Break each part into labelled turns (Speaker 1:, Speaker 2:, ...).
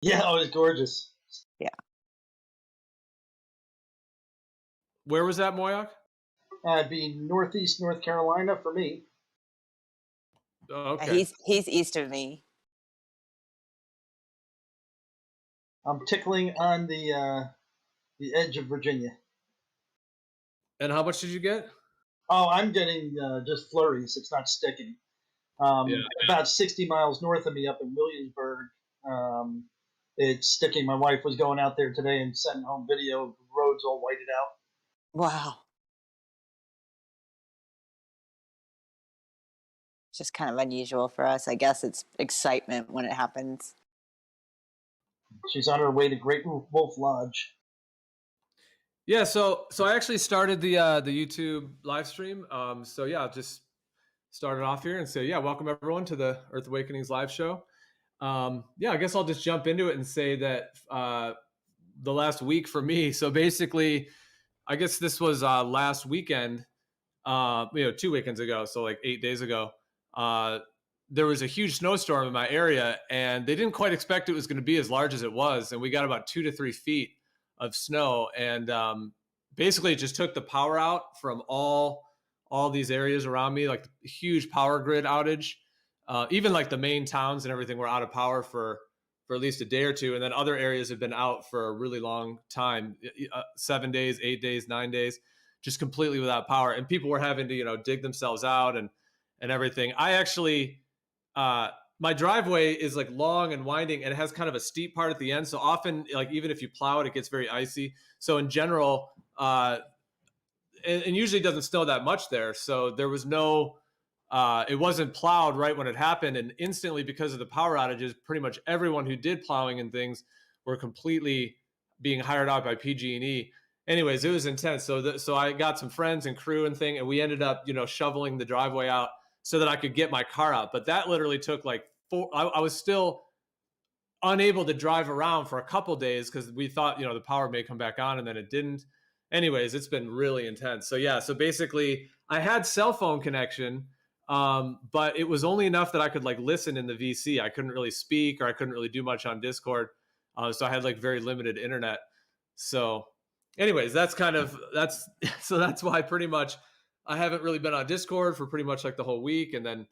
Speaker 1: Yeah, it was gorgeous.
Speaker 2: Yeah.
Speaker 3: Where was that, Moyoc?
Speaker 1: It'd be northeast North Carolina for me.
Speaker 3: Oh, okay.
Speaker 2: He's east of me.
Speaker 1: I'm tickling on the edge of Virginia.
Speaker 3: And how much did you get?
Speaker 1: Oh, I'm getting just flurries. It's not sticking. About 60 miles north of me up in Williamsburg, it's sticking. My wife was going out there today and sending home video of the roads all whited out.
Speaker 2: Wow. It's just kind of unusual for us. I guess it's excitement when it happens.
Speaker 1: She's on her way to Great Wolf Lodge.
Speaker 3: Yeah, so I actually started the YouTube live stream. So yeah, I'll just start it off here and say, yeah, welcome everyone to the Earth Awakenings live show. Yeah, I guess I'll just jump into it and say that the last week for me. So basically, I guess this was last weekend. 2 weekends ago, so like 8 days ago. There was a huge snowstorm in my area, and they didn't quite expect it was going to be as large as it was, and we got about 2 to 3 feet of snow, and basically it just took the power out from all these areas around me, like huge power grid outage. Even like the main towns and everything were out of power for at least a day or two, and then other areas have been out for a really long time, 7 days, 8 days, 9 days, just completely without power, and people were having to dig themselves out and everything. I actually my driveway is like long and winding, and it has kind of a steep part at the end. So often, like even if you plow it, it gets very icy. So in general, and usually doesn't snow that much there. So there was no, it wasn't plowed right when it happened. And instantly, because of the power outages, pretty much everyone who did plowing and things were completely being hired out by PG&E. Anyways, it was intense. So I got some friends and crew and thing, and we ended up, shoveling the driveway out so that I could get my car out. But that literally took like I was still unable to drive around for a couple days because we thought, the power may come back on, and then it didn't. Anyways, it's been really intense. So yeah, so basically I had cell phone connection, but it was only enough that I could like listen in the VC. I couldn't really speak, or I couldn't really do much on Discord. So I had like very limited internet. So anyways, that's why pretty much I haven't really been on Discord for pretty much like the whole week, and then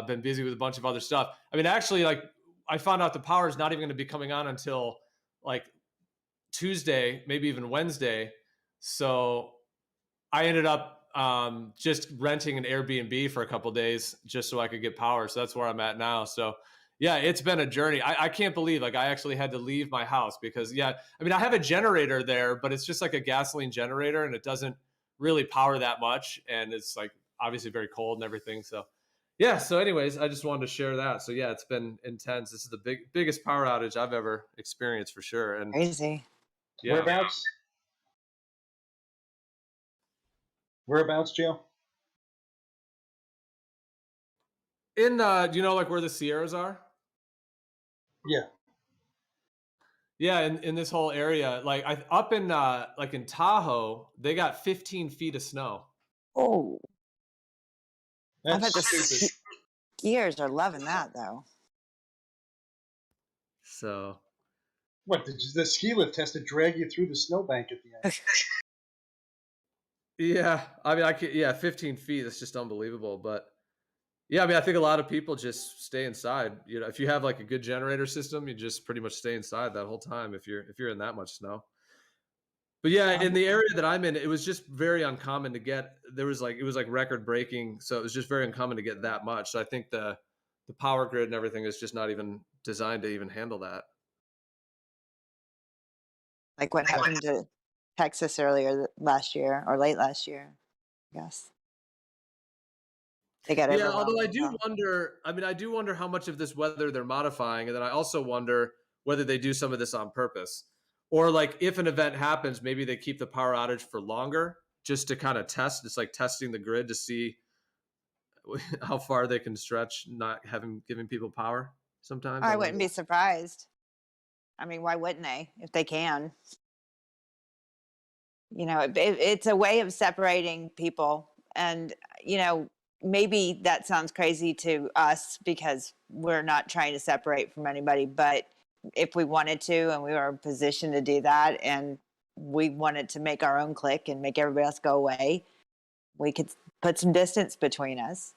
Speaker 3: been busy with a bunch of other stuff. I mean, actually, like I found out the power is not even going to be coming on until like Tuesday, maybe even Wednesday. So I ended up just renting an Airbnb for a couple of days just so I could get power. So that's where I'm at now. So yeah, it's been a journey. I can't believe like I actually had to leave my house because I mean, I have a generator there, but it's just like a gasoline generator, and it doesn't really power that much. And it's like obviously very cold and everything. So yeah. So anyways, I just wanted to share that. So yeah, it's been intense. This is the biggest power outage I've ever experienced for sure. And
Speaker 2: Crazy.
Speaker 3: yeah.
Speaker 1: Whereabouts, Joe?
Speaker 3: In do you know like where the Sierras are?
Speaker 1: Yeah.
Speaker 3: Yeah, in this whole area, like up in like in Tahoe, they got 15 feet of snow.
Speaker 2: Oh, I bet the
Speaker 3: stupid.
Speaker 2: skiers are loving that though.
Speaker 3: So,
Speaker 1: what did the ski lift has to drag you through the snowbank at the end?
Speaker 3: yeah, I mean, 15 feet. That's just unbelievable. But yeah, I mean, I think a lot of people just stay inside. If you have like a good generator system, you just pretty much stay inside that whole time if you're in that much snow. But yeah, in the area that I'm in, it was just very uncommon to get. It was like record breaking, so it was just very uncommon to get that much. So I think the power grid and everything is just not even designed to even handle that.
Speaker 2: Like what happened to Texas earlier last year or late last year, I guess. They got
Speaker 3: although I do wonder. I mean, I do wonder how much of this weather they're modifying, and then I also wonder whether they do some of this on purpose, or like if an event happens, maybe they keep the power outage for longer just to kind of test. It's like testing the grid to see how far they can stretch, not giving people power. Sometimes
Speaker 2: I wouldn't be surprised. I mean, why wouldn't they if they can? It's a way of separating people, and maybe that sounds crazy to us because we're not trying to separate from anybody, but if we wanted to, and we were in a position to do that, and we wanted to make our own clique and make everybody else go away, we could put some distance between us.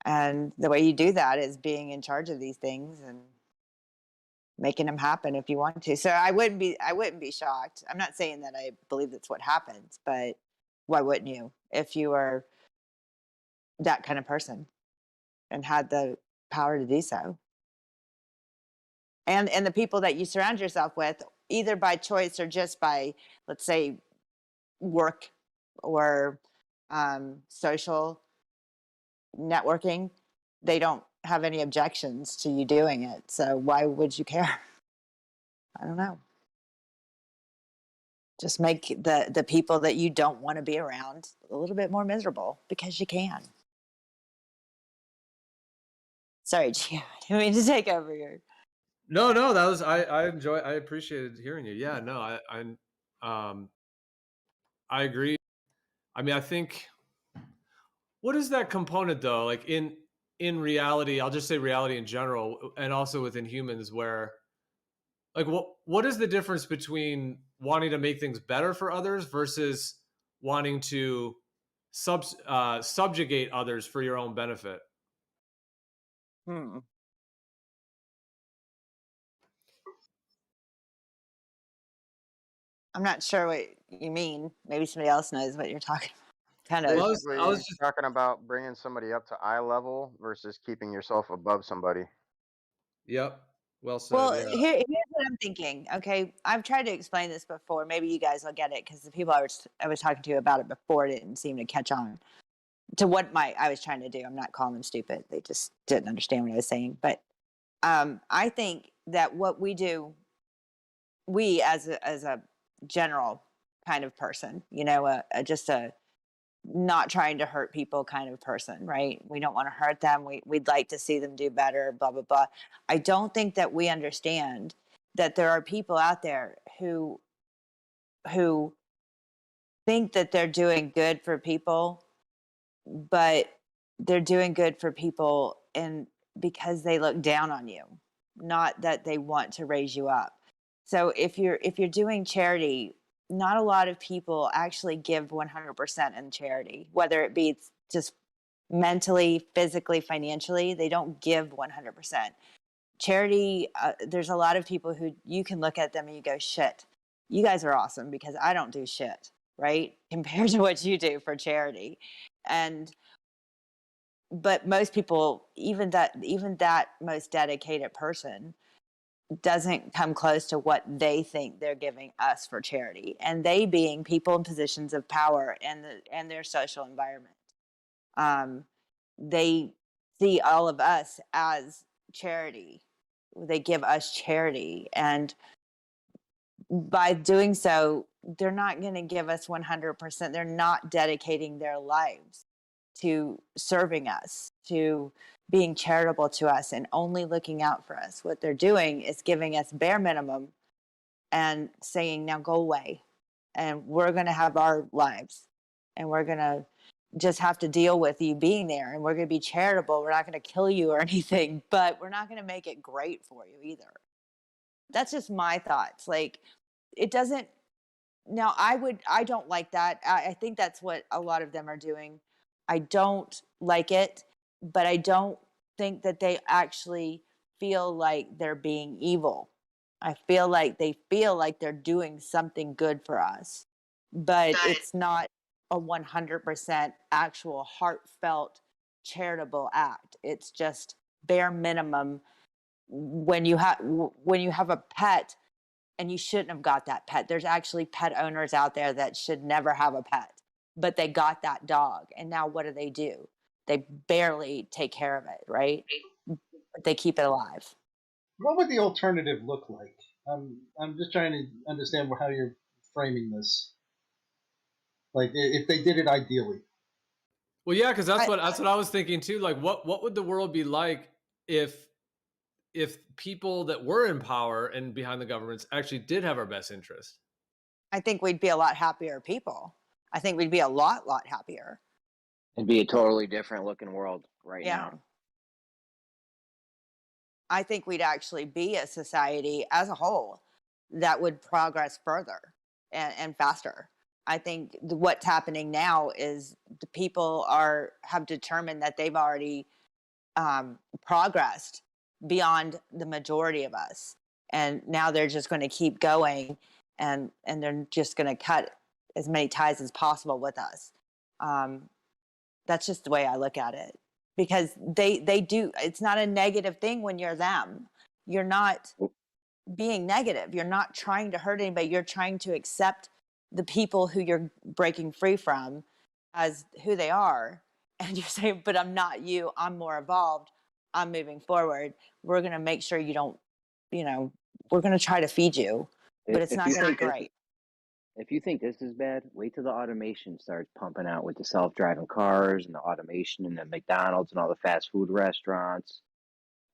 Speaker 2: And the way you do that is being in charge of these things and making them happen if you want to. So I wouldn't be shocked. I'm not saying that I believe that's what happens, but why wouldn't you if you were that kind of person and had the power to do so? And the people that you surround yourself with, either by choice or just by, let's say, work or social networking, they don't have any objections to you doing it. So why would you care? I don't know. Just make the people that you don't want to be around a little bit more miserable, because you can. Sorry, Gio, I didn't mean to take over here.
Speaker 3: No, that was I appreciated hearing you. Yeah, no, I agree. I mean, I think, what is that component though? Like in reality, I'll just say reality in general, and also within humans, where like what is the difference between wanting to make things better for others versus wanting to subjugate others for your own benefit?
Speaker 2: I'm not sure what you mean. Maybe somebody else knows what you're talking about. Kind of.
Speaker 4: Basically,
Speaker 3: I was just
Speaker 4: talking about bringing somebody up to eye level versus keeping yourself above somebody.
Speaker 3: Yep. Well said.
Speaker 2: Well,
Speaker 3: Yeah.
Speaker 2: here's what I'm thinking. Okay, I've tried to explain this before. Maybe you guys will get it, because the people I was talking to about it before didn't seem to catch on to what I was trying to do. I'm not calling them stupid. They just didn't understand what I was saying. But I think that what we do, we as a general kind of person, just a not trying to hurt people kind of person, right? We don't want to hurt them. We'd like to see them do better, blah, blah, blah. I don't think that we understand that there are people out there who think that they're doing good for people, but they're doing good for people and because they look down on you, not that they want to raise you up. So if you're doing charity, not a lot of people actually give 100% in charity, whether it be just mentally, physically, financially. They don't give 100%. Charity, there's a lot of people who you can look at them and you go, shit, you guys are awesome because I don't do shit, right? Compared to what you do for charity. But most people, even that most dedicated person, doesn't come close to what they think they're giving us for charity, and they being people in positions of power and their social environment. They see all of us as charity. They give us charity, and by doing so, they're not going to give us 100%. They're not dedicating their lives to serving us, to being charitable to us and only looking out for us. What they're doing is giving us bare minimum and saying, now go away and we're going to have our lives and we're going to just have to deal with you being there, and we're going to be charitable. We're not going to kill you or anything, but we're not going to make it great for you either. That's just my thoughts. Like, it doesn't, now I don't like that. I think that's what a lot of them are doing. I don't like it, but I don't think that they actually feel like they're being evil. I feel like they feel like they're doing something good for us, but it's not a 100% actual heartfelt charitable act. It's just bare minimum. When you have a pet and you shouldn't have got that pet, there's actually pet owners out there that should never have a pet, but they got that dog, and now what do? They barely take care of it, right? But they keep it alive.
Speaker 1: What would the alternative look like? I'm just trying to understand how you're framing this. Like, if they did it ideally.
Speaker 3: Well, yeah, because that's what I was thinking too. Like, what would the world be like if people that were in power and behind the governments actually did have our best interest?
Speaker 2: I think we'd be a lot happier people. I think we'd be a lot happier.
Speaker 5: It'd be a totally different looking world right now.
Speaker 2: I think we'd actually be a society as a whole that would progress further and faster. I think what's happening now is the people have determined that they've already progressed beyond the majority of us, and now they're just going to keep going, and they're just going to cut as many ties as possible with us. That's just the way I look at it, because they do. It's not a negative thing when you're them. You're not being negative. You're not trying to hurt anybody. You're trying to accept the people who you're breaking free from as who they are. And you're saying, but I'm not you. I'm more evolved. I'm moving forward. We're going to make sure you don't, we're going to try to feed you, but it's not going to be great.
Speaker 5: If you think this is bad, wait till the automation starts pumping out with the self-driving cars and the automation and the McDonald's and all the fast food restaurants.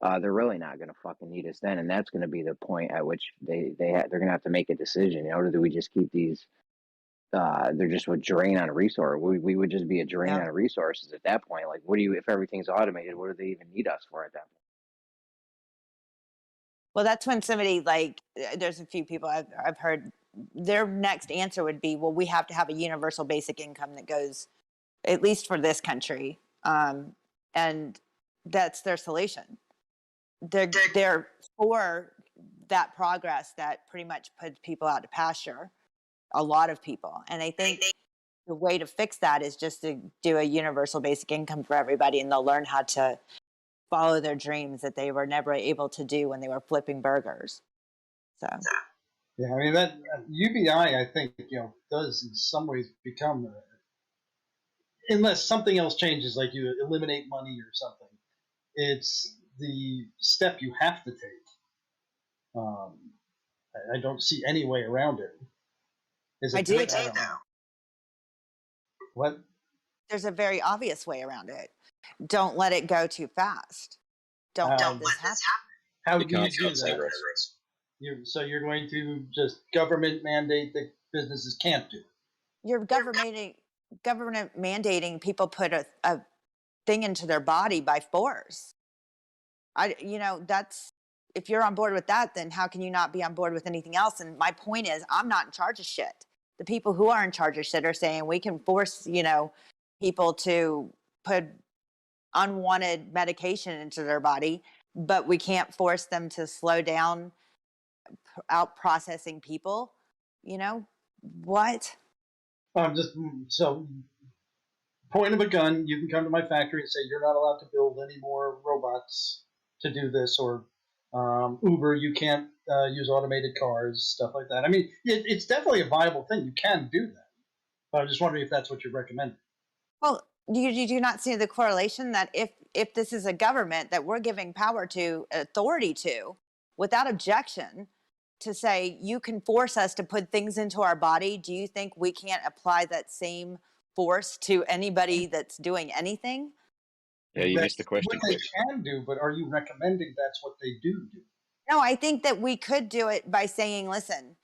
Speaker 5: They're really not going to fucking need us then, and that's going to be the point at which they're going to have to make a decision. Or do we just keep these? They're just a drain on a resource. We would just be a drain on resources at that point. Like, if everything's automated? What do they even need us for at that point?
Speaker 2: Well, that's when somebody there's a few people I've heard their next answer would be, well, we have to have a universal basic income that goes at least for this country, and that's their solution. They're for that progress that pretty much puts people out to pasture, a lot of people. And I think the way to fix that is just to do a universal basic income for everybody, and they'll learn how to follow their dreams that they were never able to do when they were flipping burgers. So
Speaker 1: yeah, I mean, that UBI, I think, does in some ways become, unless something else changes, like you eliminate money or something, it's the step you have to take. I don't see any way around it.
Speaker 2: I do now.
Speaker 1: What?
Speaker 2: There's a very obvious way around it. Don't let it go too fast. Don't let this happen.
Speaker 1: How do you do that? So you're going to just government mandate that businesses can't do it?
Speaker 2: You're government mandating people put a thing into their body by force. That's, if you're on board with that, then how can you not be on board with anything else? And my point is, I'm not in charge of shit. The people who are in charge of shit are saying we can force, people to put unwanted medication into their body, but we can't force them to slow down out processing people. What?
Speaker 1: So point of a gun, you can come to my factory and say you're not allowed to build any more robots to do this, or Uber, you can't use automated cars, stuff like that. I mean, it's definitely a viable thing. You can do that. But I'm just wondering if that's what you're recommending.
Speaker 2: Well, you do not see the correlation that if this is a government that we're giving power to, authority to, without objection, to say you can force us to put things into our body, do you think we can't apply that same force to anybody that's doing anything?
Speaker 6: Yeah, you missed the question.
Speaker 1: What they can do, but are you recommending that's what they do?
Speaker 2: No, I think that we could do it by saying, listen,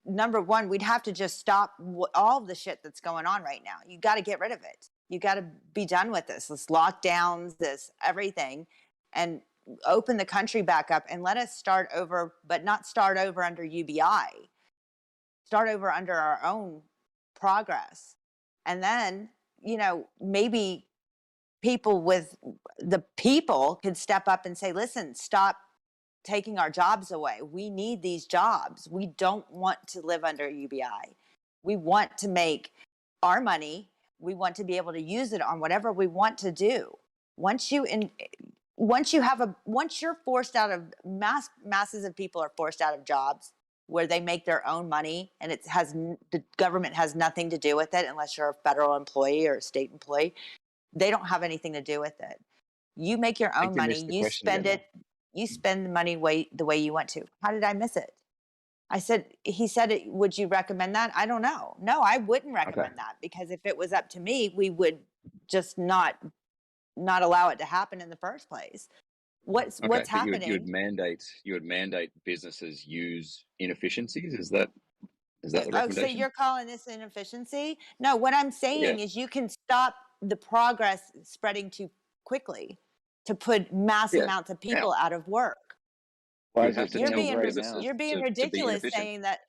Speaker 2: number one, we'd have to just stop all the shit that's going on right now. You got to get rid of it. You got to be done with this lockdowns, this everything, and open the country back up and let us start over, but not start over under UBI. Start over under our own progress. And then, maybe people could step up and say, listen, stop taking our jobs away. We need these jobs. We don't want to live under UBI. We want to make our money. We want to be able to use it on whatever we want to do. Once you're forced out of masses of people are forced out of jobs where they make their own money, and the government has nothing to do with it unless you're a federal employee or a state employee. They don't have anything to do with it. You make your own money. You spend it. You spend the money the way you want to. How did I miss it? He said, would you recommend that? I don't know. No, I wouldn't recommend that, because if it was up to me, we would just not allow it to happen in the first place. What's happening?
Speaker 6: You would mandate businesses use inefficiencies. Is that the recommendation?
Speaker 2: So you're calling this inefficiency? No, what I'm saying is you can stop the progress spreading too quickly to put mass amounts of people out of work.
Speaker 5: Why
Speaker 6: You
Speaker 5: is
Speaker 6: have
Speaker 5: it
Speaker 6: to
Speaker 2: You're
Speaker 6: tell
Speaker 5: changed
Speaker 2: being
Speaker 5: right now?
Speaker 6: businesses
Speaker 2: you're being
Speaker 6: to be
Speaker 2: ridiculous
Speaker 6: inefficient.
Speaker 2: saying that.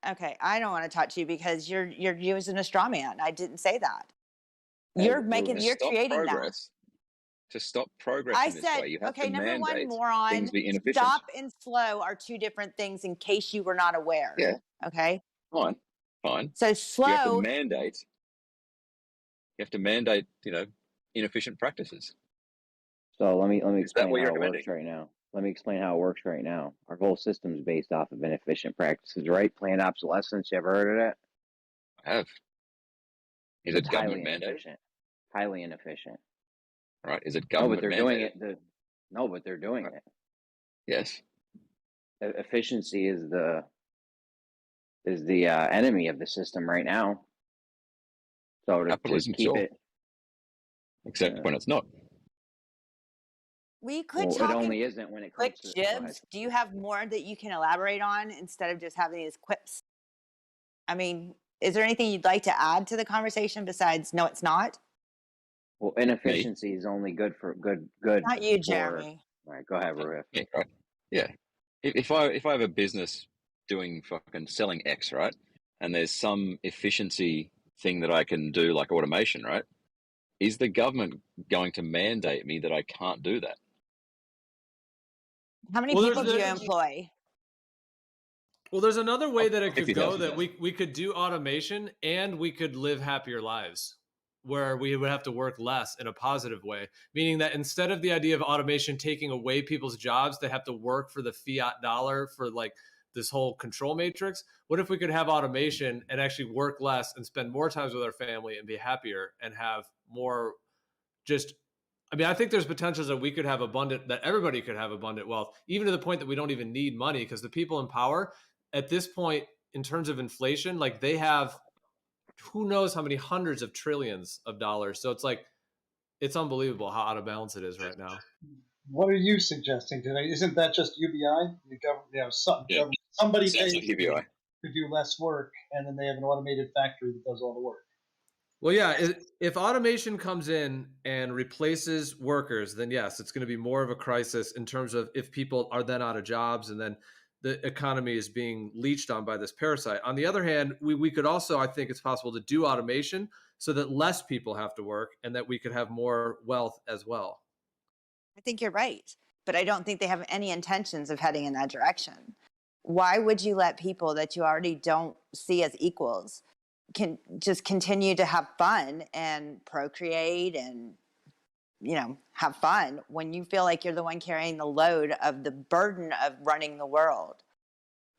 Speaker 2: Okay, I don't want to touch you because you're using a straw man. I didn't say that. You're
Speaker 6: To
Speaker 2: you're
Speaker 6: stop
Speaker 2: creating that.
Speaker 6: progress, to stop progress
Speaker 2: I
Speaker 6: in this
Speaker 2: said,
Speaker 6: way, you have
Speaker 2: okay,
Speaker 6: to
Speaker 2: number one,
Speaker 6: mandate things
Speaker 2: moron,
Speaker 6: be inefficient.
Speaker 2: stop and slow are two different things in case you were not aware.
Speaker 6: Yeah,
Speaker 2: Okay.
Speaker 6: fine, fine.
Speaker 2: So
Speaker 6: You have to
Speaker 2: slow,
Speaker 6: mandate. You have to mandate, inefficient practices.
Speaker 5: So let me
Speaker 6: Is that
Speaker 5: explain
Speaker 6: what
Speaker 5: how
Speaker 6: you're
Speaker 5: it works
Speaker 6: recommending?
Speaker 5: right now. Let me explain how it works right now. Our whole system is based off of inefficient practices, right? Planned obsolescence. You ever heard of that?
Speaker 6: I have. Is
Speaker 5: It's
Speaker 6: it
Speaker 5: highly
Speaker 6: government mandated?
Speaker 5: inefficient. Highly inefficient.
Speaker 6: Right? Is it
Speaker 5: No, but
Speaker 6: government
Speaker 5: they're
Speaker 6: mandated?
Speaker 5: doing it. No, but they're doing it.
Speaker 6: Yes.
Speaker 5: Efficiency is the enemy of the system right now. So to
Speaker 6: Capitalism,
Speaker 5: keep
Speaker 6: sure.
Speaker 5: it,
Speaker 6: Except when it's not.
Speaker 2: we could
Speaker 5: well, it
Speaker 2: talk in
Speaker 5: only isn't when it
Speaker 2: quick
Speaker 5: comes to. Go ahead.
Speaker 2: jibs. Do you have more that you can elaborate on instead of just having these quips? I mean, is there anything you'd like to add to the conversation besides no, it's not?
Speaker 5: Well, inefficiency is only good for good.
Speaker 2: Not you,
Speaker 5: for,
Speaker 2: Jeremy.
Speaker 5: All right, go ahead, Ruif.
Speaker 6: Yeah, right. Yeah. If I have a business doing fucking selling X, right, and there's some efficiency thing that I can do, like automation, right? Is the government going to mandate me that I can't do that?
Speaker 2: How many
Speaker 3: Well,
Speaker 2: people do you
Speaker 3: there's-
Speaker 2: employ?
Speaker 3: Well, there's another way that it could go
Speaker 6: 50,000.
Speaker 3: that we could do automation and we could live happier lives where we would have to work less in a positive way, meaning that instead of the idea of automation taking away people's jobs, they have to work for the fiat dollar for like this whole control matrix. What if we could have automation and actually work less and spend more time with our family and be happier and have more I think there's potentials that we could have that everybody could have abundant wealth, even to the point that we don't even need money, because the people in power at this point, in terms of inflation, like they have who knows how many hundreds of trillions of dollars. So it's unbelievable how out of balance it is right now.
Speaker 1: What are you suggesting today? Isn't that just UBI? The government, somebody
Speaker 6: Sounds
Speaker 1: pays
Speaker 6: like UBI.
Speaker 1: to do less work, and then they have an automated factory that does all the work.
Speaker 3: Well, yeah, if automation comes in and replaces workers, then yes, it's going to be more of a crisis in terms of if people are then out of jobs and then the economy is being leached on by this parasite. On the other hand, we could also, I think it's possible to do automation so that less people have to work and that we could have more wealth as well.
Speaker 2: I think you're right, but I don't think they have any intentions of heading in that direction. Why would you let people that you already don't see as equals can just continue to have fun and procreate and have fun when you feel like you're the one carrying the load of the burden of running the world?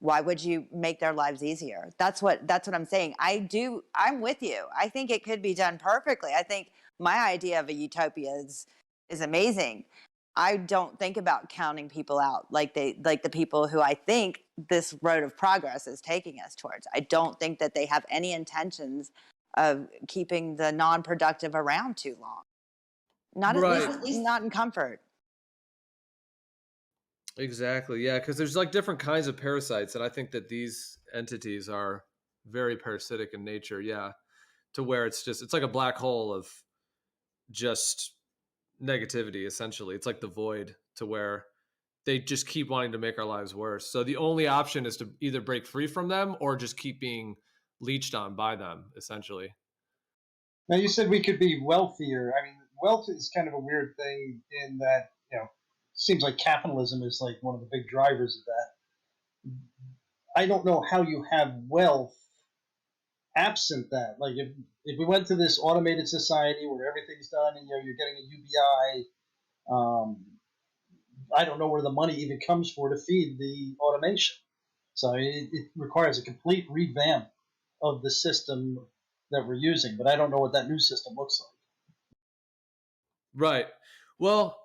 Speaker 2: Why would you make their lives easier? That's what I'm saying. I'm with you. I think it could be done perfectly. I think my idea of a utopia is amazing. I don't think about counting people out like the people who I think this road of progress is taking us towards. I don't think that they have any intentions of keeping the non-productive around too long. Not
Speaker 3: Right.
Speaker 2: at least not in comfort.
Speaker 3: Exactly. Yeah, because there's like different kinds of parasites, and I think that these entities are very parasitic in nature. Yeah, to where it's like a black hole of just negativity. Essentially, it's like the void, to where they just keep wanting to make our lives worse. So the only option is to either break free from them or just keep being leached on by them. Essentially.
Speaker 1: Now, you said we could be wealthier. I mean, wealth is kind of a weird thing in that, seems like capitalism is like one of the big drivers of that. I don't know how you have wealth absent that. Like if we went to this automated society where everything's done and you're getting a UBI, I don't know where the money even comes for to feed the automation. So it requires a complete revamp of the system that we're using, but I don't know what that new system looks like.
Speaker 3: Right. Well,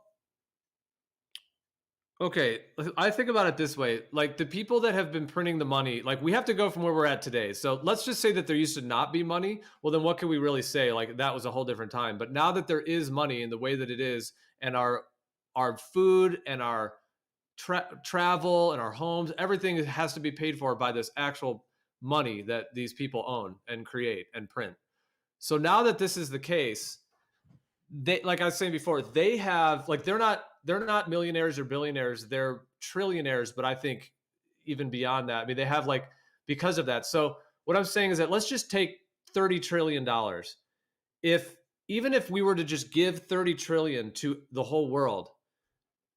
Speaker 3: okay, I think about it this way. Like the people that have been printing the money, like we have to go from where we're at today. So let's just say that there used to not be money. Well, then what can we really say? Like that was a whole different time. But now that there is money in the way that it is, and our food and our travel and our homes, everything has to be paid for by this actual money that these people own and create and print. So now that this is the case, they, like I was saying before, they have, like, they're not millionaires or billionaires. They're trillionaires, but I think even beyond that. I mean, they have like, because of that. So what I'm saying is that let's just take $30 trillion. Even if we were to just give 30 trillion to the whole world,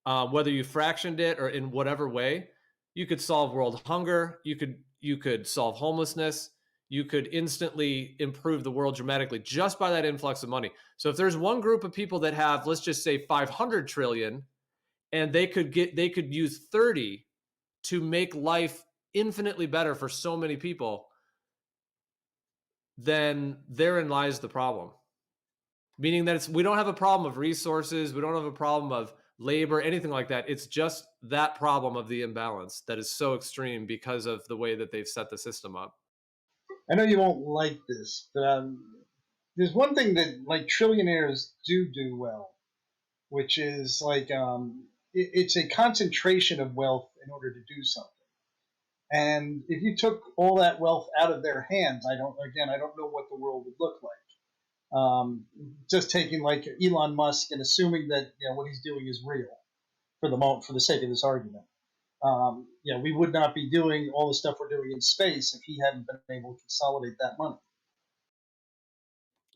Speaker 3: whether you fractioned it or in whatever way, you could solve world hunger. You could solve homelessness. You could instantly improve the world dramatically just by that influx of money. So if there's one group of people that have, let's just say 500 trillion, and they could use 30 to make life infinitely better for so many people, then therein lies the problem. Meaning that we don't have a problem of resources, we don't have a problem of labor, anything like that. It's just that problem of the imbalance that is so extreme because of the way that they've set the system up.
Speaker 1: I know you won't like this, but there's one thing that like trillionaires do well, which is like it's a concentration of wealth in order to do something. And if you took all that wealth out of their hands, I don't know what the world would look like. Just taking like Elon Musk and assuming that what he's doing is real for the moment, for the sake of this argument. We would not be doing all the stuff we're doing in space if he hadn't been able to consolidate that money.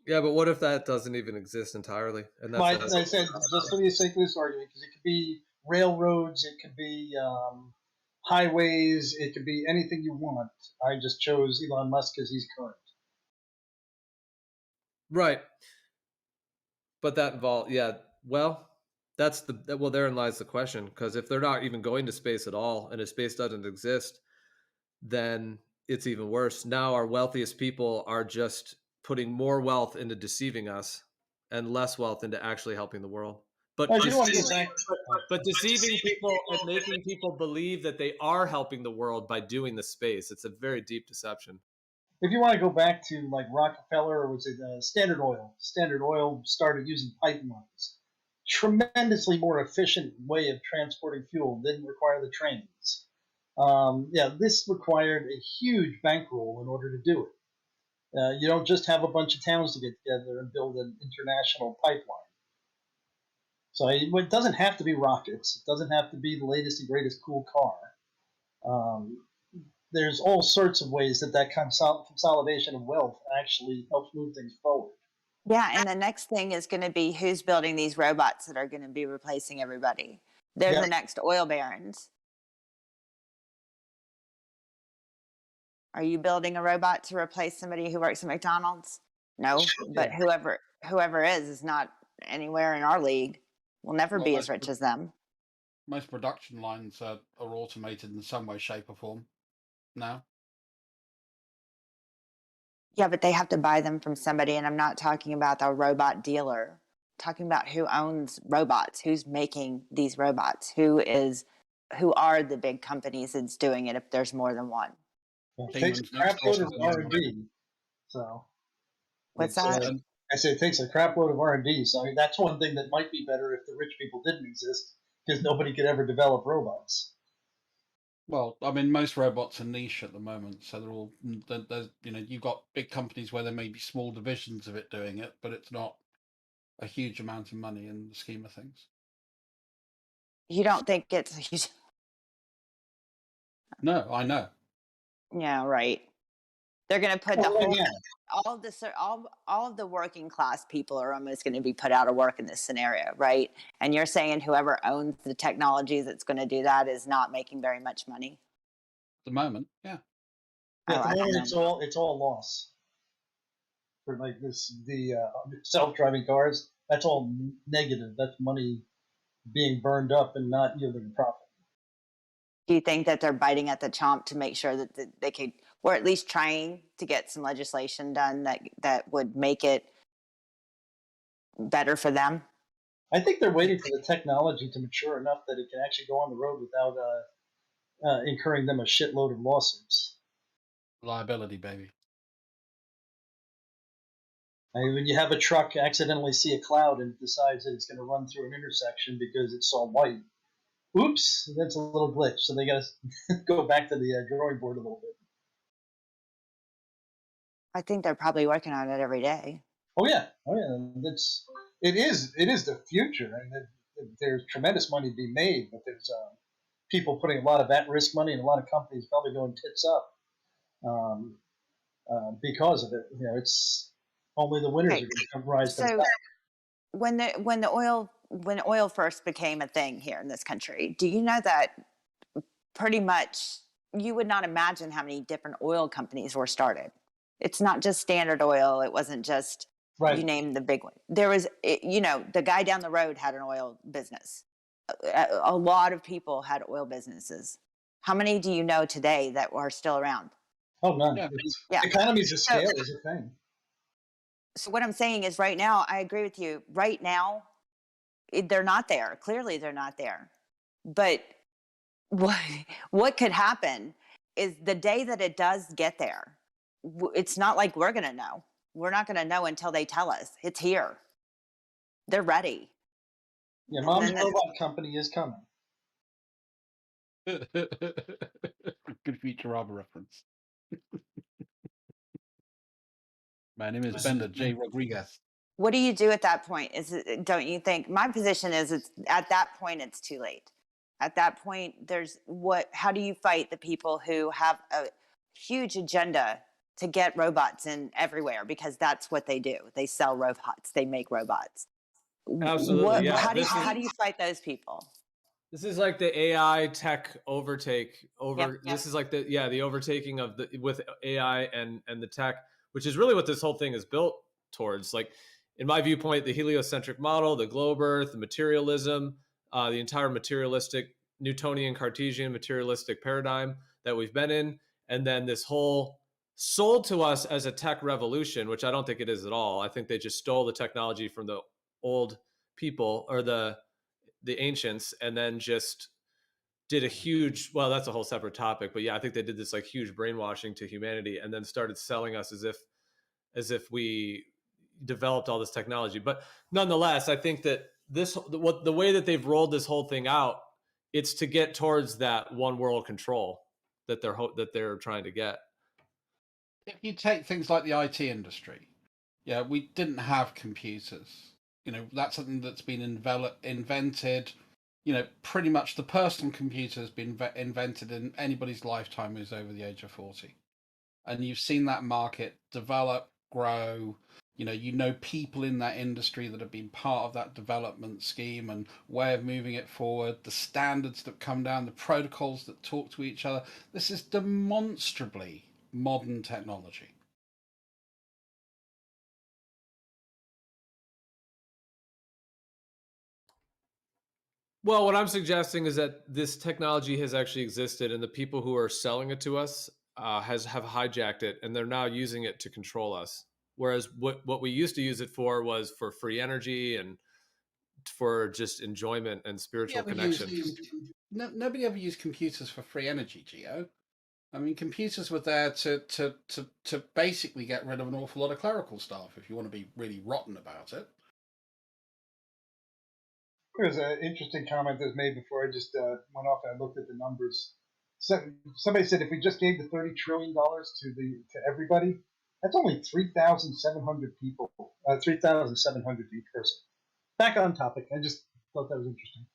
Speaker 3: Yeah, but what if that doesn't even exist entirely? And that's
Speaker 1: as I said, just for the sake of this argument, because it could be railroads, it could be highways, it could be anything you want. I just chose Elon Musk because he's current.
Speaker 3: Right. But that involved, well, therein lies the question, because if they're not even going to space at all, and if space doesn't exist, then it's even worse. Now our wealthiest people are just putting more wealth into deceiving us and less wealth into actually helping the world. But deceiving people and making people believe that they are helping the world by doing the space, it's a very deep deception.
Speaker 1: If you want to go back to like Rockefeller, or was it Standard Oil? Standard Oil started using pipelines. Tremendously more efficient way of transporting fuel. Didn't require the trains. This required a huge bankroll in order to do it. You don't just have a bunch of towns to get together and build an international pipeline. So it doesn't have to be rockets. It doesn't have to be the latest and greatest cool car. There's all sorts of ways that consolidation of wealth actually helps move things forward.
Speaker 2: Yeah, and the next thing is going to be who's building these robots that are going to be replacing everybody. They're the next oil barons. Are you building a robot to replace somebody who works at McDonald's? No, but whoever is not anywhere in our league. We'll never be as rich as them.
Speaker 7: Most production lines are automated in some way, shape, or form now.
Speaker 2: Yeah, but they have to buy them from somebody, and I'm not talking about the robot dealer. I'm talking about who owns robots, who's making these robots, who are the big companies that's doing it if there's more than one.
Speaker 1: Well, it takes a crap load of R&D. So
Speaker 2: what's that?
Speaker 1: I say it takes a crap load of R&D. So I mean, that's one thing that might be better if the rich people didn't exist, because nobody could ever develop robots.
Speaker 7: Well, I mean, most robots are niche at the moment, so they're all there's you've got big companies where there may be small divisions of it doing it, but it's not a huge amount of money in the scheme of things.
Speaker 2: You don't think it's a huge?
Speaker 7: No, I know.
Speaker 2: Yeah, right. They're going to put all of the working class people are almost going to be put out of work in this scenario, right? And you're saying whoever owns the technology that's going to do that is not making very much money
Speaker 7: at the moment. Yeah.
Speaker 1: At the moment, it's all loss. For like the self-driving cars, that's all negative. That's money being burned up and not yielding a profit.
Speaker 2: Do you think that they're biting at the chomp to make sure that they could, or at least trying to get some legislation done that would make it better for them?
Speaker 1: I think they're waiting for the technology to mature enough that it can actually go on the road without incurring them a shitload of lawsuits.
Speaker 7: Liability, baby.
Speaker 1: I mean, when you have a truck accidentally see a cloud and it decides that it's going to run through an intersection because it saw white, oops, that's a little glitch. So they got to go back to the drawing board a little bit.
Speaker 2: I think they're probably working on it every day.
Speaker 1: Oh yeah. It is the future. I mean, there's tremendous money to be made, but there's people putting a lot of at-risk money and a lot of companies probably going tits up because of it. You know, it's only the winners are going to come rise to the
Speaker 2: So
Speaker 1: top.
Speaker 2: when oil first became a thing here in this country, do you know that pretty much you would not imagine how many different oil companies were started? It's not just Standard Oil. It wasn't just you name the big one. There was, you know, the guy down the road had an oil business. A lot of people had oil businesses. How many do you know today that are still around?
Speaker 1: Oh, none.
Speaker 2: Yeah.
Speaker 1: Economies of scale is a thing.
Speaker 2: So what I'm saying is right now, I agree with you. Right now, they're not there. Clearly, they're not there. But what could happen is the day that it does get there, it's not like we're going to know. We're not going to know until they tell us. It's here. They're ready.
Speaker 1: Yeah, Mom's robot company is coming.
Speaker 7: Good Futurama reference. My name is Bender J. Rodriguez.
Speaker 2: What do you do at that point? Don't you think? My position is, it's at that point it's too late. At that point, how do you fight the people who have a huge agenda to get robots in everywhere, because that's what they do. They sell robots. They make robots.
Speaker 3: Absolutely.
Speaker 2: How do you fight those people?
Speaker 3: This is like the AI tech overtake
Speaker 2: Yep.
Speaker 3: This is like the overtaking of with AI and the tech, which is really what this whole thing is built towards. Like, in my viewpoint, the heliocentric model, the globe earth, the materialism, the entire materialistic Newtonian Cartesian materialistic paradigm that we've been in, and then this whole sold to us as a tech revolution, which I don't think it is at all. I think they just stole the technology from the old people, or the ancients, and then just did a huge, well, that's a whole separate topic, but yeah, I think they did this like huge brainwashing to humanity, and then started selling us as if we developed all this technology. But nonetheless, I think that the way that they've rolled this whole thing out, it's to get towards that one world control that they're trying to get.
Speaker 7: If you take things like the IT industry, yeah, we didn't have computers. You know, that's something that's been invented. You know, pretty much the personal computer has been invented in anybody's lifetime who's over the age of 40. And you've seen that market develop, grow. You know people in that industry that have been part of that development scheme and way of moving it forward, the standards that come down, the protocols that talk to each other. This is demonstrably modern technology.
Speaker 3: Well, what I'm suggesting is that this technology has actually existed, and the people who are selling it to us have hijacked it, and they're now using it to control us. Whereas what we used to use it for was for free energy and for just enjoyment and spiritual connection.
Speaker 7: Nobody ever used computers for free energy, Gio. I mean, computers were there to basically get rid of an awful lot of clerical staff, if you want to be really rotten about it.
Speaker 1: There's an interesting comment that was made before I just went off and I looked at the numbers. Somebody said if we just gave the $30 trillion to everybody, that's only 3,700 people, 3,700 each person. Back on topic. I just thought that was interesting.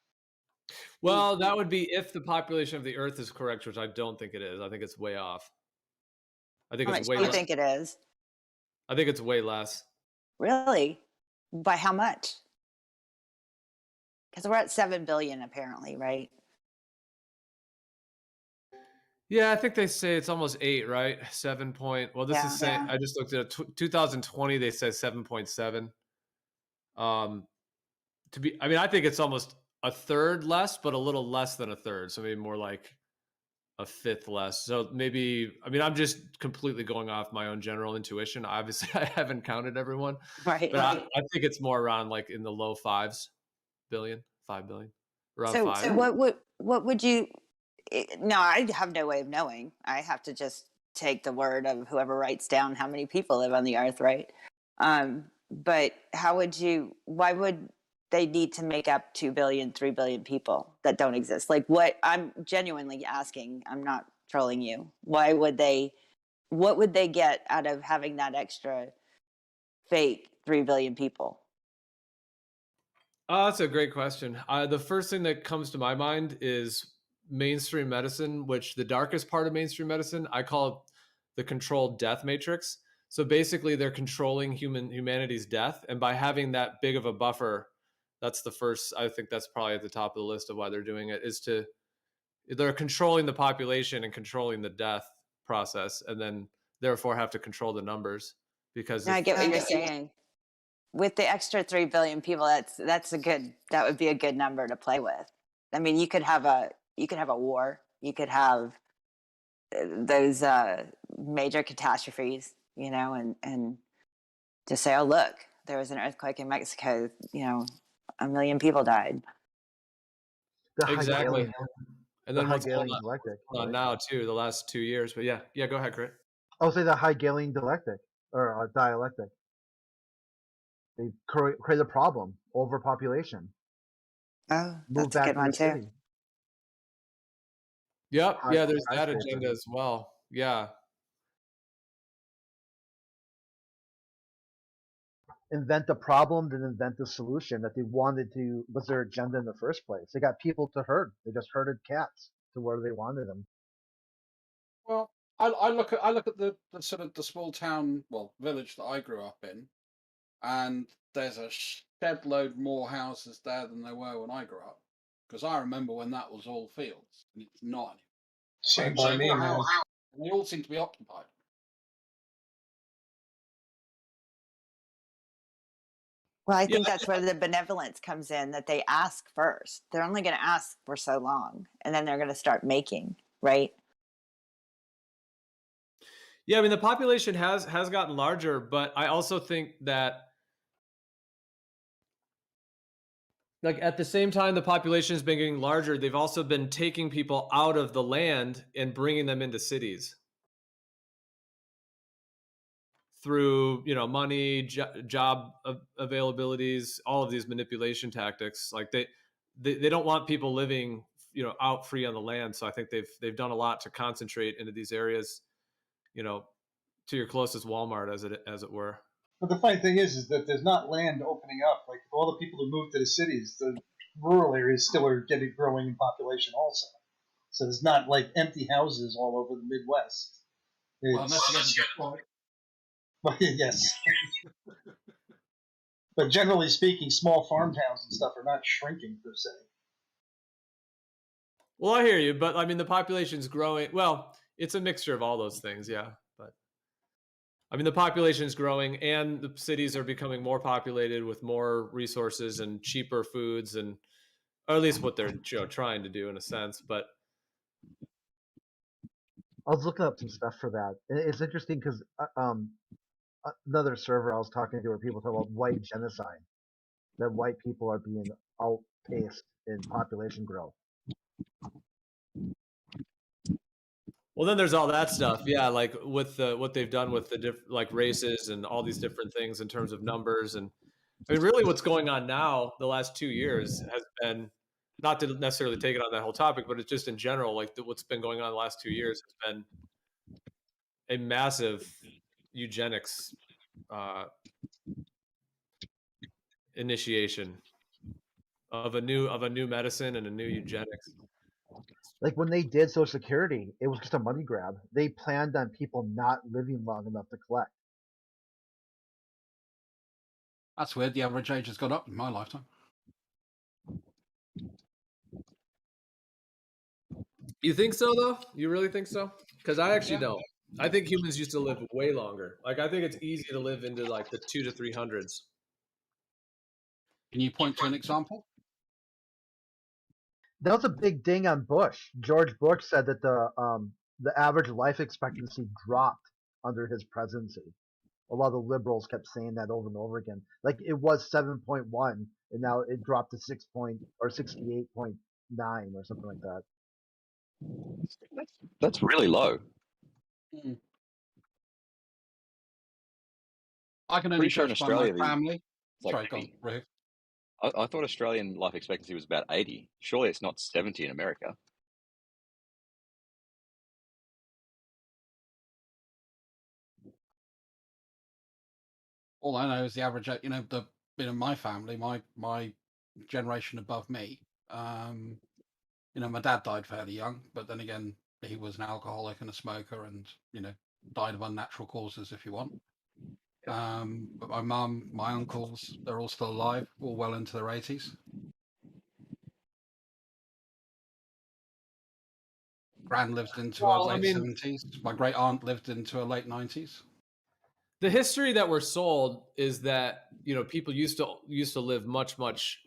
Speaker 3: Well, that would be if the population of the Earth is correct, which I don't think it is. I think it's way off. I think it's way.
Speaker 2: How much do you think it is?
Speaker 3: I think it's way less.
Speaker 2: Really? By how much? Because we're at 7 billion apparently, right?
Speaker 3: Yeah, I think they say it's almost 8, right? 7 point. Well, this is saying, I just looked at it. 2020, they say 7.7. I think it's almost a third less, but a little less than a third. So maybe more like a fifth less. So maybe, I'm just completely going off my own general intuition. Obviously, I haven't counted everyone,
Speaker 2: right?
Speaker 3: But I think it's more around like in the low 5 billion. Around
Speaker 2: so
Speaker 3: 5.
Speaker 2: So what would you? No, I have no way of knowing. I have to just take the word of whoever writes down how many people live on the earth, right? But how would you? Why would they need to make up 2 billion, 3 billion people that don't exist? Like, what? I'm genuinely asking. I'm not trolling you. Why would they? What would they get out of having that extra fake 3 billion people?
Speaker 3: Oh, that's a great question. The first thing that comes to my mind is mainstream medicine, which the darkest part of mainstream medicine, I call it the controlled death matrix. So basically they're controlling humanity's death. And by having that big of a buffer, that's the first, I think that's probably at the top of the list of why they're doing it, is they're controlling the population and controlling the death process, and then therefore have to control the numbers. Because
Speaker 2: I get what you're saying. With the extra 3 billion people, that would be a good number to play with. I mean, you could have a war, you could have those major catastrophes, and to say, oh look, there was an earthquake in Mexico, 1 million people died.
Speaker 3: Exactly. And then what's
Speaker 8: Hegelian dialectic
Speaker 3: on now too, the last 2 years. But yeah, go ahead, Crit.
Speaker 8: I would say the Hegelian dialectic or dialectic. They create a problem: overpopulation.
Speaker 2: Oh,
Speaker 8: Move
Speaker 2: that's a
Speaker 8: back
Speaker 2: good
Speaker 8: to
Speaker 2: one
Speaker 8: the
Speaker 2: too.
Speaker 8: city.
Speaker 3: Yep. Yeah, there's that
Speaker 8: skyscrapers.
Speaker 3: agenda as well. Yeah.
Speaker 8: Invent a problem, then invent a solution that they wanted to, was their agenda in the first place. They got people to herd. They just herded cats to where they wanted them.
Speaker 7: Well, I look at the sort of the small town, village that I grew up in, and there's a shed load more houses there than there were when I grew up. Because I remember when that was all fields, and it's not anymore.
Speaker 1: Same by me, man.
Speaker 7: And they all seem to be occupied.
Speaker 2: Well, I think that's where the benevolence comes in, that they ask first. They're only going to ask for so long, and then they're going to start making, right?
Speaker 3: Yeah, I mean, the population has gotten larger, but I also think that, like, at the same time the population has been getting larger, they've also been taking people out of the land and bringing them into cities through, money, job availabilities, all of these manipulation tactics. Like they don't want people living, out free on the land. So I think they've done a lot to concentrate into these areas, to your closest Walmart, as it were.
Speaker 1: But the funny thing is that there's not land opening up. Like all the people who moved to the cities, the rural areas still are growing in population also. So there's not like empty houses all over the Midwest.
Speaker 7: Well, unless you get to Detroit.
Speaker 1: Well, yes. But generally speaking, small farm towns and stuff are not shrinking per se.
Speaker 3: Well, I hear you, but I mean, the population's growing. Well, it's a mixture of all those things, yeah. But I mean, the population's growing, and the cities are becoming more populated with more resources and cheaper foods, and or at least what they're trying to do in a sense. But
Speaker 8: I was looking up some stuff for that. And it's interesting because another server I was talking to where people talk about white genocide, that white people are being outpaced in population growth.
Speaker 3: well, then there's all that stuff, yeah, like with what they've done with the like races and all these different things in terms of numbers. And I mean, really, what's going on now the last 2 years has been, not to necessarily take it on that whole topic, but it's just in general, like what's been going on the last 2 years has been a massive eugenics initiation of a new medicine and a new eugenics.
Speaker 8: Like when they did Social Security, it was just a money grab. They planned on people not living long enough to collect.
Speaker 7: That's weird. The average age has gone up in my lifetime.
Speaker 3: You think so, though? You really think so? Because I actually don't. I think humans used to live way longer. Like, I think it's easy to live into like the 200 to 300s.
Speaker 7: Can you point to an example?
Speaker 8: That was a big ding on Bush. George Bush said that the average life expectancy dropped under his presidency. A lot of the liberals kept saying that over and over again. Like it was 7.1, and now it dropped to 68.9 or something like that.
Speaker 6: That's really low.
Speaker 7: I can only
Speaker 6: Pretty sure in
Speaker 7: judge by my
Speaker 6: Australia,
Speaker 7: family.
Speaker 6: it's like
Speaker 7: Sorry, go on,
Speaker 6: 80.
Speaker 7: Ruth.
Speaker 6: I thought Australian life expectancy was about 80. Surely it's not 70 in America.
Speaker 7: All I know is the average. My family, my generation above me, You know, my dad died fairly young, but then again, he was an alcoholic and a smoker, and you know, died of unnatural causes, if you want. But my mum, my uncles, they're all still alive, all well into their 80s. Gran lived into her late 70s. My great aunt lived into her late 90s.
Speaker 3: The history that we're sold is that, you know, people used to live much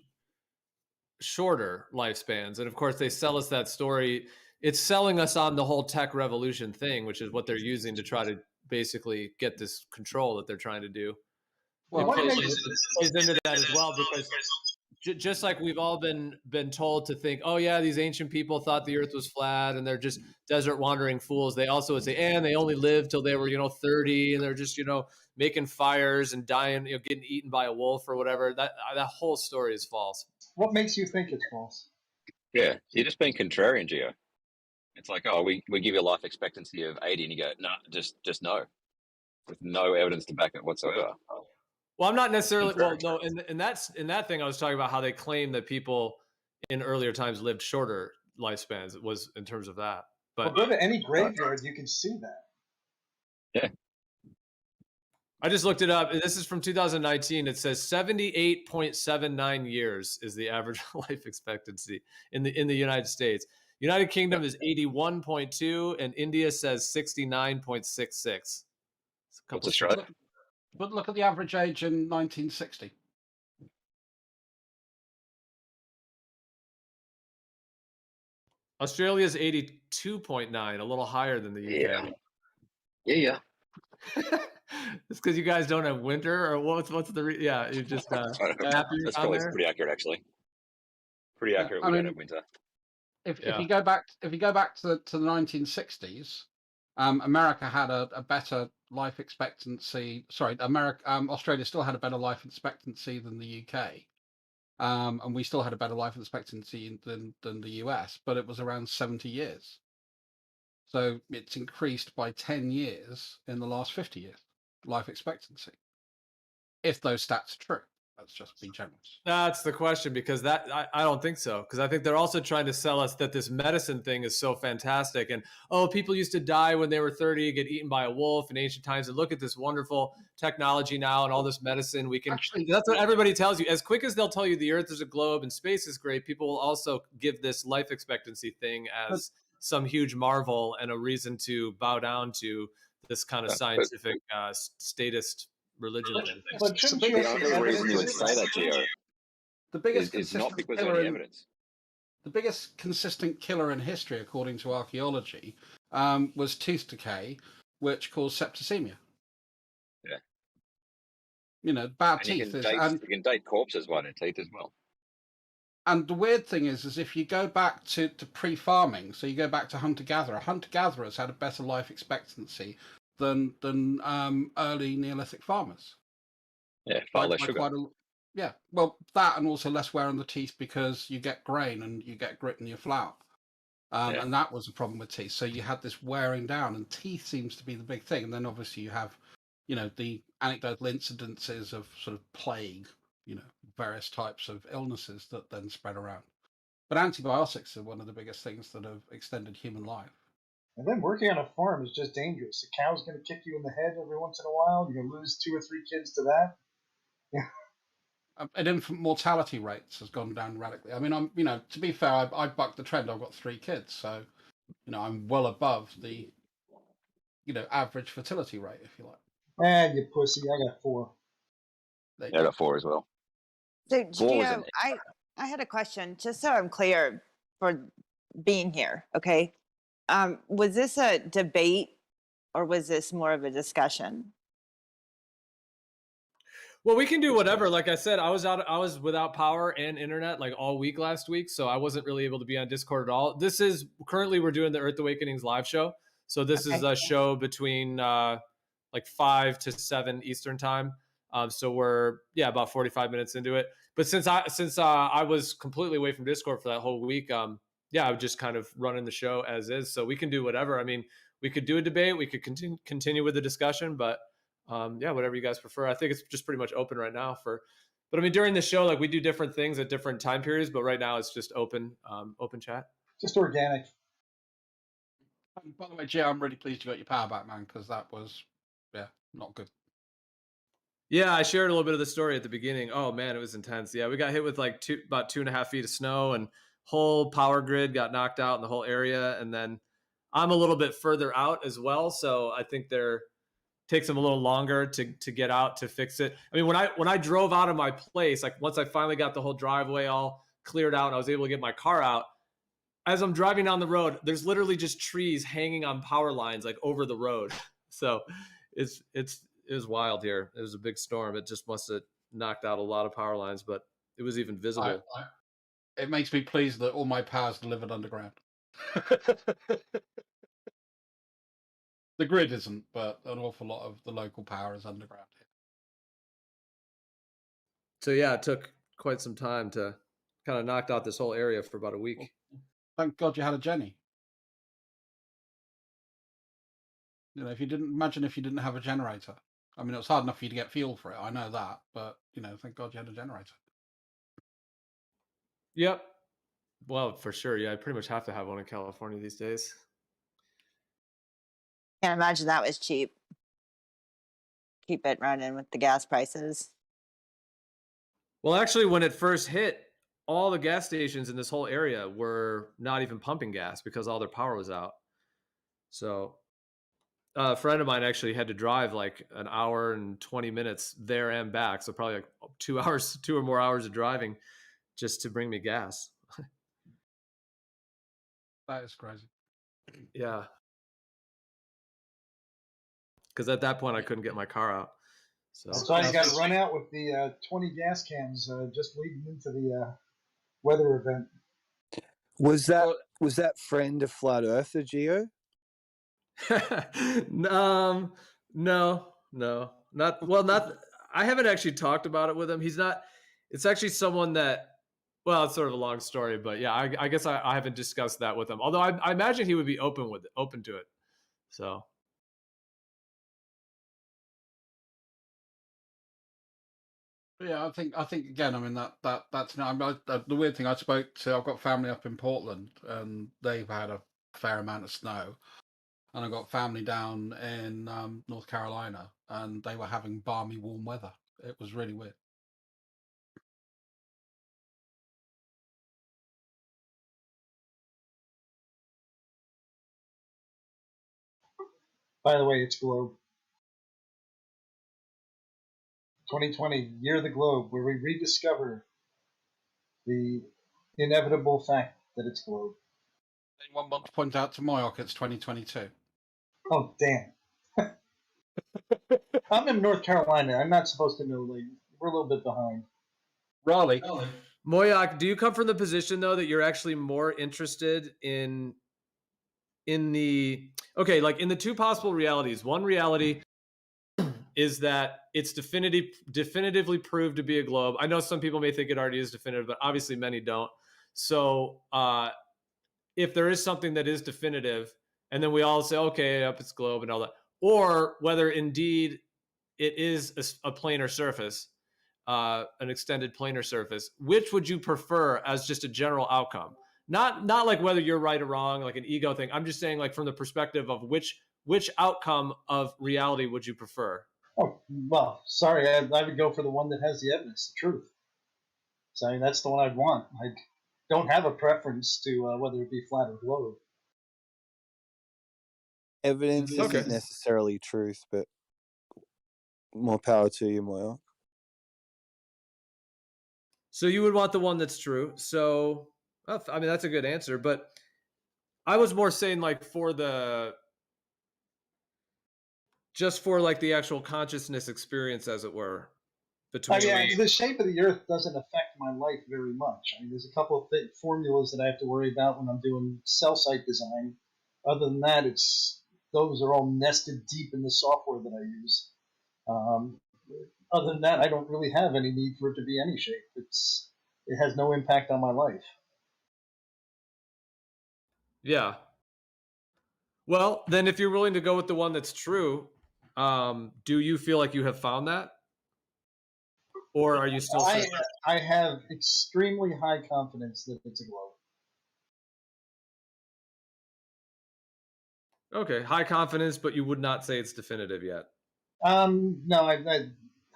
Speaker 3: shorter lifespans, and of course they sell us that story. It's selling us on the whole tech revolution thing, which is what they're using to try to basically get this control that they're trying to do.
Speaker 7: Well,
Speaker 3: It plays into that as well, because just like we've all been told to think, oh yeah, these ancient people thought the earth was flat and they're just desert wandering fools. They also would say, and they only lived till they were, 30, and they're just, making fires and dying, getting eaten by a wolf or whatever. That whole story is false.
Speaker 1: What makes you think it's false?
Speaker 6: Yeah, you're just being contrarian, Gio. It's like, oh, we give you a life expectancy of 80, and you go, no, just no, with no evidence to back it whatsoever.
Speaker 3: Well, I'm not necessarily. Well, no, in that thing, I was talking about how they claim that people in earlier times lived shorter lifespans. It was in terms of that. But
Speaker 1: go to any graveyard, you can see that.
Speaker 6: Yeah.
Speaker 3: I just looked it up. This is from 2019. It says 78.79 years is the average life expectancy in the United States. United Kingdom is 81.2, and India says 69.66.
Speaker 6: What's Australia?
Speaker 7: But look at the average age in 1960.
Speaker 3: Australia's 82.9, a little higher than the UK.
Speaker 6: Yeah.
Speaker 3: It's because you guys don't have winter, or what's the yeah? You just
Speaker 6: That's probably pretty accurate, actually. Pretty accurate. We don't have winter.
Speaker 7: If you go back to the 1960s, America had a better life expectancy. Sorry, Australia still had a better life expectancy than the UK, and we still had a better life expectancy than the US, but it was around 70 years. So it's increased by 10 years in the last 50 years, life expectancy. If those stats are true. Let's just be generous.
Speaker 3: That's the question, because I don't think so. Because I think they're also trying to sell us that this medicine thing is so fantastic. And, people used to die when they were 30, get eaten by a wolf in ancient times. And look at this wonderful technology now and all this medicine. We can. Actually, that's what everybody tells you. As quick as they'll tell you the earth is a globe and space is great, people will also give this life expectancy thing as some huge marvel and a reason to bow down to this kind of scientific statist religion.
Speaker 6: But the only reason you would say that, Gio,
Speaker 7: the biggest
Speaker 6: is not because of any evidence.
Speaker 7: The biggest consistent killer in history, according to archaeology, was tooth decay, which caused septicemia.
Speaker 6: Yeah.
Speaker 7: Bad teeth.
Speaker 6: You can date corpses by their teeth as well.
Speaker 7: And the weird thing is if you go back to pre-farming, so you go back to hunter-gatherers had a better life expectancy than early Neolithic farmers.
Speaker 6: Yeah, far less sugar.
Speaker 7: Well, that and also less wear on the teeth because you get grain and you get grit in your flour. And that was a problem with teeth. So you had this wearing down, and teeth seems to be the big thing. And then obviously you have, the anecdotal incidences of sort of plague, various types of illnesses that then spread around. But antibiotics are one of the biggest things that have extended human life.
Speaker 1: And then working on a farm is just dangerous. A cow's going to kick you in the head every once in a while. You're going to lose 2 or 3 kids to that. Yeah.
Speaker 7: And infant mortality rates has gone down radically. I mean, to be fair, I bucked the trend. I've got 3 kids, so I'm well above the average fertility rate, if you like.
Speaker 1: You pussy! I got 4.
Speaker 6: I got 4 as well.
Speaker 2: So, Gio, I had a question, just so I'm clear for being here. Okay. Was this a debate or was this more of a discussion?
Speaker 3: Well, we can do whatever. Like I said, I was without power and internet like all week last week, so I wasn't really able to be on Discord at all. This is currently we're doing the Earth Awakenings live show. So this is a show between like 5 to 7 Eastern time. So we're about 45 minutes into it. But since I was completely away from Discord for that whole week, I was just kind of running the show as is. So we can do whatever. I mean, we could do a debate. We could continue with the discussion, but whatever you guys prefer. I think it's just pretty much open right now but I mean, during the show, like we do different things at different time periods, but right now it's just open chat.
Speaker 1: Just organic.
Speaker 7: And by the way, Jay, I'm really pleased you got your power back, man, because that was, yeah, not good.
Speaker 3: Yeah, I shared a little bit of the story at the beginning. Oh man, it was intense. Yeah, we got hit with like about 2.5 feet of snow, and whole power grid got knocked out in the whole area. And then I'm a little bit further out as well, so I think takes them a little longer to get out to fix it. I mean, when I drove out of my place, like once I finally got the whole driveway all cleared out and I was able to get my car out, as I'm driving down the road, there's literally just trees hanging on power lines like over the road. So it was wild here. It was a big storm. It just must have knocked out a lot of power lines, but it was even visible.
Speaker 7: It makes me pleased that all my power is delivered underground. The grid isn't, but an awful lot of the local power is underground here.
Speaker 3: So yeah, it took quite some time to kind of knocked out this whole area for about a week.
Speaker 7: Thank God you had a Jenny. You know, if you didn't have a generator. I mean, it was hard enough for you to get fuel for it. I know that, but you know, thank God you had a generator.
Speaker 3: Yep. Well, for sure. Yeah, I pretty much have to have one in California these days.
Speaker 2: Can't imagine that was cheap. Keep it running with the gas prices.
Speaker 3: Well, actually, when it first hit, all the gas stations in this whole area were not even pumping gas because all their power was out. So a friend of mine actually had to drive like an hour and 20 minutes there and back. So probably like 2 hours, 2 or more hours of driving just to bring me gas.
Speaker 7: That is crazy.
Speaker 3: Yeah. Because at that point, I couldn't get my car out. So
Speaker 1: That's why you got to run out with the 20 gas cans just leading into the weather event.
Speaker 9: Was that friend a flat earther, Geo?
Speaker 3: No, not. I haven't actually talked about it with him. He's not. It's actually someone that. Well, it's sort of a long story, but yeah, I guess I haven't discussed that with him. Although I imagine he would be open to it. So.
Speaker 7: Yeah, I think again. I mean that's the weird thing. I've got family up in Portland, and they've had a fair amount of snow, and I've got family down in North Carolina, and they were having balmy warm weather. It was really weird.
Speaker 1: By the way, it's Globe. 2020, year of the Globe, where we rediscover the inevitable fact that it's Globe.
Speaker 7: Anyone want to point out to Moyoc it's 2022?
Speaker 1: Oh, damn. I'm in North Carolina. I'm not supposed to know. Like, we're a little bit behind.
Speaker 7: Raleigh.
Speaker 3: Moyoc, do you come from the position though that you're actually more interested in the like in the two possible realities? One reality is that it's definitively proved to be a globe. I know some people may think it already is definitive, but obviously many don't. So if there is something that is definitive, and then we all say, okay, up it's globe and all that, or whether indeed it is a planar surface, an extended planar surface, which would you prefer as just a general outcome? Not like whether you're right or wrong, like an ego thing. I'm just saying like from the perspective of which outcome of reality would you prefer?
Speaker 1: Oh, well, sorry. I would go for the one that has the evidence, the truth. So I mean, that's the one I'd want. I don't have a preference to whether it be flat or globe.
Speaker 9: Evidence isn't necessarily truth, but more power to you, Moyoc.
Speaker 3: So you would want the one that's true. So, I mean, that's a good answer. But I was more saying like for the actual consciousness experience, as it were. Between
Speaker 1: the shape of the Earth doesn't affect my life very much. I mean, there's a couple of formulas that I have to worry about when I'm doing cell site design. Other than that, those are all nested deep in the software that I use. Other than that, I don't really have any need for it to be any shape. It has no impact on my life.
Speaker 3: Yeah. Well, then if you're willing to go with the one that's true, do you feel like you have found that? Or are you still...
Speaker 1: I have extremely high confidence that it's a globe.
Speaker 3: Okay, high confidence, but you would not say it's definitive yet.
Speaker 1: No,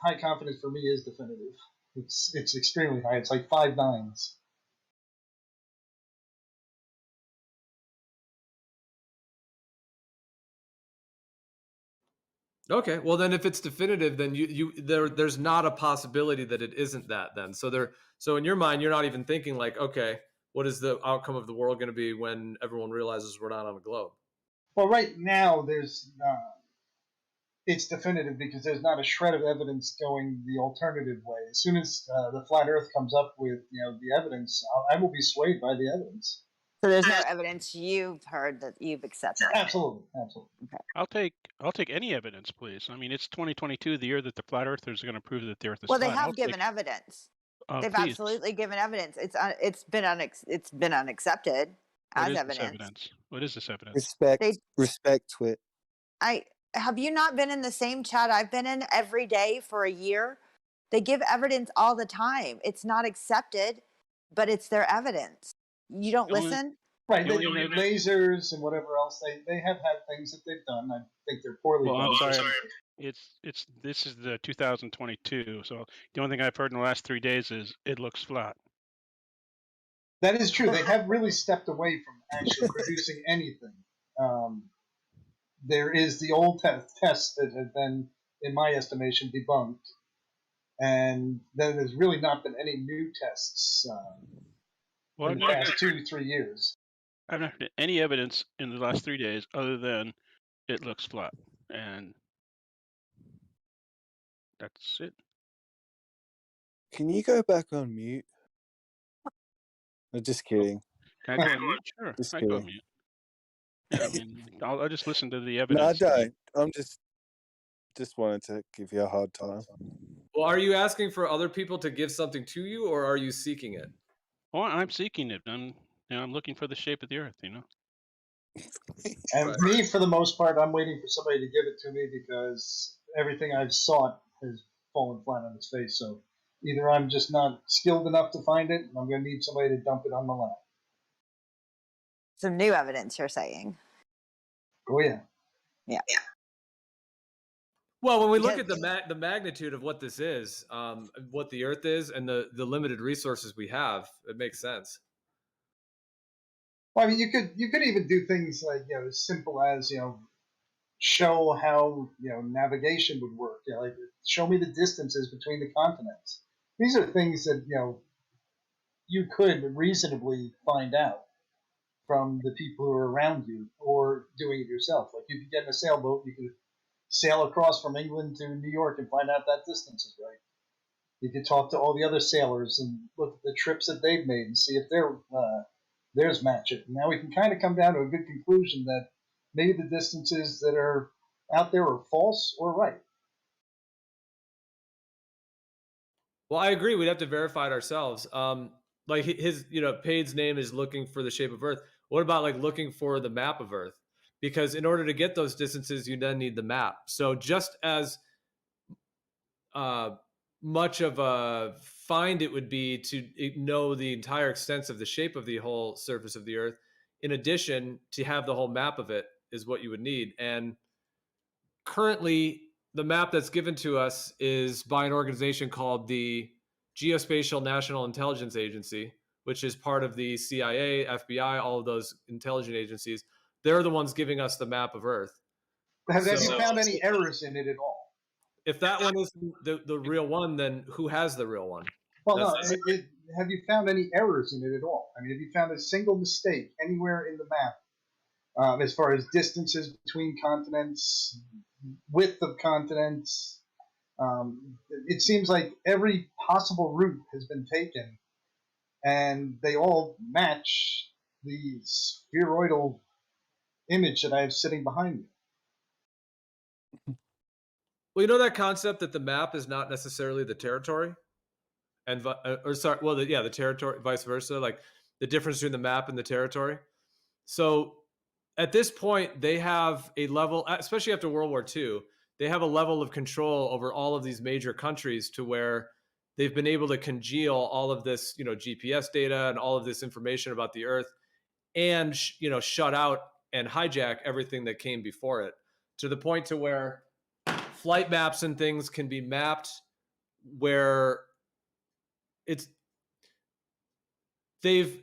Speaker 1: high confidence for me is definitive. It's extremely high. It's like 5 nines.
Speaker 3: Okay, well then if it's definitive, then there's not a possibility that it isn't that then. So in your mind, you're not even thinking like, okay, what is the outcome of the world going to be when everyone realizes we're not on a globe?
Speaker 1: Well, right now it's definitive because there's not a shred of evidence going the alternative way. As soon as the flat Earth comes up with the evidence, I will be swayed by the evidence.
Speaker 2: So there's no evidence you've heard that you've accepted.
Speaker 1: Absolutely.
Speaker 2: Okay.
Speaker 10: I'll take any evidence, please. I mean, it's 2022, the year that the flat earthers are going to prove that the Earth is
Speaker 2: Well,
Speaker 10: flat.
Speaker 2: they have given evidence. They've
Speaker 10: Please.
Speaker 2: absolutely given evidence. It's been unaccepted as evidence.
Speaker 10: What is this evidence?
Speaker 9: Respect Twit.
Speaker 2: Have you not been in the same chat I've been in every day for a year? They give evidence all the time. It's not accepted, but it's their evidence. You don't listen?
Speaker 1: Right, lasers and whatever else they have had things that they've done. I think they're poorly done.
Speaker 10: I'm sorry. This is the 2022. So the only thing I've heard in the last 3 days is it looks flat.
Speaker 1: That is true. They have really stepped away from actually producing anything. There is the old tests that have been, in my estimation, debunked, and then there's really not been any new tests in the past 2 to 3 years.
Speaker 10: I've not heard any evidence in the last 3 days other than it looks flat, and that's it.
Speaker 9: Can you go back on mute? I'm just kidding.
Speaker 10: Can I go on mute? Sure,
Speaker 9: Just
Speaker 10: I go on
Speaker 9: kidding.
Speaker 10: mute. Yeah, I mean, I'll just listen to the evidence.
Speaker 9: No, I don't. I'm just wanted to give you a hard time.
Speaker 3: Well, are you asking for other people to give something to you, or are you seeking it?
Speaker 10: Well, I'm seeking it. I'm looking for the shape of the Earth.
Speaker 1: And me, for the most part, I'm waiting for somebody to give it to me because everything I've sought has fallen flat on its face. So either I'm just not skilled enough to find it, and I'm going to need somebody to dump it on my lap.
Speaker 2: Some new evidence, you're saying?
Speaker 1: Oh yeah.
Speaker 2: Yeah.
Speaker 3: Well, when we look at the magnitude of what this is, what the Earth is, and the limited resources we have, it makes sense.
Speaker 1: Well, I mean, you could even do things like as simple as show how navigation would work. Like show me the distances between the continents. These are things that you could reasonably find out from the people who are around you, or doing it yourself. Like you could get in a sailboat, you could sail across from England to New York and find out that distance is right. You could talk to all the other sailors and look at the trips that they've made and see if theirs match it. And now we can kind of come down to a good conclusion that maybe the distances that are out there are false or right.
Speaker 3: Well, I agree. We'd have to verify it ourselves. Like his, Pade's name is looking for the shape of Earth. What about like looking for the map of Earth? Because in order to get those distances, you then need the map. So just as much of a find it would be to know the entire extent of the shape of the whole surface of the Earth, in addition to have the whole map of it is what you would need. And currently, the map that's given to us is by an organization called the Geospatial National Intelligence Agency, which is part of the CIA, FBI, all of those intelligence agencies. They're the ones giving us the map of Earth.
Speaker 1: Have you found any errors in it at all?
Speaker 3: If that one is the real one, then who has the real one?
Speaker 1: Well, have you found any errors in it at all? I mean, have you found a single mistake anywhere in the map as far as distances between continents, width of continents? It seems like every possible route has been taken, and they all match the spheroidal image that I have sitting behind me.
Speaker 3: Well, that concept that the map is not necessarily the territory, and the territory, vice versa, like the difference between the map and the territory. So at this point, they have a level, especially after World War II, they have a level of control over all of these major countries to where they've been able to congeal all of this, GPS data and all of this information about the Earth, and shut out and hijack everything that came before it, to the point to where flight maps and things can be mapped where they've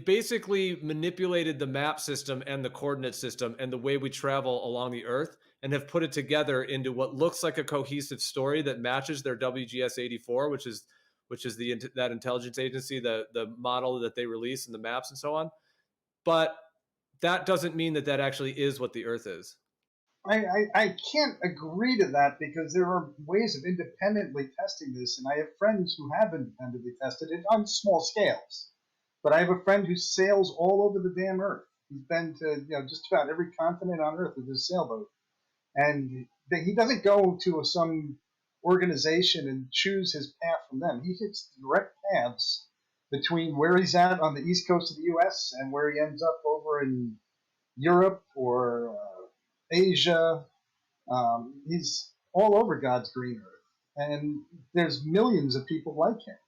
Speaker 3: basically manipulated the map system and the coordinate system and the way we travel along the Earth, and have put it together into what looks like a cohesive story that matches their WGS-84, which is that intelligence agency, the model that they release and the maps and so on. But that doesn't mean that actually is what the Earth is.
Speaker 1: I can't agree to that, because there are ways of independently testing this, and I have friends who have independently tested it on small scales. But I have a friend who sails all over the damn Earth. He's been to just about every continent on Earth with his sailboat, and he doesn't go to some organization and choose his path from them. He hits direct paths between where he's at on the east coast of the U.S. and where he ends up over in Europe or Asia. He's all over God's green earth, and there's millions of people like him.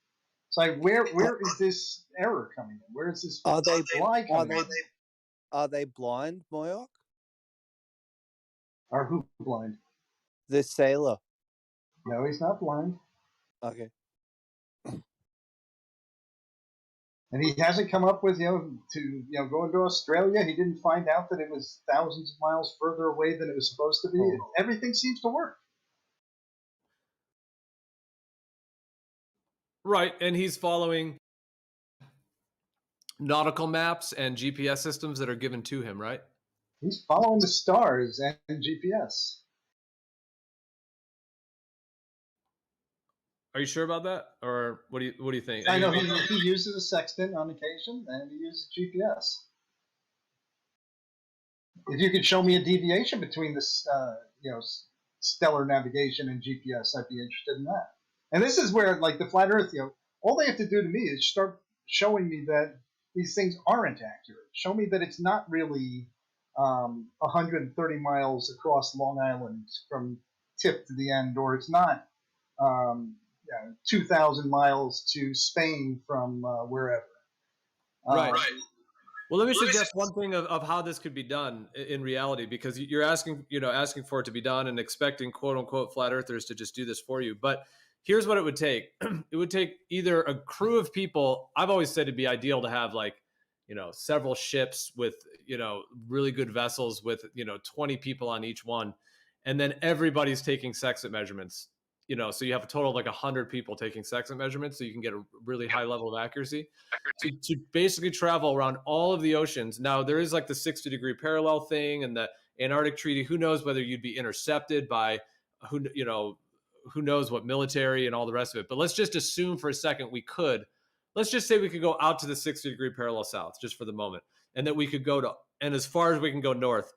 Speaker 1: It's like, where is this error coming in? Where is this lie coming in?
Speaker 9: Are they blind, Moyoc?
Speaker 1: Are who blind?
Speaker 9: The sailor.
Speaker 1: No, he's not blind.
Speaker 9: Okay.
Speaker 1: And he hasn't come up with going to Australia. He didn't find out that it was thousands of miles further away than it was supposed to be. Everything seems to work.
Speaker 3: Right, and he's following nautical maps and GPS systems that are given to him, right?
Speaker 1: He's following the stars and GPS.
Speaker 3: Are you sure about that, or what do you think?
Speaker 1: I know he uses a sextant on occasion, and he uses GPS. If you could show me a deviation between this, stellar navigation and GPS, I'd be interested in that. And this is where, like, the flat Earth, all they have to do to me is start showing me that these things aren't accurate. Show me that it's not really 130 miles across Long Island from tip to the end, or it's not 2,000 miles to Spain from wherever.
Speaker 3: Right. Well, let me suggest one thing of how this could be done in reality, because you're asking for it to be done and expecting quote unquote flat earthers to just do this for you. But here's what it would take. It would take either a crew of people. I've always said it'd be ideal to have several ships with, really good vessels with, 20 people on each one. And then everybody's taking sextant measurements, so you have a total of 100 people taking sextant measurements, so you can get a really high level of accuracy to basically travel around all of the oceans. Now, there is the 60-degree parallel thing and the Antarctic Treaty. Who knows whether you'd be intercepted by who knows what military and all the rest of it. But let's just assume for a second let's just say we could go out to the 60-degree parallel south just for the moment, and that we could go and as far as we can go north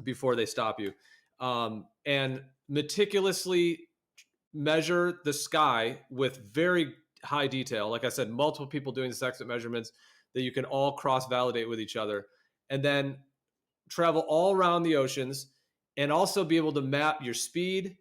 Speaker 3: before they stop you, and meticulously measure the sky with very high detail. Like I said, multiple people doing the sextant measurements that you can all cross-validate with each other, and then travel all around the oceans and also be able to map your speed,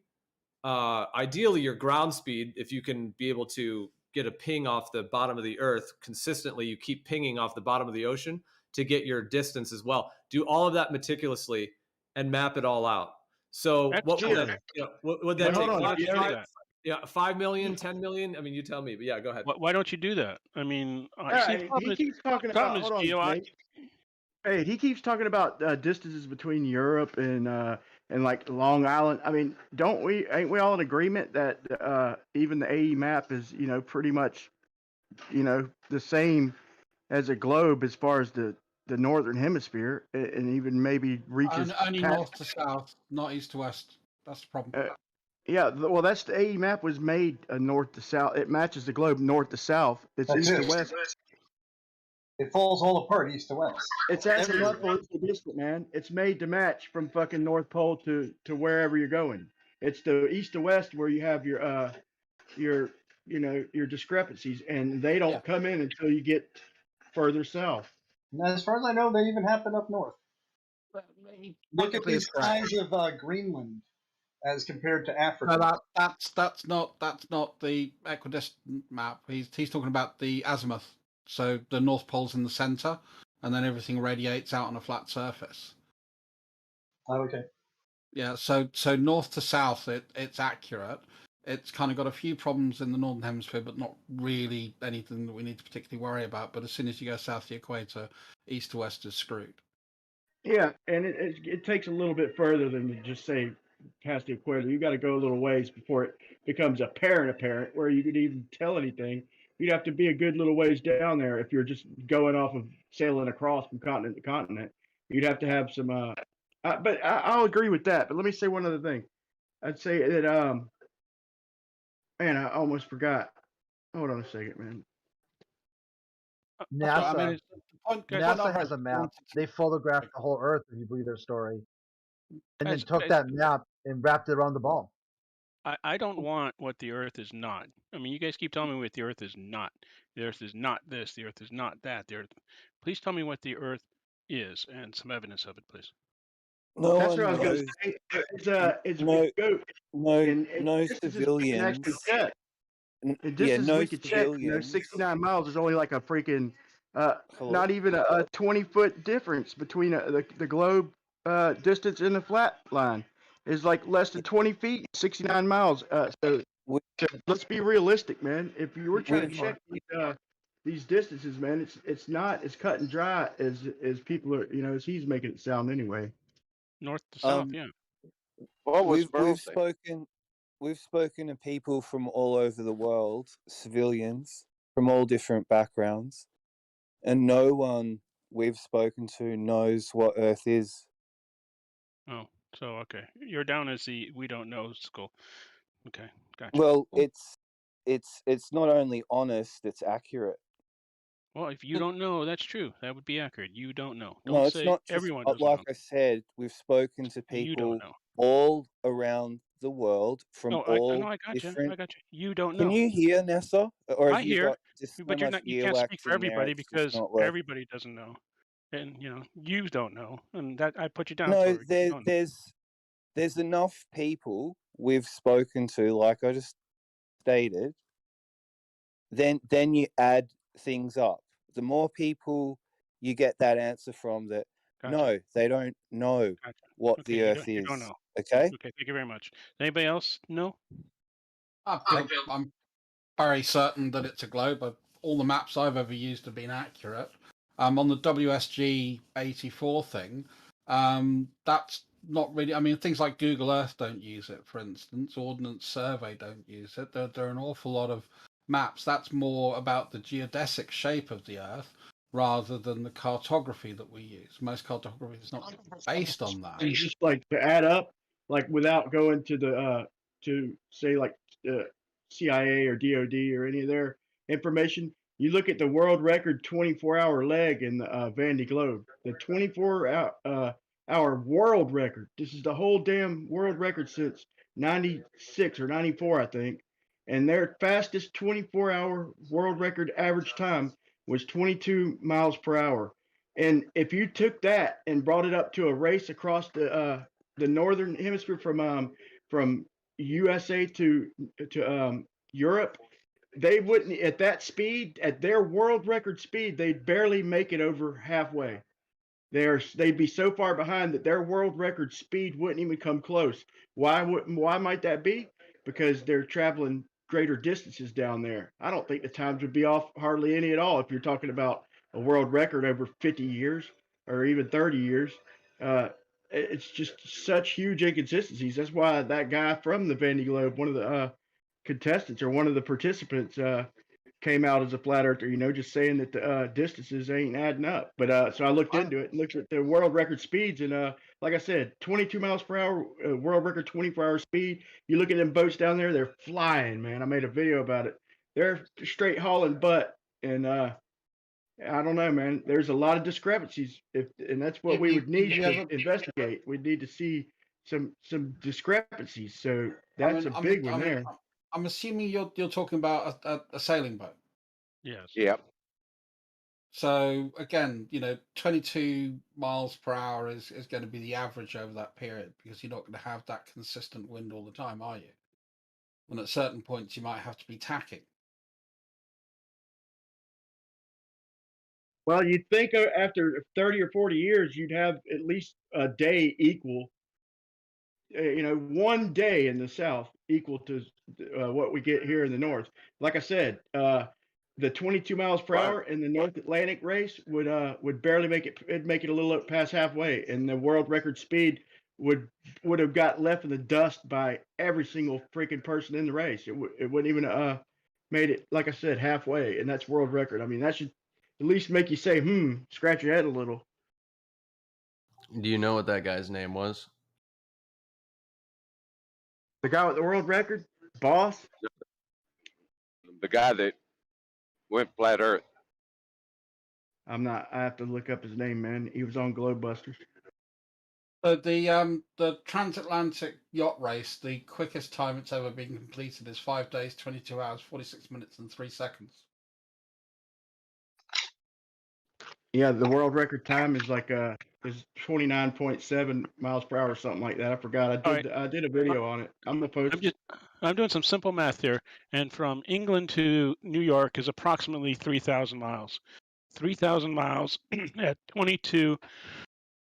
Speaker 3: ideally your ground speed. If you can be able to get a ping off the bottom of the Earth consistently, you keep pinging off the bottom of the ocean to get your distance as well. Do all of that meticulously and map it all out. So what would that take? 5 million, 10 million? I mean, you tell me, but yeah, go ahead.
Speaker 10: Why don't you do that? I mean,
Speaker 11: he keeps talking about. Hold on, Hey, he keeps talking about distances between Europe and Long Island. I mean, ain't we all in agreement that even the AE map is pretty much the same as a globe as far as the northern hemisphere, and even maybe reaches
Speaker 7: only north to south, not east to west. That's the problem.
Speaker 11: Yeah, well, that's the AE map was made north to south. It matches the globe north to south. It's east to west.
Speaker 1: It falls all apart east to west.
Speaker 11: It's astronomical distant, man. It's made to match from fucking North Pole to wherever you're going. It's the east to west where you have your discrepancies, and they don't come in until you get further south.
Speaker 1: And as far as I know, they even happen up north. Look at these skies of Greenland as compared to Africa.
Speaker 7: No, that's not the equidistant map. He's talking about the azimuth. So the North Pole's in the center, and then everything radiates out on a flat surface.
Speaker 1: Oh, okay.
Speaker 7: Yeah, so north to south, it's accurate. It's kind of got a few problems in the northern hemisphere, but not really anything that we need to particularly worry about. But as soon as you go south of the equator, east to west is screwed.
Speaker 11: Yeah, and it takes a little bit further than to just say past the equator. You got to go a little ways before it becomes apparent where you could even tell anything. You'd have to be a good little ways down there if you're just going off of sailing across from continent to continent. You'd have to have some. But I'll agree with that. But let me say one other thing. I'd say that man, I almost forgot. Hold on a second, man.
Speaker 8: NASA,
Speaker 7: I mean,
Speaker 8: NASA has a map. They photographed the whole Earth, if you believe their story, and then took that map and wrapped it around the ball.
Speaker 10: I don't want what the Earth is not. I mean, you guys keep telling me what the Earth is not. The Earth is not this. The Earth is not that. The Earth. Please tell me what the Earth is and some evidence of it, please.
Speaker 9: No
Speaker 11: That's
Speaker 9: one
Speaker 11: what I was going
Speaker 9: knows.
Speaker 11: to say.
Speaker 9: No civilians. No civilians.
Speaker 11: 69 miles is only like a freaking, not even a 20-foot difference between the globe distance and the flat line. Is like less than 20 feet, 69 miles. So let's be realistic, man. If you were trying to check these distances, man, it's not as cut and dry as people are, as he's making it sound anyway.
Speaker 10: North to south, yeah.
Speaker 9: We've spoken to people from all over the world, civilians from all different backgrounds, and no one we've spoken to knows what Earth is.
Speaker 10: Oh, so okay, you're down as the we don't know school. Okay, gotcha.
Speaker 9: Well, it's not only honest; it's accurate.
Speaker 10: Well, if you don't know, that's true. That would be accurate. You don't know. Don't
Speaker 9: No, it's
Speaker 10: say
Speaker 9: not just,
Speaker 10: everyone doesn't
Speaker 9: like
Speaker 10: know.
Speaker 9: I said, we've spoken to
Speaker 10: You don't
Speaker 9: people
Speaker 10: know.
Speaker 9: all around the world from all
Speaker 10: I got
Speaker 9: different.
Speaker 10: you. I got you. You don't know.
Speaker 9: Can you hear, Nessa? Or have
Speaker 10: I
Speaker 9: you
Speaker 10: hear,
Speaker 9: got just so
Speaker 10: but you're
Speaker 9: much
Speaker 10: not. You can't speak
Speaker 9: earwax
Speaker 10: for
Speaker 9: in there?
Speaker 10: everybody
Speaker 9: It's just
Speaker 10: because
Speaker 9: not working.
Speaker 10: everybody doesn't know, and you don't know, and that I put you down
Speaker 9: No,
Speaker 10: for. You don't know.
Speaker 9: there's enough people we've spoken to, like I just stated. Then you add things up. The more people you get that answer from, that
Speaker 10: Gotcha.
Speaker 9: no, they don't know what
Speaker 10: Okay,
Speaker 9: the Earth
Speaker 10: you
Speaker 9: is.
Speaker 10: don't know.
Speaker 9: Okay.
Speaker 10: Okay, thank you very much. Anybody else know?
Speaker 7: I'm very certain that it's a globe. All the maps I've ever used have been accurate. On the WSG 84 thing, that's not really. I mean, things like Google Earth don't use it, for instance. Ordnance Survey don't use it. There are an awful lot of maps. That's more about the geodesic shape of the Earth rather than the cartography that we use. Most cartography is not based on that.
Speaker 11: And just like to add up, like without going to the to say like CIA or DOD or any of their information, you look at the world record 24-hour leg in the Vandy Globe. The 24-hour world record. This is the whole damn world record since 96 or 94, I think. And their fastest 24-hour world record average time was 22 miles per hour. And if you took that and brought it up to a race across the northern hemisphere from USA to Europe, they wouldn't at that speed, at their world record speed, they'd barely make it over halfway. They'd be so far behind that their world record speed wouldn't even come close. Why might that be? Because they're traveling greater distances down there. I don't think the times would be off hardly any at all if you're talking about a world record over 50 years or even 30 years. It's just such huge inconsistencies. That's why that guy from the Vandy Globe, one of the contestants or one of the participants, came out as a flat earther, just saying that the distances ain't adding up. But so I looked into it and looked at the world record speeds, and like I said, 22 miles per hour, world record 24-hour speed. You look at them boats down there, they're flying, man. I made a video about it. They're straight hauling butt, and I don't know, man. There's a lot of discrepancies, and that's what we would need to investigate. We'd need to see some discrepancies. So that's a big one there.
Speaker 7: I'm assuming you're talking about a sailing boat.
Speaker 10: Yes.
Speaker 4: Yep.
Speaker 7: So again, 22 miles per hour is going to be the average over that period, because you're not going to have that consistent wind all the time, are you? And at certain points, you might have to be tacking.
Speaker 11: Well, you'd think after 30 or 40 years, you'd have at least a day equal. One day in the South equal to what we get here in the North. Like I said, the 22 miles per hour in the North Atlantic race would barely make it. It'd make it a little past halfway, and the world record speed would have got left in the dust by every single freaking person in the race. It wouldn't even made it, like I said, halfway, and that's world record. I mean, that should at least make you say, scratch your head a little.
Speaker 12: Do you know what that guy's name was?
Speaker 11: The guy with the world record, boss.
Speaker 13: The guy that went flat Earth.
Speaker 11: I have to look up his name, man. He was on Globebusters.
Speaker 7: The transatlantic yacht race, the quickest time it's ever been completed is 5 days, 22 hours, 46 minutes, and 3 seconds.
Speaker 11: Yeah, the world record time is like is 29.7 miles per hour or something like that. I forgot. I did a video on it. I'm gonna post.
Speaker 10: I'm doing some simple math here, and from England to New York is approximately 3,000 miles. 3,000 miles at 22.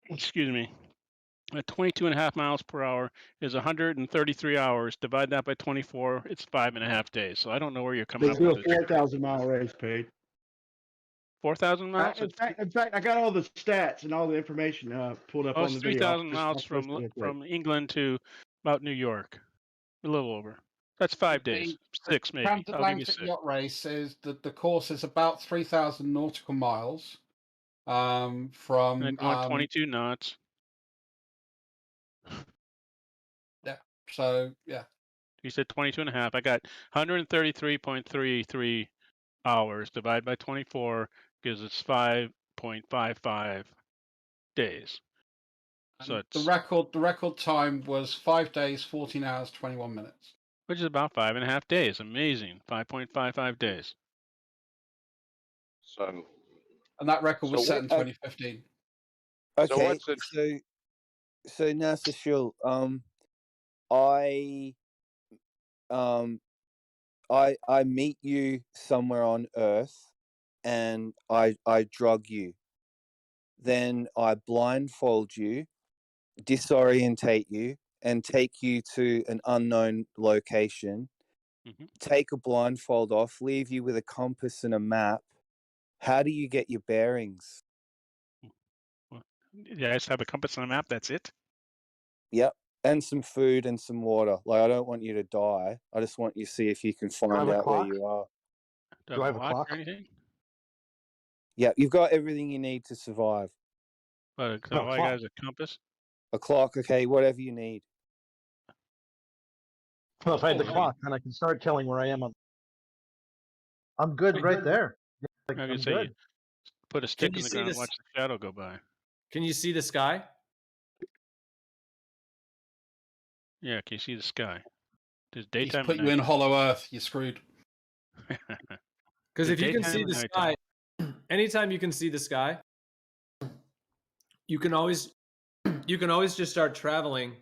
Speaker 10: Excuse me. At 22.5 miles per hour is 133 hours. Divide that by 24, it's 5.5 days. So I don't know where you're coming up with.
Speaker 11: They do a 4,000-mile race, paid.
Speaker 10: 4,000 miles?
Speaker 11: In fact, I got all the stats and all the information pulled up on the video.
Speaker 10: 3,000 miles from England to about New York. A little over. That's 5 days. 6 maybe.
Speaker 7: Transatlantic yacht race is that the course is about 3,000 nautical miles. From
Speaker 10: and going 22 knots.
Speaker 7: Yeah. So yeah.
Speaker 10: You said 22.5. I got 133.33 hours divided by 24 gives us 5.55 days. So it's
Speaker 7: the record time was 5 days, 14 hours, 21 minutes.
Speaker 10: Which is about 5.5 days. Amazing. 5.55 days.
Speaker 13: So,
Speaker 7: and that record was set in 2015.
Speaker 9: Okay, so Nasa Shul, I meet you somewhere on Earth, and I drug you. Then I blindfold you, disorientate you, and take you to an unknown location. Take a blindfold off, leave you with a compass and a map. How do you get your bearings?
Speaker 10: Yeah, I just have a compass and a map. That's it.
Speaker 9: Yep, and some food and some water. Like, I don't want you to die. I just want you to see if you can find out where you are.
Speaker 10: Do I have a clock or anything?
Speaker 9: Yeah, you've got everything you need to survive.
Speaker 10: But all I got is a compass.
Speaker 9: A clock, okay, whatever you need.
Speaker 1: Well, if I had the clock, then I can start telling where I am.
Speaker 8: I'm good right there.
Speaker 10: Like, I'm say good. Put a stick in the ground and watch the shadow go by.
Speaker 3: Can you see the sky?
Speaker 10: Yeah, can you see the sky? There's daytime.
Speaker 7: He's put you in Hollow Earth. You're screwed.
Speaker 3: Because if you can see the sky, anytime you can see the sky, you can always just start traveling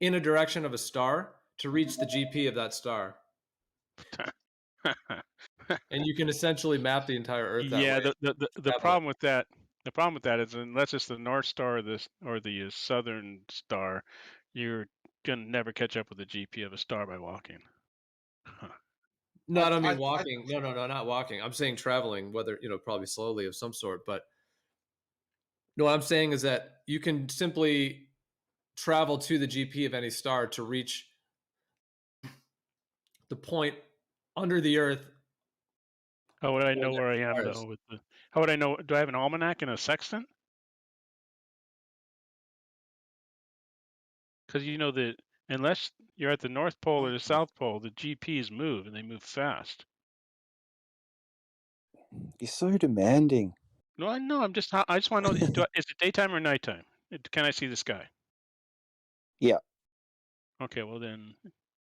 Speaker 3: in a direction of a star to reach the GP of that star. And you can essentially map the entire Earth that way.
Speaker 10: The problem with that is unless it's the North Star or the Southern Star, you're gonna never catch up with the GP of a star by walking.
Speaker 3: No, I don't mean walking. No, not walking. I'm saying traveling, whether, probably slowly of some sort. But no, what I'm saying is that you can simply travel to the GP of any star to reach the point under the Earth.
Speaker 10: How would I know where I am, though? How would I know? Do I have an almanac and a sextant? Because unless you're at the North Pole or the South Pole, the GPs move, and they move fast.
Speaker 9: You're so demanding.
Speaker 10: No, I know. I just want to know, is it daytime or nighttime? Can I see the sky?
Speaker 9: Yeah.
Speaker 10: Okay, well then.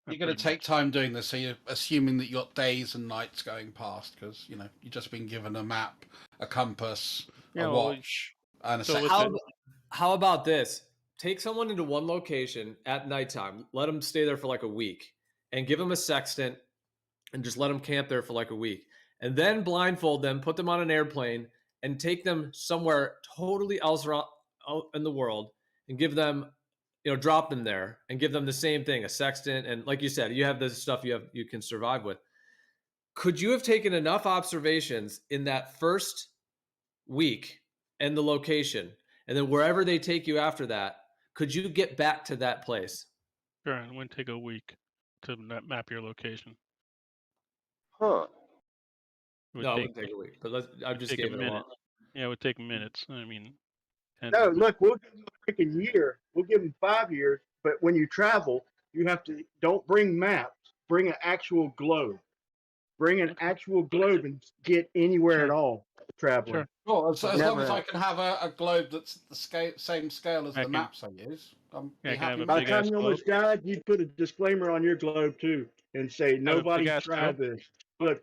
Speaker 7: You're going to take time doing this, so you're assuming that you got days and nights going past, because, you've just been given a map, a compass, a watch, and a sextant.
Speaker 3: How about this? Take someone into one location at nighttime, let them stay there for like a week, and give them a sextant, and just let them camp there for like a week. and then blindfold them, put them on an airplane, and take them somewhere totally else out in the world and give them, drop them there and give them the same thing, a sextant, and like you said, you have this stuff you can survive with. Could you have taken enough observations in that first week and the location, and then wherever they take you after that, could you get back to that place?
Speaker 10: Sure, and it wouldn't take a week to map your location.
Speaker 13: Huh.
Speaker 3: No, it wouldn't take a week, but I just gave it a minute.
Speaker 10: Yeah, it would take minutes. I mean,
Speaker 11: no, look, we'll give them a freaking year. We'll give them 5 years. But when you travel, you have to don't bring maps. Bring an actual globe. Bring an actual globe and get anywhere at all traveling.
Speaker 10: Sure.
Speaker 7: Well, as long as I can have a globe that's the same scale as the maps I use, I'm happy.
Speaker 11: By the time you almost died, you'd put a disclaimer on your globe too, and say nobody tried this. Look,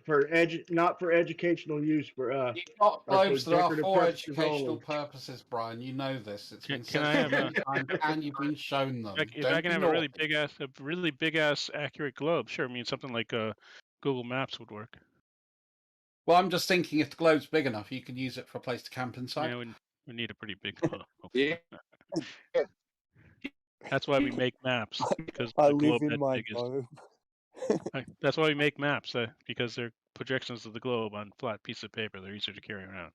Speaker 11: not for educational use. For
Speaker 7: you've got globes that are for educational purposes, Brian. You know this. It's been said many times, and you've been shown them.
Speaker 10: If I can have a really big ass accurate globe, sure. I mean, something like Google Maps would work.
Speaker 7: Well, I'm just thinking if the globe's big enough, you could use it for a place to camp inside.
Speaker 10: Yeah, we need a pretty big globe. Yeah. That's why we make maps, because
Speaker 9: I
Speaker 10: the globe
Speaker 9: live in
Speaker 10: that
Speaker 9: my
Speaker 10: big
Speaker 9: globe.
Speaker 10: That's why we make maps, because they're projections of the globe on flat piece of paper. They're easier to carry around.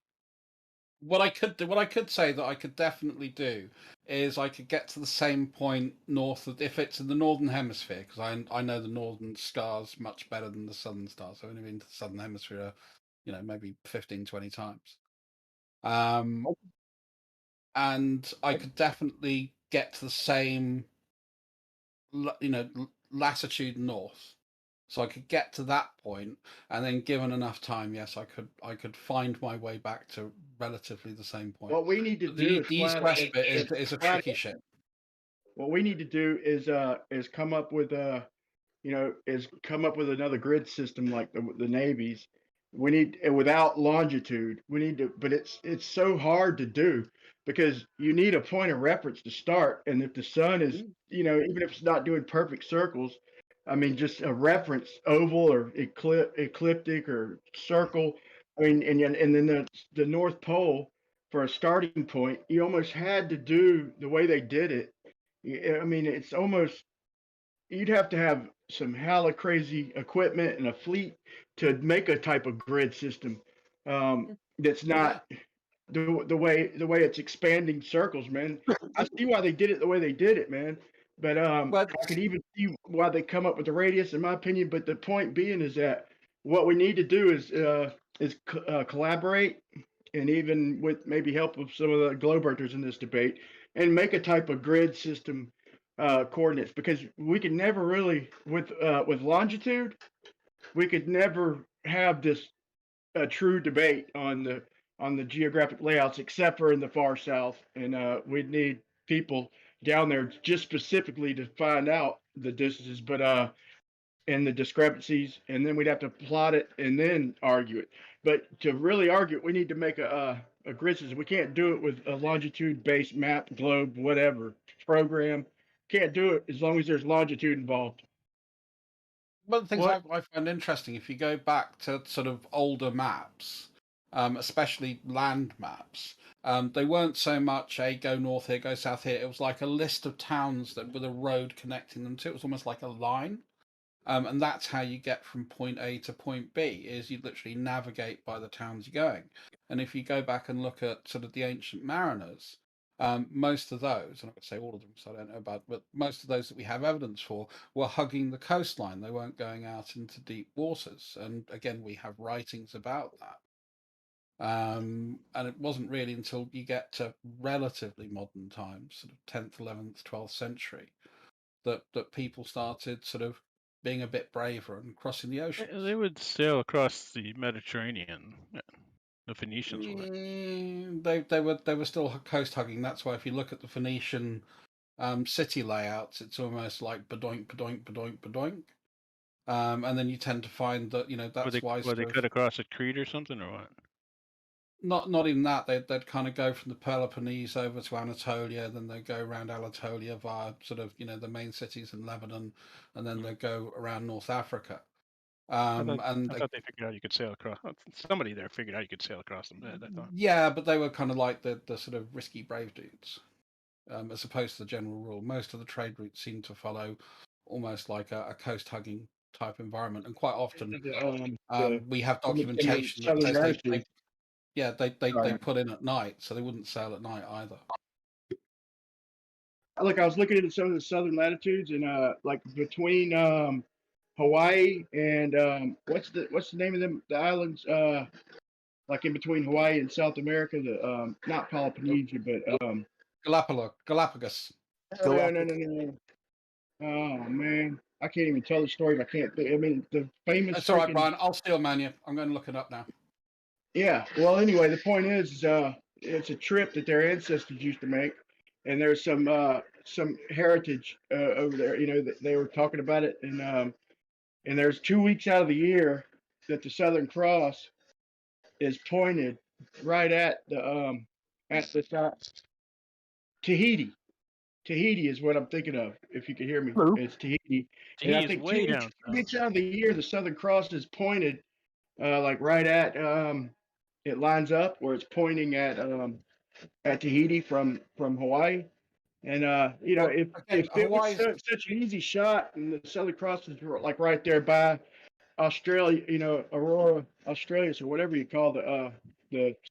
Speaker 7: What I could say that I could definitely do is I could get to the same point north of, if it's in the northern hemisphere, because I know the northern stars much better than the southern stars. I've only been to the southern hemisphere, maybe 15, 20 times. And I could definitely get to the same, latitude north. So I could get to that point, and then given enough time, yes, I could find my way back to relatively the same point.
Speaker 11: What we need to do
Speaker 7: the east-west bit is a tricky shit.
Speaker 11: What we need to do is come up with another grid system like the Navy's. We need, without longitude. We need to, but it's so hard to do because you need a point of reference to start, and if the sun is, even if it's not doing perfect circles. I mean, just a reference, oval or ecliptic or circle. I mean, and then the North Pole for a starting point, you almost had to do the way they did it. I mean, it's almost, you'd have to have some hella crazy equipment and a fleet to make a type of grid system that's not the way it's expanding circles, man. I see why they did it the way they did it, man. But I could even see why they come up with the radius, in my opinion. But the point being is that what we need to do is collaborate, and even with maybe help of some of the globe earthers in this debate, and make a type of grid system coordinates. Because we can never really, with longitude, we could never have this true debate on the geographic layouts, except for in the far south, and we'd need people down there just specifically to find out the distances, but and the discrepancies, and then we'd have to plot it and then argue it. But to really argue it, we need to make a grid system. We can't do it with a longitude-based map, globe, whatever program. Can't do it as long as there's longitude involved.
Speaker 7: One of the things I find interesting, if you go back to sort of older maps, especially land maps, they weren't so much a go north here, go south here. It was like a list of towns that with a road connecting them to. It was almost like a line. And that's how you get from point A to point B, is you literally navigate by the towns you're going. And if you go back and look at sort of the ancient mariners, most of those, I'm not going to say all of them, so I don't know about, but most of those that we have evidence for were hugging the coastline. They weren't going out into deep waters. And again, we have writings about that. And it wasn't really until you get to relatively modern times, sort of 10th, 11th, 12th century, that people started sort of being a bit braver and crossing the ocean.
Speaker 10: They would sail across the Mediterranean. The Phoenicians
Speaker 7: would. They were still coast hugging. That's why if you look at the Phoenician city layouts, it's almost like badoink, badoink, badoink, badoink. And then you tend to find that that's why.
Speaker 10: Were they cut across at Crete or something, or what?
Speaker 7: Not even that. They'd kind of go from the Peloponnese over to Anatolia, then they go around Anatolia via sort of the main cities in Lebanon, and then they go around North Africa.
Speaker 10: I
Speaker 7: and
Speaker 10: thought they figured out you could sail across. Somebody there figured out you could sail across them. I thought.
Speaker 7: yeah, but they were kind of like the sort of risky brave dudes, as opposed to the general rule. Most of the trade routes seem to follow almost like a coast hugging type environment, and quite often we have documentation that says they put in at night, so they wouldn't sail at night either.
Speaker 11: Look, I was looking into some of the southern latitudes, and like between Hawaii and what's the name of them, the islands, like in between Hawaii and South America, the not Polynesia, but
Speaker 7: Galapagos.
Speaker 11: No. Oh man, I can't even tell the story. I can't think. I mean, the famous.
Speaker 7: That's all right, Brian. I'll steel man you. I'm going to look it up now.
Speaker 11: Yeah. Well, anyway, the point is, it's a trip that their ancestors used to make, and there's some heritage over there. You know, they were talking about it, and there's 2 weeks out of the year that the Southern Cross is pointed right at the Tahiti. Tahiti is what I'm thinking of. If you can hear me, it's Tahiti. And I think
Speaker 10: way
Speaker 11: 2 weeks out of the year, the Southern Cross is pointed like right at it lines up where it's pointing at Tahiti from Hawaii. And you know, if it was such an easy shot, and the Southern Cross is like right there by Australia, you know, Aurora Australis, or whatever you call the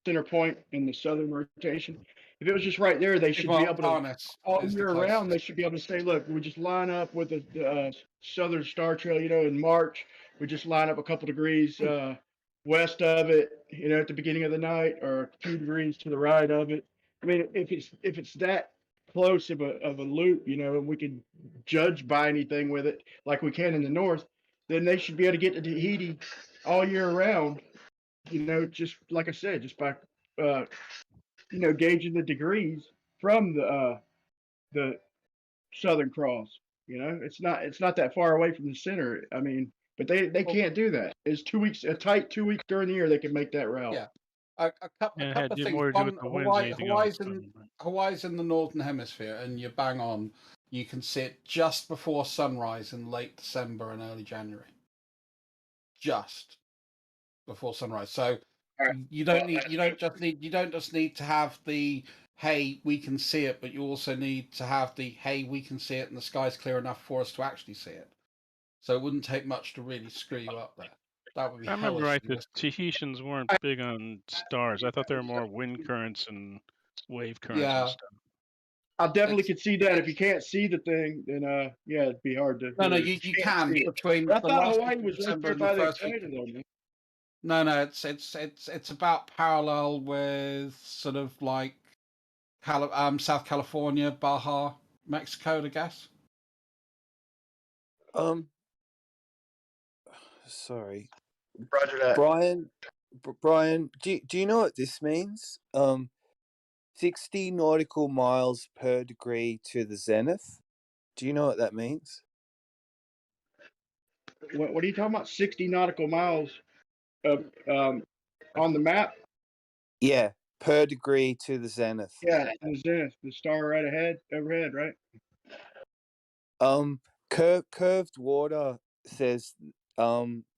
Speaker 11: center point in the southern rotation. If it was just right there, they should be able to all year round. They should be able to say, look, we just line up with the Southern Star Trail. You know, in March, we just line up a couple degrees west of it. You know, at the beginning of the night, or a few degrees to the right of it. I mean, if it's that close of a loop, you know, and we can judge by anything with it like we can in the north, then they should be able to get to Tahiti all year round. You know, just like I said, just by you know, gauging the degrees from the Southern Cross. You know, it's not that far away from the center. I mean, but they can't do that. It's 2 weeks, a tight 2 weeks during the year they can make that route.
Speaker 7: Yeah. A couple of things. Hawaii's in the northern hemisphere, and you're bang on. You can see it just before sunrise in late December and early January. Just before sunrise. So you don't just need to have the hey, we can see it, but you also need to have the hey, we can see it and the sky's clear enough for us to actually see it. So it wouldn't take much to really screw you up there. That would be.
Speaker 10: I remember right. The Tahitians weren't big on stars. I thought they were more wind currents and wave currents and stuff.
Speaker 11: I definitely could see that. If you can't see the thing, then yeah, it'd be hard to.
Speaker 7: No, you can between.
Speaker 11: I thought Hawaii was right there by the equator, though, man.
Speaker 7: No, it's about parallel with sort of like South California, Baja, Mexico, I guess.
Speaker 9: Sorry.
Speaker 11: Roger that.
Speaker 9: Brian, do you know what this means? 60 nautical miles per degree to the zenith. Do you know what that means?
Speaker 11: What are you talking about? 60 nautical miles on the map?
Speaker 9: Yeah, per degree to the zenith.
Speaker 11: Yeah, the zenith, the star right overhead, right?
Speaker 9: Curved water says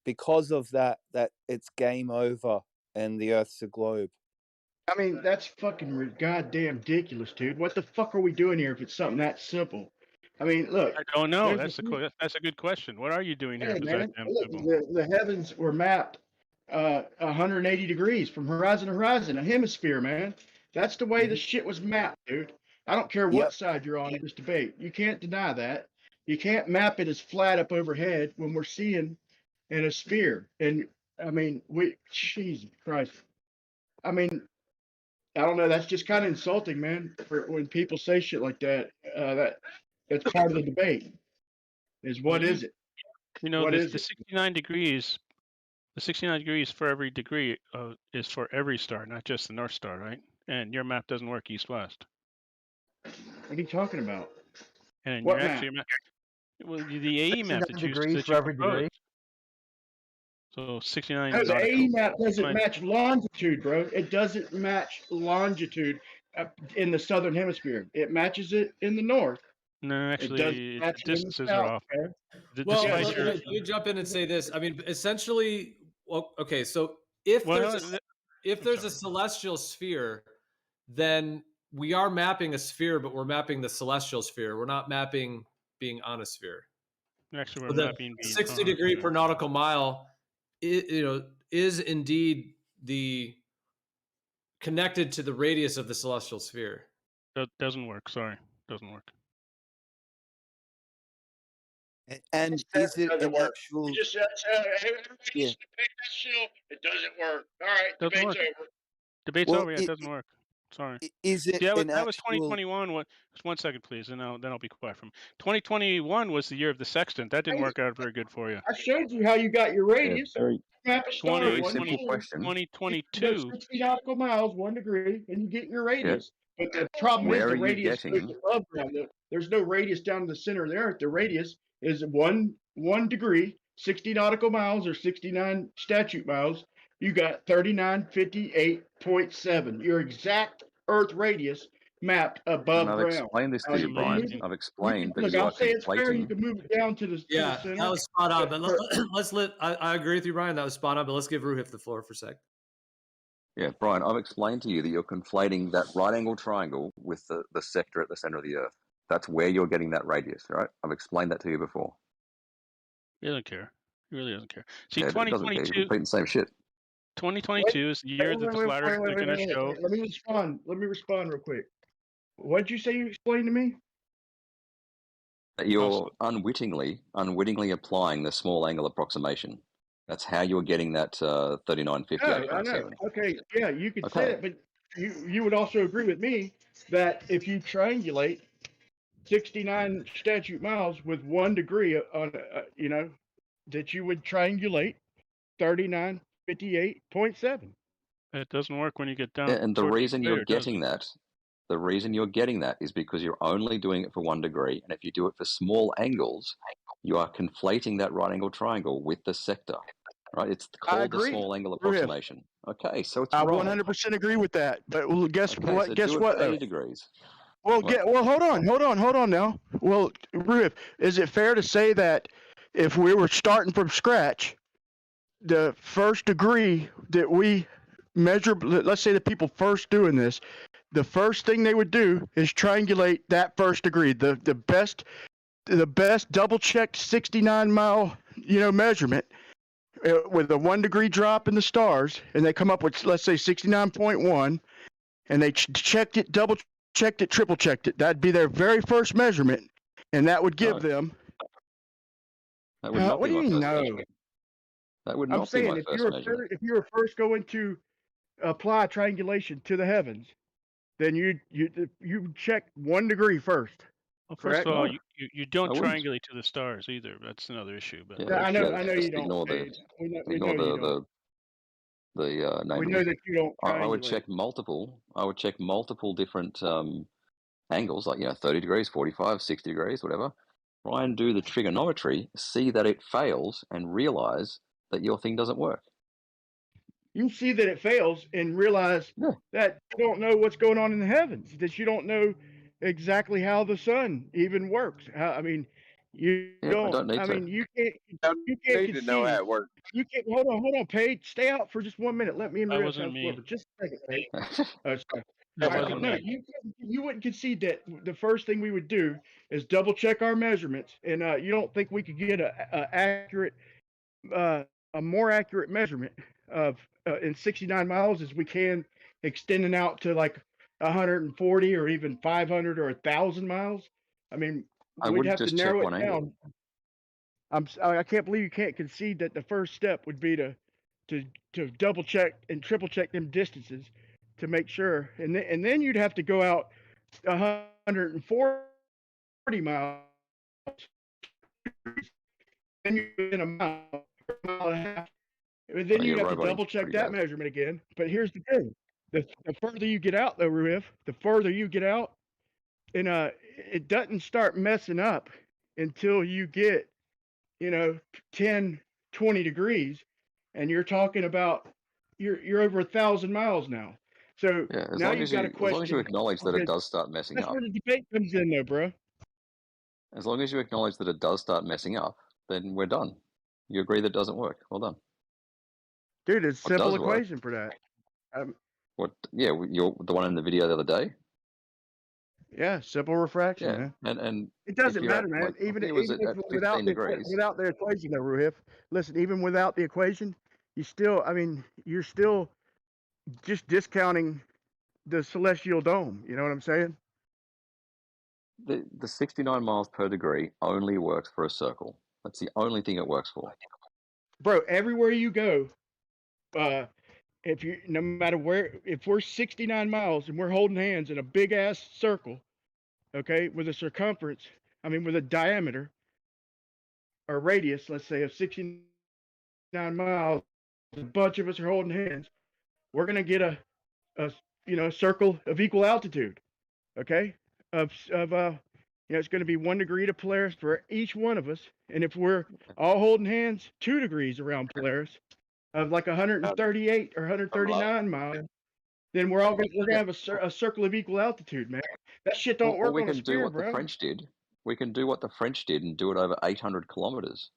Speaker 9: because of that it's game over and the Earth's a globe.
Speaker 11: I mean, that's fucking goddamn ridiculous, dude. What the fuck are we doing here if it's something that simple? I mean, look.
Speaker 10: I don't know. That's a good question. What are you doing here?
Speaker 11: Man, look, the heavens were mapped 180 degrees from horizon to horizon, a hemisphere, man. That's the way the shit was mapped, dude. I don't care what side you're on in this debate. You can't deny that. You can't map it as flat up overhead when we're seeing in a sphere. And I mean, Jesus Christ. I mean, I don't know. That's just kind of insulting, man. For when people say shit like that, that's part of the debate. What is it?
Speaker 10: You know, the 69 degrees. The 69 degrees for every degree is for every star, not just the North Star, right? And your map doesn't work east-west.
Speaker 11: What are you talking about?
Speaker 10: And
Speaker 11: what
Speaker 10: you're
Speaker 11: map?
Speaker 10: actually well, the AE map that you
Speaker 8: for every degree.
Speaker 10: So 69.
Speaker 11: No, the AE map doesn't match longitude, bro. It doesn't match longitude in the southern hemisphere. It matches it in the north.
Speaker 10: No, actually, distances are off.
Speaker 3: Well,
Speaker 10: despite
Speaker 3: let,
Speaker 10: your,
Speaker 3: let me jump in and say this. I mean, essentially, well, okay. So if there's a celestial sphere, then we are mapping a sphere, but we're mapping the celestial sphere. We're not mapping being on a sphere.
Speaker 10: Actually,
Speaker 3: So
Speaker 10: we're mapping
Speaker 3: the 60 degree per nautical mile, is indeed the connected to the radius of the celestial sphere.
Speaker 10: That doesn't work. Sorry, doesn't work.
Speaker 9: And is it an
Speaker 11: work.
Speaker 9: actual?
Speaker 11: You just said,
Speaker 9: Yeah.
Speaker 11: it doesn't work. All right,
Speaker 10: Doesn't work.
Speaker 11: over.
Speaker 10: Debate's
Speaker 9: Well,
Speaker 10: over. Yeah, it doesn't work. Sorry.
Speaker 9: Is it
Speaker 10: that was,
Speaker 9: an
Speaker 10: that was
Speaker 9: actual?
Speaker 10: 2021. Just 1 second, please, and then I'll be quiet from 2021 was the year of the sextant. That didn't work out very good for you.
Speaker 11: I showed you how you got your radius.
Speaker 6: Very,
Speaker 11: Map a star,
Speaker 6: very
Speaker 10: 20,
Speaker 6: simple question.
Speaker 10: 2022.
Speaker 11: 60 nautical miles, 1 degree, and you get your
Speaker 6: Yeah.
Speaker 11: radius. But the problem is
Speaker 6: Where
Speaker 11: the
Speaker 6: are you
Speaker 11: radius goes
Speaker 6: getting?
Speaker 11: above ground. There's no radius down to the center of the earth. The radius is one degree, 60 nautical miles or 69 statute miles. You got 3958.7. Your exact Earth radius mapped above
Speaker 6: And I've
Speaker 11: ground.
Speaker 6: explained this to you, Brian. I've explained that
Speaker 11: Look,
Speaker 6: you
Speaker 11: I'll
Speaker 6: are
Speaker 11: say it's fair. You
Speaker 6: conflating.
Speaker 11: can move it down to the center.
Speaker 3: That was spot on. But I agree with you, Brian. That was spot on. But let's give Ruhif the floor for a sec.
Speaker 6: Yeah, Brian, I've explained to you that you're conflating that right angle triangle with the sector at the center of the Earth. That's where you're getting that radius, right? I've explained that to you before.
Speaker 10: He doesn't care. He really doesn't care. See,
Speaker 6: Yeah, it doesn't care. You're
Speaker 10: 2022.
Speaker 6: repeating the same shit.
Speaker 10: 2022 is the year that the flat Earth is going to show.
Speaker 11: Let me respond real quick. What did you say you explained to me?
Speaker 6: That you're unwittingly applying the small angle approximation. That's how you're getting that 3958.7.
Speaker 11: I know. Okay, yeah, you could say it, but you would also agree with me that if you triangulate 69 statute miles with 1 degree on, that you would triangulate 3958.7.
Speaker 10: It doesn't work when you get down.
Speaker 6: Yeah, and the reason you're getting that is because you're only doing it for 1 degree, and if you do it for small angles, you are conflating that right angle triangle with the sector. Right? It's called the small angle approximation. Okay, so it's wrong.
Speaker 11: I 100% agree with that. But guess what?
Speaker 6: So
Speaker 11: Guess
Speaker 6: do it
Speaker 11: what?
Speaker 6: for 80 degrees.
Speaker 11: Well, hold on now. Well, Ruth, is it fair to say that if we were starting from scratch, the first degree that we measure, let's say the people first doing this, the first thing they would do is triangulate that first degree, the best double checked 69 mile measurement with a 1 degree drop in the stars, and they come up with, let's say, 69.1, and they checked it, double checked it, triple checked it. That'd be their very first measurement, and that would give them.
Speaker 6: That would not
Speaker 11: what
Speaker 6: be
Speaker 11: do
Speaker 6: my
Speaker 11: you
Speaker 6: first
Speaker 11: know?
Speaker 6: measurement. That would
Speaker 11: I'm
Speaker 6: not be
Speaker 11: saying
Speaker 6: my first measurement.
Speaker 11: if you were first going to apply triangulation to the heavens, then you check 1 degree first.
Speaker 10: Well, first of all, you don't triangulate to the stars either. That's another issue. But
Speaker 11: yeah, I know you don't.
Speaker 6: Ignore the name.
Speaker 11: We know that you don't.
Speaker 6: I would check multiple. Different angles, like 30 degrees, 45, 60 degrees, whatever. Try and do the trigonometry, see that it fails, and realize that your thing doesn't work.
Speaker 11: You see that it fails and realize that you don't know what's going on in the heavens, that you don't know exactly how the sun even works. You don't. You can't
Speaker 13: need to know how it works.
Speaker 11: You can't. Hold on, Paige. Stay out for just 1 minute. Let me.
Speaker 10: That wasn't me.
Speaker 11: Just a second, Paige. Sorry.
Speaker 10: That wasn't
Speaker 11: No,
Speaker 10: me.
Speaker 11: you wouldn't concede that the first thing we would do is double check our measurements, and you don't think we could get a more accurate measurement of in 69 miles as we can extending out to like 140 or even 500 or 1,000 miles. We'd have to narrow it down. I can't believe you can't concede that the first step would be to double check and triple check them distances to make sure, and then you'd have to go out 140 miles, and you're in a mile and a half, and then you have to double check that measurement again. But here's the thing: the further you get out, though, Ruif, the further you get out, and it doesn't start messing up until you get 10, 20 degrees, and you're talking about you're over 1,000 miles now. So now you've got a question.
Speaker 6: As long as you acknowledge that it does start messing up.
Speaker 11: That's where the debate comes in, though, bro.
Speaker 6: As long as you acknowledge that it does start messing up, then we're done. You agree that it doesn't work. Well done.
Speaker 11: Dude, it's a
Speaker 6: What
Speaker 11: simple
Speaker 6: does work?
Speaker 11: equation for that.
Speaker 6: What? Yeah, you're the one in the video the other day.
Speaker 11: Yeah, simple refraction,
Speaker 6: Yeah,
Speaker 11: man.
Speaker 6: and
Speaker 11: It
Speaker 6: if
Speaker 11: doesn't
Speaker 6: you're at,
Speaker 11: matter, man.
Speaker 6: like, I
Speaker 11: Even
Speaker 6: think it was
Speaker 11: even
Speaker 6: at
Speaker 11: if without
Speaker 6: 15
Speaker 11: the
Speaker 6: degrees.
Speaker 11: without the equation, though, Ruhif. Listen, even without the equation, you still, I mean, you're still just discounting the celestial dome. You know what I'm saying?
Speaker 6: The 69 miles per degree only works for a circle. That's the only thing it works for.
Speaker 11: Bro, everywhere you go, if you no matter where, if we're 69 miles and we're holding hands in a big ass circle, okay, with a circumference, I mean with a diameter or radius, let's say of 69 miles, a bunch of us are holding hands, we're gonna get a circle of equal altitude, okay? It's going to be 1 degree to Polaris for each one of us, and if we're all holding hands 2 degrees around Polaris, of like 138 or 139 miles, then we're gonna have a circle of equal altitude, man. That shit don't
Speaker 6: Or
Speaker 11: work
Speaker 6: we
Speaker 11: on a
Speaker 6: can do
Speaker 11: sphere,
Speaker 6: what the
Speaker 11: bro.
Speaker 6: French did. We can do what the French did and do it over 800 kilometers.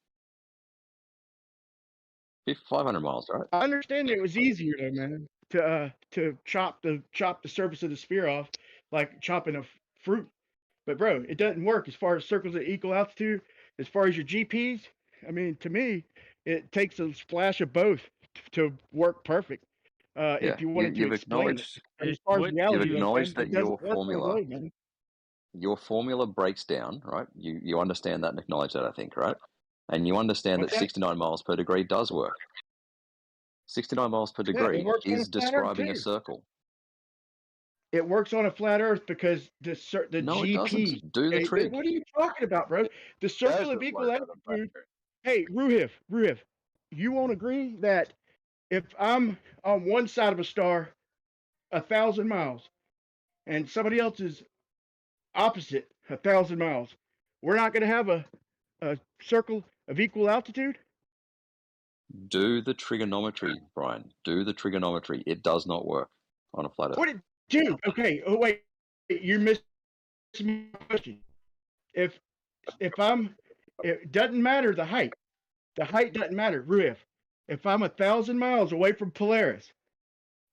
Speaker 6: 500 miles, right?
Speaker 11: I understand it was easier though, man, to chop the surface of the sphere off like chopping a fruit. But bro, it doesn't work as far as circles at equal altitude. As far as your GPs, I mean, to me, it takes a splash of both to work perfect. If you wanted to explain it, but as far as reality,
Speaker 6: you've acknowledged
Speaker 11: man,
Speaker 6: that
Speaker 11: it doesn't
Speaker 6: your
Speaker 11: work that
Speaker 6: formula,
Speaker 11: way, man.
Speaker 6: your formula breaks down, right? You understand that and acknowledge that, I think, right? And you understand
Speaker 11: What's
Speaker 6: that
Speaker 11: that?
Speaker 6: 69 miles per degree does work. 69 miles per
Speaker 11: Yeah, it
Speaker 6: degree
Speaker 11: works on a
Speaker 6: is
Speaker 11: flat Earth
Speaker 6: describing a
Speaker 11: too.
Speaker 6: circle.
Speaker 11: It works on a flat Earth because the
Speaker 6: No, it
Speaker 11: GP.
Speaker 6: doesn't. Do the
Speaker 11: Okay,
Speaker 6: trig.
Speaker 11: what are you talking about, bro? The circle of equal altitude. Hey, Ruhif, you won't agree that if I'm on one side of a star 1,000 miles and somebody else is opposite 1,000 miles, we're not going to have a circle of equal altitude?
Speaker 6: Do the trigonometry, Brian. Do the trigonometry. It does not work on a flat Earth.
Speaker 11: What it do? Okay. Oh wait, you're missing my question. If it doesn't matter the height. The height doesn't matter, Ruif. If I'm 1,000 miles away from Polaris,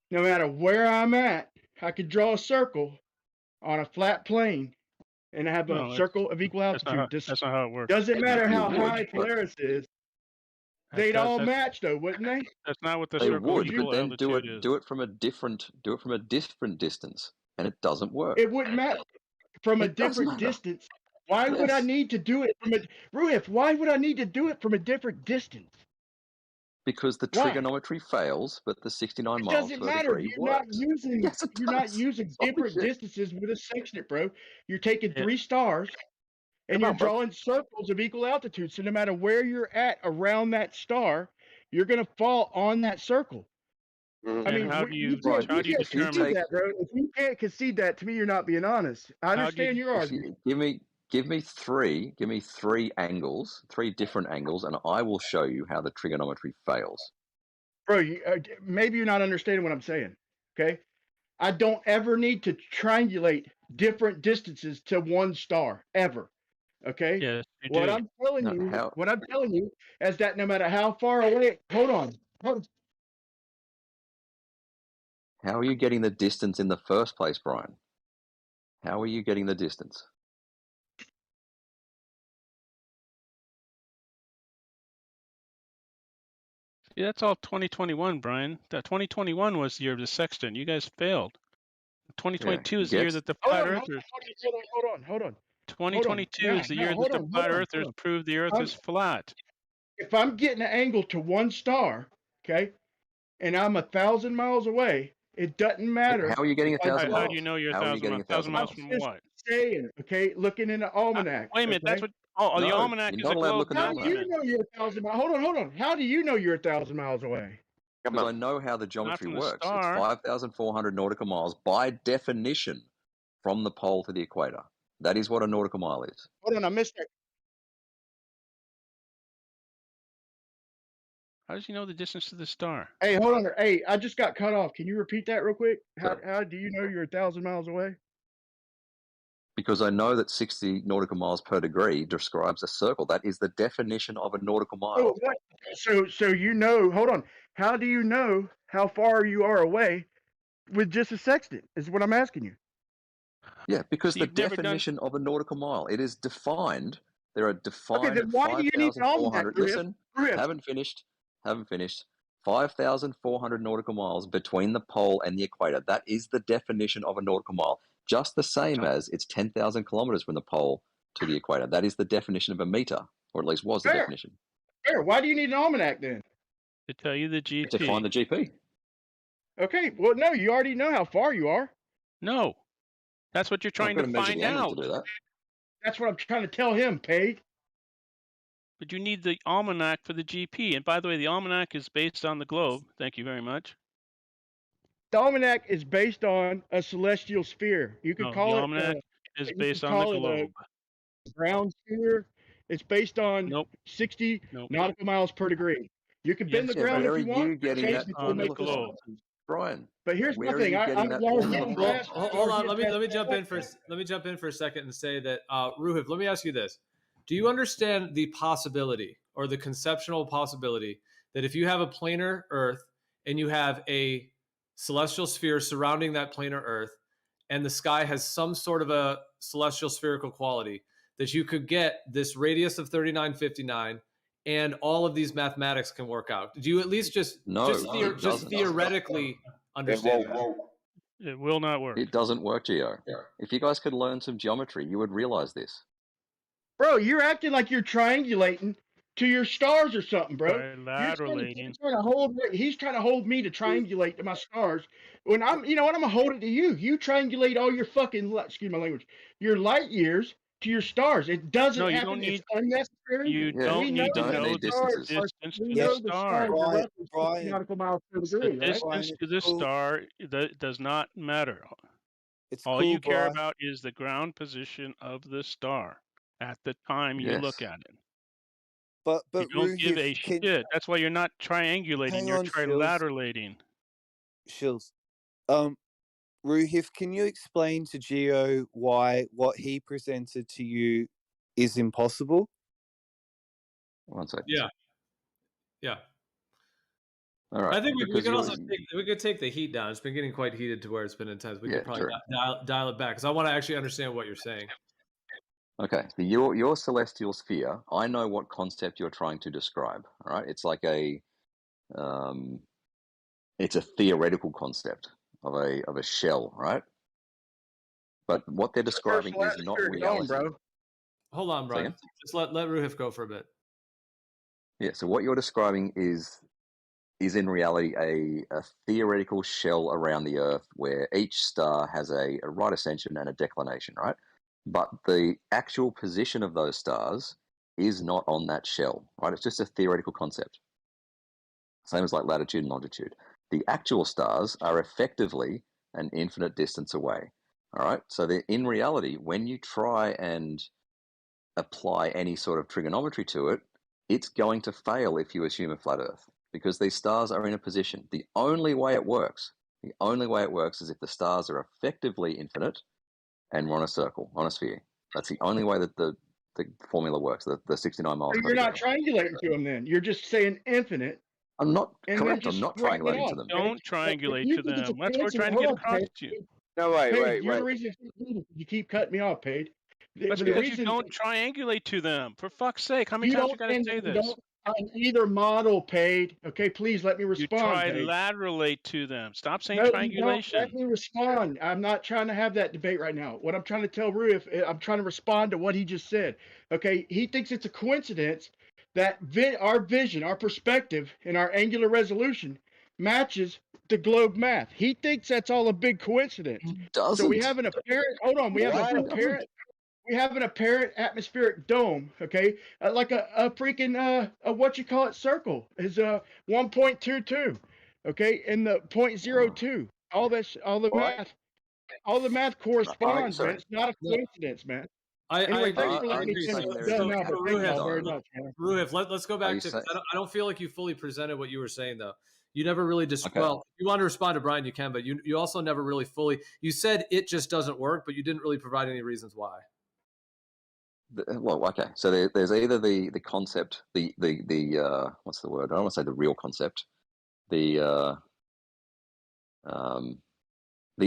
Speaker 11: no matter where I'm at, I could draw a circle on a flat plane and have a circle of equal altitude.
Speaker 10: That's not how it works.
Speaker 11: Doesn't matter how high Polaris is. They'd all match, though, wouldn't they?
Speaker 10: That's not what the
Speaker 6: They
Speaker 10: circle
Speaker 6: would,
Speaker 10: of
Speaker 6: but
Speaker 10: equal
Speaker 6: then
Speaker 10: altitude is.
Speaker 6: do it from a different distance, and it doesn't work.
Speaker 11: It wouldn't matter from a different distance. Why would I need to do it from a Ruif? Why would I need to do it from a different distance?
Speaker 6: Because the trigonometry fails, but the 69
Speaker 11: It
Speaker 6: miles
Speaker 11: doesn't
Speaker 6: per
Speaker 11: matter.
Speaker 6: degree
Speaker 11: You're not
Speaker 6: works.
Speaker 11: using
Speaker 6: Yes, it
Speaker 11: you're not
Speaker 6: does.
Speaker 11: using
Speaker 6: Holy
Speaker 11: different
Speaker 6: shit.
Speaker 11: distances with a sextant, bro. You're taking 3 stars and you're drawing circles of equal altitude. So no matter where you're at around that star, you're gonna fall on that circle. I mean,
Speaker 10: how do you
Speaker 11: determine
Speaker 10: determine
Speaker 11: that, bro? If you can't concede that, to me, you're not being honest. I understand your argument.
Speaker 6: Give me three angles, 3 different angles, and I will show you how the trigonometry fails.
Speaker 11: Bro, maybe you're not understanding what I'm saying. Okay, I don't ever need to triangulate different distances to one star ever. Okay.
Speaker 10: Yes, you
Speaker 11: What
Speaker 10: do.
Speaker 11: I'm telling you is that no matter how far away. Hold on.
Speaker 6: How are you getting the distance in the first place, Brian? How are you getting the distance?
Speaker 10: Yeah, that's all 2021, Brian. That 2021 was the year of the sextant. You guys failed. 2022 is the year that the flat earthers.
Speaker 11: Hold on.
Speaker 10: 2022 is the year that the flat earthers proved the Earth is flat.
Speaker 11: If I'm getting an angle to one star, okay, and I'm 1,000 miles away, it doesn't matter.
Speaker 6: How are you getting 1,000 miles?
Speaker 10: How do you know you're 1,000 miles from what?
Speaker 11: Saying, okay, looking in the almanac.
Speaker 10: Wait a minute, that's what. Oh, the almanac is a globe
Speaker 11: How do you know you're 1,000 miles? Hold on. How do you know you're 1,000 miles away?
Speaker 6: Because I know how the geometry works. It's 5,400 nautical miles by definition from the pole to the equator. That is what a nautical mile is.
Speaker 11: Hold on, I missed that.
Speaker 10: How does he know the distance to the star?
Speaker 11: Hey, hold on. Hey, I just got cut off. Can you repeat that real quick? How do you know you're 1,000 miles away?
Speaker 6: Because I know that 60 nautical miles per degree describes a circle. That is the definition of a nautical mile.
Speaker 11: Oh, what? So you know? Hold on. How do you know how far you are away with just a sextant? Is what I'm asking you.
Speaker 6: Yeah, because
Speaker 10: So
Speaker 6: the
Speaker 10: you've never done-
Speaker 6: definition of a nautical mile, it is defined. There are defined
Speaker 11: Okay, then why do you need an almanac,
Speaker 6: 5,400.
Speaker 11: Griff?
Speaker 6: Listen,
Speaker 11: Griff.
Speaker 6: haven't finished. 5,400 nautical miles between the pole and the equator. That is the definition of a nautical mile. Just the same as it's 10,000 kilometers from the pole to the equator. That is the definition of a meter, or at least was the
Speaker 11: Fair.
Speaker 6: definition.
Speaker 11: Fair. Why do you need an almanac then?
Speaker 10: To tell you the GP.
Speaker 6: To find the GP.
Speaker 11: Okay. Well, no, you already know how far you are.
Speaker 10: No, that's what you're trying to find out.
Speaker 6: To do that.
Speaker 11: That's what I'm trying to tell him, Paige.
Speaker 10: But you need the almanac for the GP. And by the way, the almanac is based on the globe. Thank you very much.
Speaker 11: The almanac is based on a celestial sphere. You could call
Speaker 10: the
Speaker 11: it.
Speaker 10: almanac is
Speaker 11: you
Speaker 10: based
Speaker 11: could
Speaker 10: on the
Speaker 11: call it a
Speaker 10: globe.
Speaker 11: ground sphere. It's based on 60 nautical miles per degree. You can bend the ground if you want.
Speaker 6: Where are you getting that
Speaker 10: on the
Speaker 6: formula
Speaker 10: globe?
Speaker 6: from, Brian?
Speaker 11: But here's
Speaker 6: Where
Speaker 11: the thing.
Speaker 6: are you getting that formula from?
Speaker 3: Hold on. Let me jump in for a second and say that Ruhiv, let me ask you this: do you understand the possibility or the conceptual possibility that if you have a planar Earth and you have a celestial sphere surrounding that planar Earth, and the sky has some sort of a celestial spherical quality, that you could get this radius of 3959 and all of these mathematics can work out? Do you at least just theoretically understand that?
Speaker 10: It will not work.
Speaker 6: It doesn't work, Gio. If you guys could learn some geometry, you would realize this.
Speaker 11: Bro, you're acting like you're triangulating to your stars or something, bro.
Speaker 10: Trilateralating.
Speaker 11: He's trying to hold me to triangulate to my stars. When I'm, you know what, I'm gonna hold it to you. You triangulate all your fucking, excuse my language, your light years to your stars. It doesn't happen.
Speaker 10: Don't need,
Speaker 11: it's unnecessary.
Speaker 10: You don't need to know the distance to the star. The distance to the star does not matter. All you care about is the ground position of the star at the time you look at it.
Speaker 9: But
Speaker 10: you don't give a shit. That's why you're not triangulating. You're trilateralating.
Speaker 9: Shills. Ruhif, can you explain to Gio why what he presented to you is impossible?
Speaker 6: One second.
Speaker 3: Yeah.
Speaker 6: All right.
Speaker 3: I think we could also take the heat down. It's been getting quite heated to where it's been intense. We could probably dial it back because I want to actually understand what you're saying.
Speaker 6: Okay, so your celestial sphere, I know what concept you're trying to describe. All right, it's like it's a theoretical concept of a shell, right? But what they're describing is not reality.
Speaker 11: Bro.
Speaker 3: Hold on, Brian. Just let Ruhif go for a bit.
Speaker 6: Yeah. So what you're describing is in reality a theoretical shell around the Earth where each star has a right ascension and a declination, right? But the actual position of those stars is not on that shell, right? It's just a theoretical concept. Same as like latitude and longitude. The actual stars are effectively an infinite distance away, all right? So in reality, when you try and apply any sort of trigonometry to it, it's going to fail if you assume a flat Earth because these stars are in a position. The only way it works is if the stars are effectively infinite and we're on a circle, on a sphere. That's the only way that the formula works, the 69 miles per
Speaker 11: You're
Speaker 6: degree.
Speaker 11: not triangulating to them then. You're just saying infinite.
Speaker 6: I'm not correct. I'm not triangulating to them.
Speaker 10: Don't triangulate to them. That's what we're trying to get across to you.
Speaker 13: No, wait.
Speaker 11: The reason you keep cutting me off, Paige.
Speaker 10: That's because you don't triangulate to them. For fuck's sake, how many times you got to say this?
Speaker 11: On either model, Paige. Okay, please let me respond.
Speaker 10: You trilateralate to them. Stop saying triangulation.
Speaker 11: Let me respond. I'm not trying to have that debate right now. What I'm trying to tell Ruif, I'm trying to respond to what he just said. Okay, he thinks it's a coincidence that our vision, our perspective, and our angular resolution matches the globe math. He thinks that's all a big coincidence. So we have an apparent. Hold on, we have an apparent atmospheric dome, okay, like a freaking what you call it circle is 1.22, okay, and the 0.02. All the math corresponds, man. It's not a coincidence, man. Anyway, thanks for letting me finish.
Speaker 3: Ruhif, let's go back to. I don't feel like you fully presented what you were saying though. You never really
Speaker 6: Okay.
Speaker 3: well, if you want to respond to Brian, you can, but you also never really fully. You said it just doesn't work, but you didn't really provide any reasons why.
Speaker 6: Well, okay. So there's either the concept, the what's the word? I don't want to say the real concept, the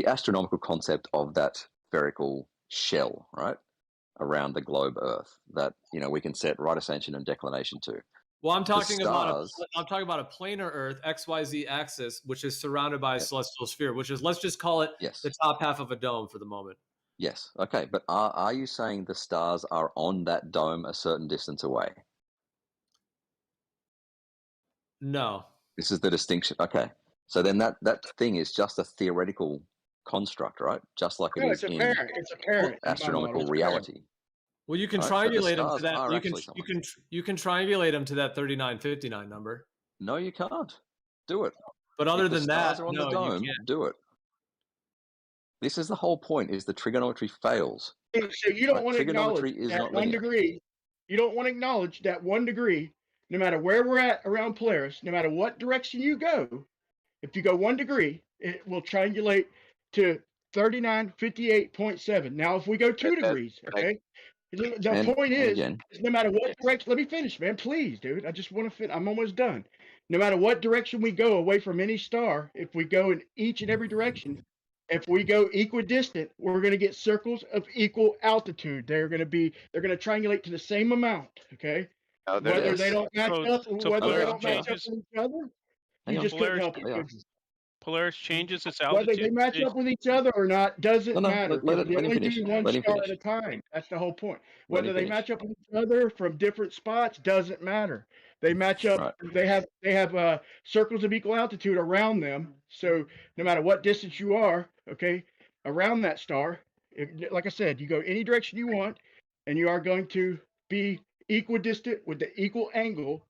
Speaker 6: astronomical concept of that spherical shell, right, around the globe Earth that we can set right ascension and declination to.
Speaker 3: Well, I'm talking about a planar Earth XYZ axis, which is surrounded by a celestial sphere, which is, let's just call it the top half of a dome for the moment.
Speaker 6: Yes. Okay. But are you saying the stars are on that dome a certain distance away?
Speaker 3: No.
Speaker 6: This is the distinction. Okay. So then that thing is just a theoretical construct, right? Just like it is in astronomical reality.
Speaker 3: Well, you can triangulate them to that. You can triangulate them to that 3959 number.
Speaker 6: No, you can't. Do it.
Speaker 3: But other than that,
Speaker 6: stars are on
Speaker 3: no,
Speaker 6: the dome,
Speaker 3: you can't.
Speaker 6: do it. This is the whole point: is the trigonometry fails.
Speaker 11: So you don't want to acknowledge that 1 degree. You don't want to acknowledge that 1 degree, no matter where we're at around Polaris, no matter what direction you go, if you go 1 degree, it will triangulate to 3958.7. Now, if we go 2 degrees, okay. The point is, no matter what direction, let me finish, man. Please, dude. I just want to finish. I'm almost done. No matter what direction we go away from any star, if we go in each and every direction, if we go equidistant, we're going to get circles of equal altitude. They're going to triangulate to the same amount. Okay. Whether they don't match up, whether they don't match up with each other, you just couldn't help it.
Speaker 10: Polaris changes its altitude.
Speaker 11: Whether they match up with each other or not doesn't matter.
Speaker 6: Let
Speaker 11: They
Speaker 6: him
Speaker 11: only
Speaker 6: finish.
Speaker 11: do one star at a time. That's the whole point. Whether they match up with each other from different spots doesn't matter. They match up. Right. They have circles of equal altitude around them. So no matter what distance you are, okay, around that star, like I said, you go any direction you want, and you are going to be equidistant with the equal angle.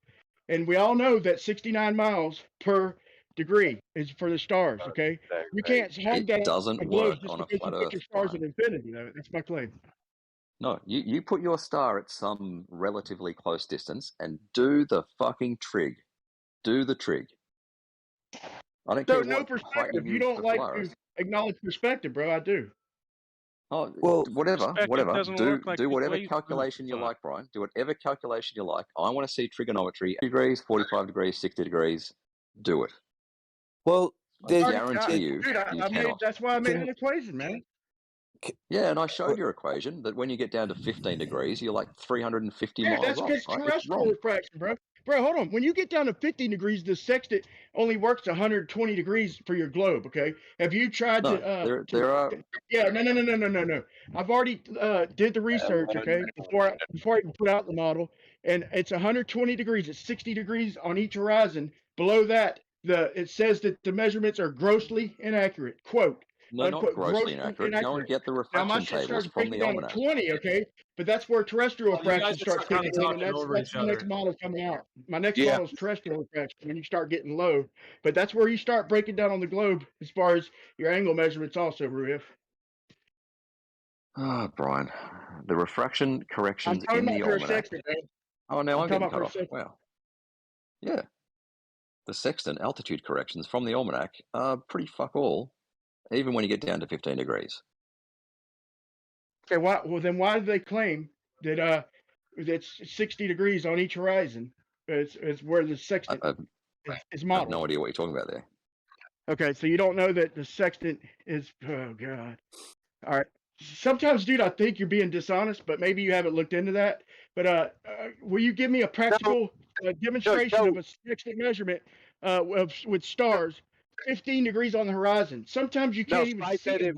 Speaker 11: And we all know that 69 miles per degree is for the stars. Okay, you can't have that.
Speaker 6: It doesn't work on a flat Earth.
Speaker 11: Put your stars at infinity. That's my claim.
Speaker 6: No, you put your star at some relatively close distance and do the fucking trig. Do the trig. I don't care what
Speaker 11: perspective. You don't like to acknowledge perspective, bro. I do.
Speaker 6: Oh, well, whatever. Do whatever
Speaker 10: like
Speaker 6: calculation you like, Brian. Do whatever calculation you like. I want to see trigonometry. 80 degrees, 45 degrees, 60 degrees. Do it.
Speaker 9: Well,
Speaker 6: I guarantee you,
Speaker 11: dude, that's why I made an equation, man.
Speaker 6: Yeah, and I showed your equation that when you get down to 15 degrees, you're like 350 miles
Speaker 11: that's
Speaker 6: off.
Speaker 11: because terrestrial refraction, bro. Bro, hold on. When you get down to 15 degrees, the sextant only works 120 degrees for your globe, okay? Have you tried to...
Speaker 6: there are...
Speaker 11: Yeah, no. I've already did the research, okay, before I even put out the model, and it's 120 degrees. It's 60 degrees on each horizon. Below that, it says that the measurements are grossly inaccurate. Quote.
Speaker 6: No, not grossly inaccurate. Go and get the refraction tables from the almanac.
Speaker 11: 20, okay? But that's where terrestrial refraction starts kicking in, and that's the next model coming out. My next model is terrestrial refraction when you start getting low. But that's where you start breaking down on the globe as far as your angle measurements also, Ruif.
Speaker 6: Ah, Brian. The refraction corrections in the almanac. Oh, now I'm getting cut off. Wow. Yeah. The sextant altitude corrections from the almanac are pretty fuck all. Even when you get down to 15 degrees.
Speaker 11: Okay, then why do they claim that it's 60 degrees on each horizon? It's where the sextant is modeled.
Speaker 6: I have no idea what you're talking about there.
Speaker 11: Okay, so you don't know that the sextant is... Oh, God. All right. Sometimes, dude, I think you're being dishonest, but maybe you haven't looked into that. But will you give me a practical demonstration of a sextant measurement with stars 15 degrees on the horizon? Sometimes you can't even see it.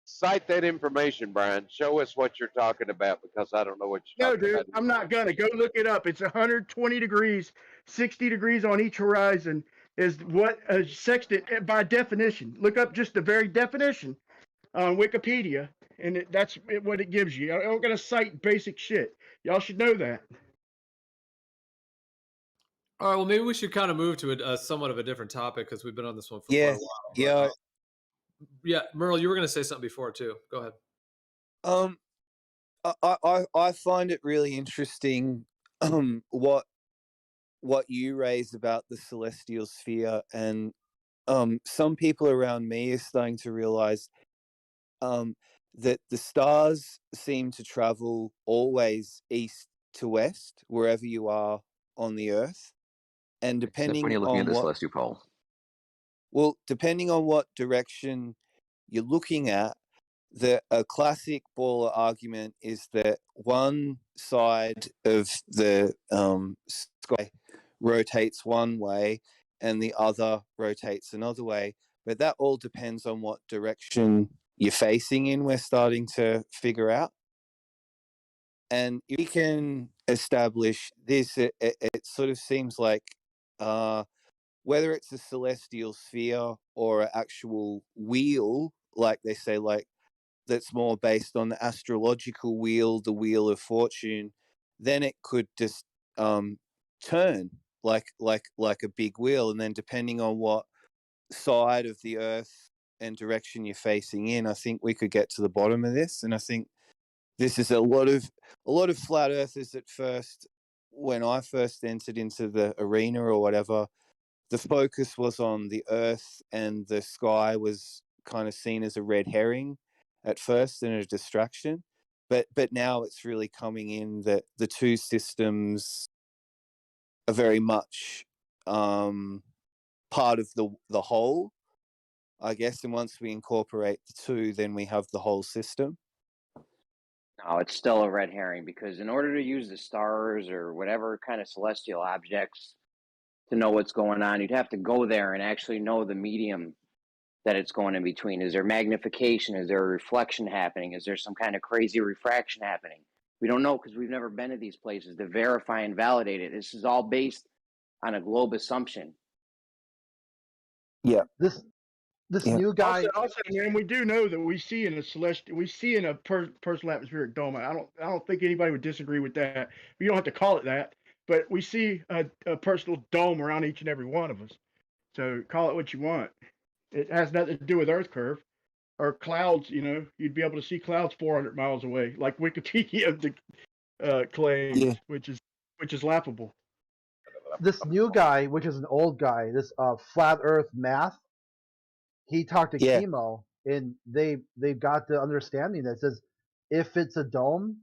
Speaker 13: Cite that information, Brian. Show us what you're talking about, because I don't know what you're talking about.
Speaker 11: No, dude, I'm not gonna. Go look it up. It's 120 degrees, 60 degrees on each horizon is what a sextant, by definition. Look up just the very definition on Wikipedia, and that's what it gives you. I don't gotta cite basic shit. Y'all should know that.
Speaker 3: All right, well, maybe we should kind of move to a somewhat of a different topic, because we've been on this one for quite a while. Yeah, Merle, you were going to say something before too. Go ahead.
Speaker 9: I find it really interesting what what you raised about the celestial sphere, and some people around me are starting to realize that the stars seem to travel always east to west wherever you are on the Earth, and
Speaker 6: Except when
Speaker 9: depending
Speaker 6: you're looking at
Speaker 9: on
Speaker 6: the
Speaker 9: what
Speaker 6: celestial pole.
Speaker 9: well, depending on what direction you're looking at, a classic baller argument is that one side of the sky rotates one way and the other rotates another way. But that all depends on what direction you're facing in, we're starting to figure out. And if we can establish this, it sort of seems like whether it's a celestial sphere or an actual wheel, like they say, like that's more based on the astrological wheel, the wheel of fortune, then it could just turn like a big wheel, and then depending on what side of the Earth and direction you're facing in, I think we could get to the bottom of this. And I think this is a lot of flat earthers at first. When I first entered into the arena or whatever, the focus was on the Earth, and the sky was kind of seen as a red herring at first and a distraction. But now it's really coming in that the two systems are very much part of the whole, I guess. And once we incorporate the two, then we have the whole system.
Speaker 5: No, it's still a red herring, because in order to use the stars or whatever kind of celestial objects to know what's going on, you'd have to go there and actually know the medium that it's going in between. Is there magnification? Is there a reflection happening? Is there some kind of crazy refraction happening? We don't know, because we've never been to these places to verify and validate it. This is all based on a globe assumption.
Speaker 9: Yeah.
Speaker 8: This new guy.
Speaker 11: Also, man, we do know that we see in a personal atmospheric dome. I don't think anybody would disagree with that. You don't have to call it that, but we see a personal dome around each and every one of us. So call it what you want. It has nothing to do with Earth curve or clouds. You know, you'd be able to see clouds 400 miles away, like Wikipedia claims, which is laughable.
Speaker 8: This new guy, which is an old guy, this flat Earth math. He talked to Chemo, and they got the understanding that says if it's a dome,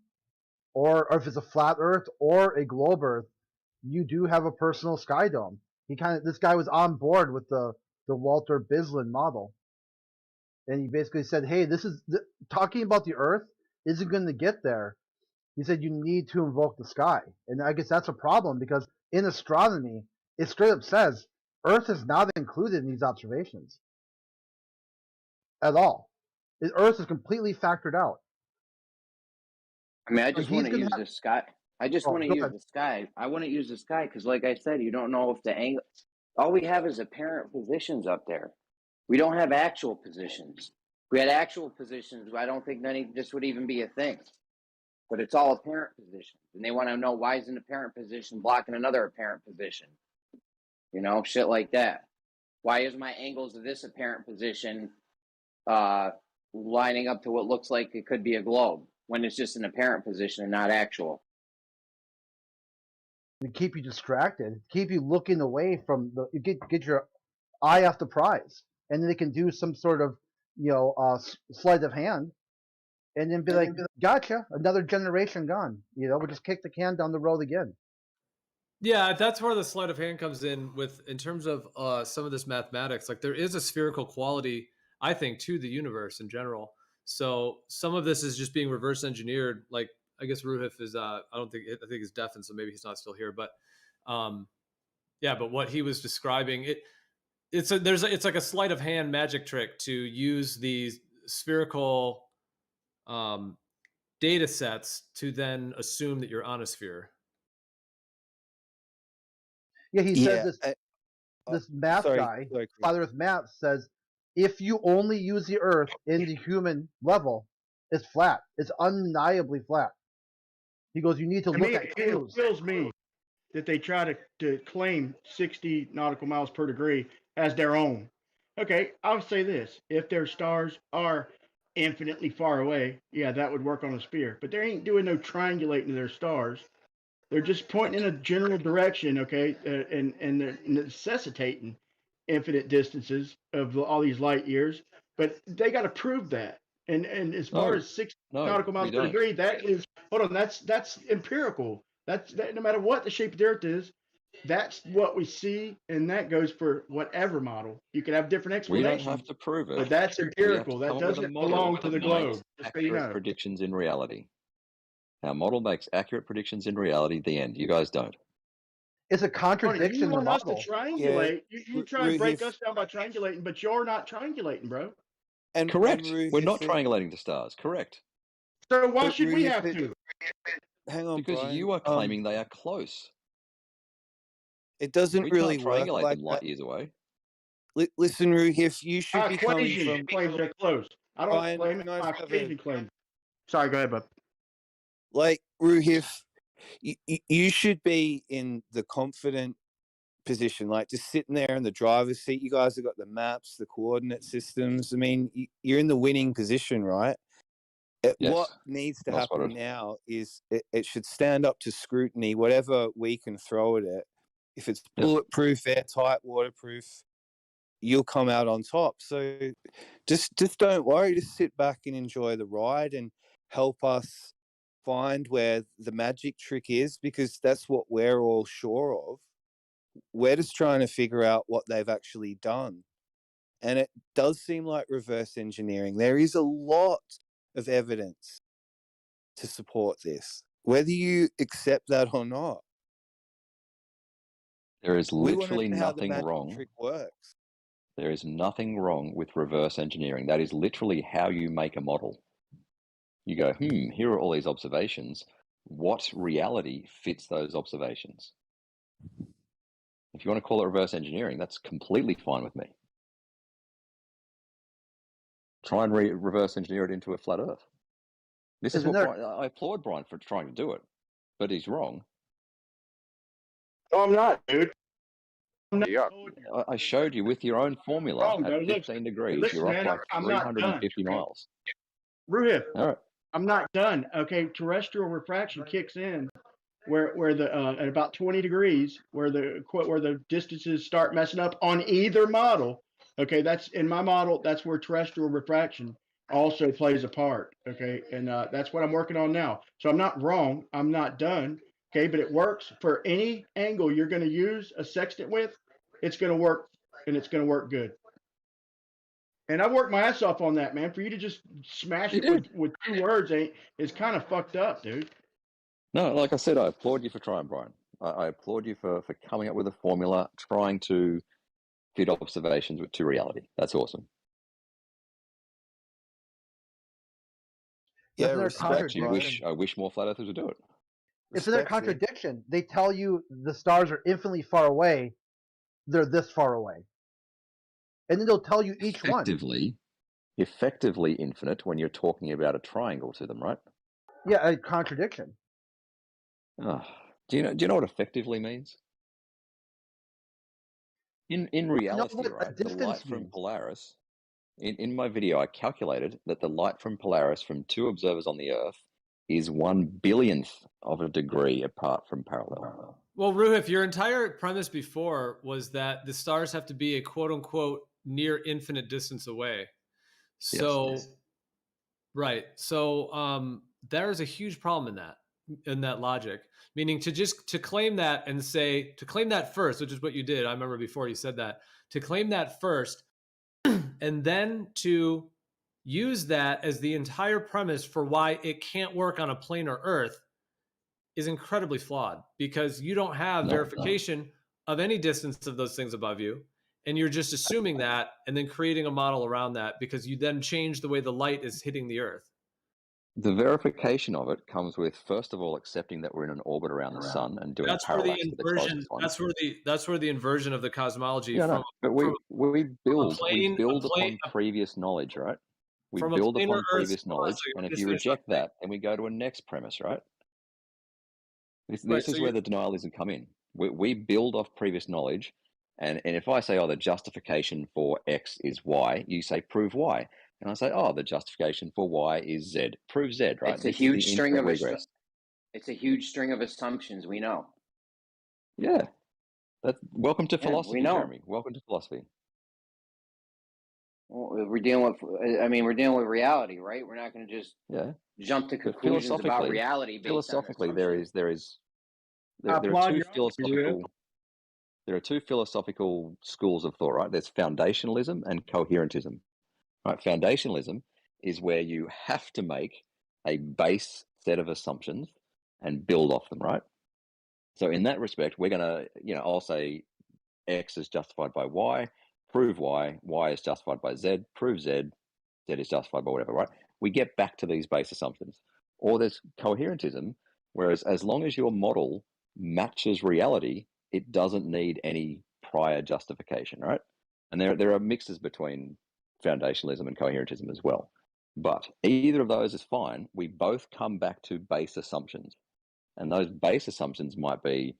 Speaker 8: or if it's a flat Earth or a globe Earth, you do have a personal sky dome. This guy was on board with the Walter Bislin model, and he basically said, "Hey, talking about the Earth isn't going to get there." He said you need to invoke the sky, and I guess that's a problem, because in astronomy it straight up says Earth is not included in these observations at all. The Earth is completely factored out.
Speaker 5: I mean, I just want to use the sky. I just want to use the sky. I want to use the sky because, like I said, you don't know if the angle. All we have is apparent positions up there. We don't have actual positions. If we had actual positions, I don't think this would even be a thing. But it's all apparent positions, and they want to know why is an apparent position blocking another apparent position. You know, shit like that. Why is my angles of this apparent position lining up to what looks like it could be a globe when it's just an apparent position and not actual?
Speaker 8: To keep you distracted, keep you looking away from get your eye off the prize, and then they can do some sort of sleight of hand, and then be like, "Gotcha, another generation gone." We'll just kick the can down the road again.
Speaker 3: Yeah, that's where the sleight of hand comes in in terms of some of this mathematics. Like, there is a spherical quality, I think, to the universe in general. So some of this is just being reverse engineered. Like, I guess Ruhif is I think he's deaf, and so maybe he's not still here. But but what he was describing, it's like a sleight of hand magic trick to use these spherical data sets to then assume that you're on a sphere.
Speaker 8: Yeah, he says this math guy, Father of Math, says if you only use the Earth in the human level, it's flat. It's undeniably flat. He goes, you need to look at clues.
Speaker 11: It kills me that they try to claim 60 nautical miles per degree as their own. Okay, I'll say this. If their stars are infinitely far away, yeah, that would work on a sphere. But they ain't doing no triangulating to their stars. They're just pointing in a general direction, okay, and they're necessitating infinite distances of all these light years. But they got to prove that. And as far
Speaker 6: No,
Speaker 11: as 6
Speaker 6: no,
Speaker 11: nautical
Speaker 6: we
Speaker 11: miles per
Speaker 6: don't.
Speaker 11: degree, that is that's empirical. That no matter what the shape of the Earth is, that's what we see, and that goes for whatever model. You can have different
Speaker 6: We don't
Speaker 11: explanations,
Speaker 6: have to prove it.
Speaker 11: but that's
Speaker 6: We have
Speaker 11: empirical.
Speaker 6: to
Speaker 11: That
Speaker 6: come up with a
Speaker 11: doesn't
Speaker 6: model
Speaker 11: belong to
Speaker 6: that
Speaker 11: the
Speaker 6: makes
Speaker 11: globe. Just so you
Speaker 6: accurate
Speaker 11: know.
Speaker 6: predictions in reality. Our model makes accurate predictions in reality. The end. You guys don't.
Speaker 8: It's a
Speaker 11: Tony,
Speaker 8: contradiction
Speaker 11: you
Speaker 8: in the
Speaker 11: want us to
Speaker 8: model.
Speaker 11: triangulate. You try and break
Speaker 9: Ruhif,
Speaker 11: us down by triangulating, but you're not triangulating, bro.
Speaker 9: and
Speaker 6: Correct.
Speaker 9: Ruhif,
Speaker 6: We're not triangulating to stars. Correct.
Speaker 11: So why
Speaker 9: but
Speaker 11: should we
Speaker 9: Ruhif,
Speaker 11: have to?
Speaker 9: hang on,
Speaker 6: Because
Speaker 9: Brian.
Speaker 6: you are claiming they are close.
Speaker 9: It doesn't
Speaker 6: We
Speaker 9: really
Speaker 6: can't
Speaker 9: work
Speaker 6: triangulate
Speaker 9: like
Speaker 6: them
Speaker 9: that.
Speaker 6: light years away.
Speaker 9: Listen, Ruhif, you should
Speaker 11: My
Speaker 9: be coming
Speaker 11: equation
Speaker 9: from
Speaker 11: claims they're close. I don't
Speaker 9: Brian.
Speaker 11: claim it.
Speaker 9: Can I
Speaker 11: My
Speaker 9: just have
Speaker 11: equation claims. Sorry, go ahead, bud.
Speaker 9: like Ruhif? You should be in the confident position, like just sitting there in the driver's seat. You guys have got the maps, the coordinate systems. I mean, you're in the winning position, right?
Speaker 6: Yes.
Speaker 9: What needs to
Speaker 6: Well
Speaker 9: happen
Speaker 6: spotted.
Speaker 9: now is it should stand up to scrutiny, whatever we can throw at it. If it's bulletproof, airtight, waterproof, you'll come out on top. So just don't worry. Just sit back and enjoy the ride and help us find where the magic trick is, because that's what we're all sure of. We're just trying to figure out what they've actually done. And it does seem like reverse engineering. There is a lot of evidence to support this, whether you accept that or not.
Speaker 6: There is
Speaker 9: We want to
Speaker 6: literally
Speaker 9: know how the
Speaker 6: nothing
Speaker 9: magic
Speaker 6: wrong.
Speaker 9: trick works.
Speaker 6: There is nothing wrong with reverse engineering. That is literally how you make a model. You go, here are all these observations. What reality fits those observations? If you want to call it reverse engineering, that's completely fine with me. Try and reverse engineer it into a flat Earth. This is what I applaud Brian for trying to do it, but he's wrong.
Speaker 11: No, I'm not, dude.
Speaker 6: I showed you with your own formula
Speaker 11: Wrong,
Speaker 6: at
Speaker 11: dude.
Speaker 6: 15 degrees,
Speaker 11: Listen,
Speaker 6: you're up
Speaker 11: man,
Speaker 6: like
Speaker 11: I'm not done.
Speaker 6: 350
Speaker 11: Okay.
Speaker 6: miles.
Speaker 11: Ruhif,
Speaker 6: All right.
Speaker 11: I'm not done. Okay, terrestrial refraction kicks in where the at about 20 degrees, where the distances start messing up on either model. Okay, that's in my model. That's where terrestrial refraction also plays a part. Okay, and that's what I'm working on now. So I'm not wrong. I'm not done. Okay, but it works for any angle you're going to use a sextant with. It's going to work, and it's going to work good. And I worked my ass off on that, man. For you to just smash it with 2 words is kind of fucked up, dude.
Speaker 6: No, like I said, I applaud you for trying, Brian. I applaud you for coming up with a formula, trying to fit observations to reality. That's awesome.
Speaker 8: Yeah,
Speaker 6: I wish more flat earthers would do it.
Speaker 8: It's their contradiction. They tell you the stars are infinitely far away. They're this far away. And then they'll tell you each one.
Speaker 6: Effectively infinite when you're talking about a triangle to them, right?
Speaker 8: Yeah, a contradiction.
Speaker 6: Oh, do you know what effectively means? In reality, right? The light from Polaris. In my video, I calculated that the light from Polaris from 2 observers on the Earth is 1/10000000th of a degree apart from parallel.
Speaker 3: Well, Ruhif, your entire premise before was that the stars have to be a quote-unquote near infinite distance away. So, yes. Right. So there's a huge problem in that logic. Meaning to claim that and say, to claim that first, which is what you did. I remember before you said that. To claim that first, and then to use that as the entire premise for why it can't work on a planar Earth is incredibly flawed, because you don't have verification of any distance of those things above you. And you're just assuming that and then creating a model around that, because you then change the way the light is hitting the Earth.
Speaker 6: The verification of it comes with, first of all, accepting that we're in an orbit around the sun and doing parallax to the closest one.
Speaker 3: That's where the inversion of the cosmology.
Speaker 6: Yeah, but we build upon previous knowledge, right? We build upon previous knowledge, and if you reject that, then we go to a next premise, right? This is where the denialism come in. We build off previous knowledge, and if I say, the justification for X is Y, you say, prove Y. And I say, the justification for Y is Z. Prove Z, right?
Speaker 5: It's a huge string of It's a huge string of assumptions. We know.
Speaker 6: Yeah. Welcome to
Speaker 5: Yeah, we
Speaker 6: philosophy,
Speaker 5: know.
Speaker 6: Jeremy. Welcome to philosophy.
Speaker 5: Well, we're dealing with reality, right? We're not going to just jump to
Speaker 6: But
Speaker 5: conclusions about reality based on
Speaker 6: philosophically,
Speaker 5: assumptions.
Speaker 11: I applaud your honesty.
Speaker 6: There are two philosophical schools of thought, right? There's foundationalism and coherentism. Right? Foundationalism is where you have to make a base set of assumptions and build off them, right? So in that respect, we're going to, I'll say X is justified by Y, prove Y, Y is justified by Z, prove Z, Z is justified by whatever, right? We get back to these base assumptions. Or there's coherentism, whereas as long as your model matches reality, it doesn't need any prior justification, right? And there are mixes between foundationalism and coherentism as well. But either of those is fine. We both come back to base assumptions. And those base assumptions might be,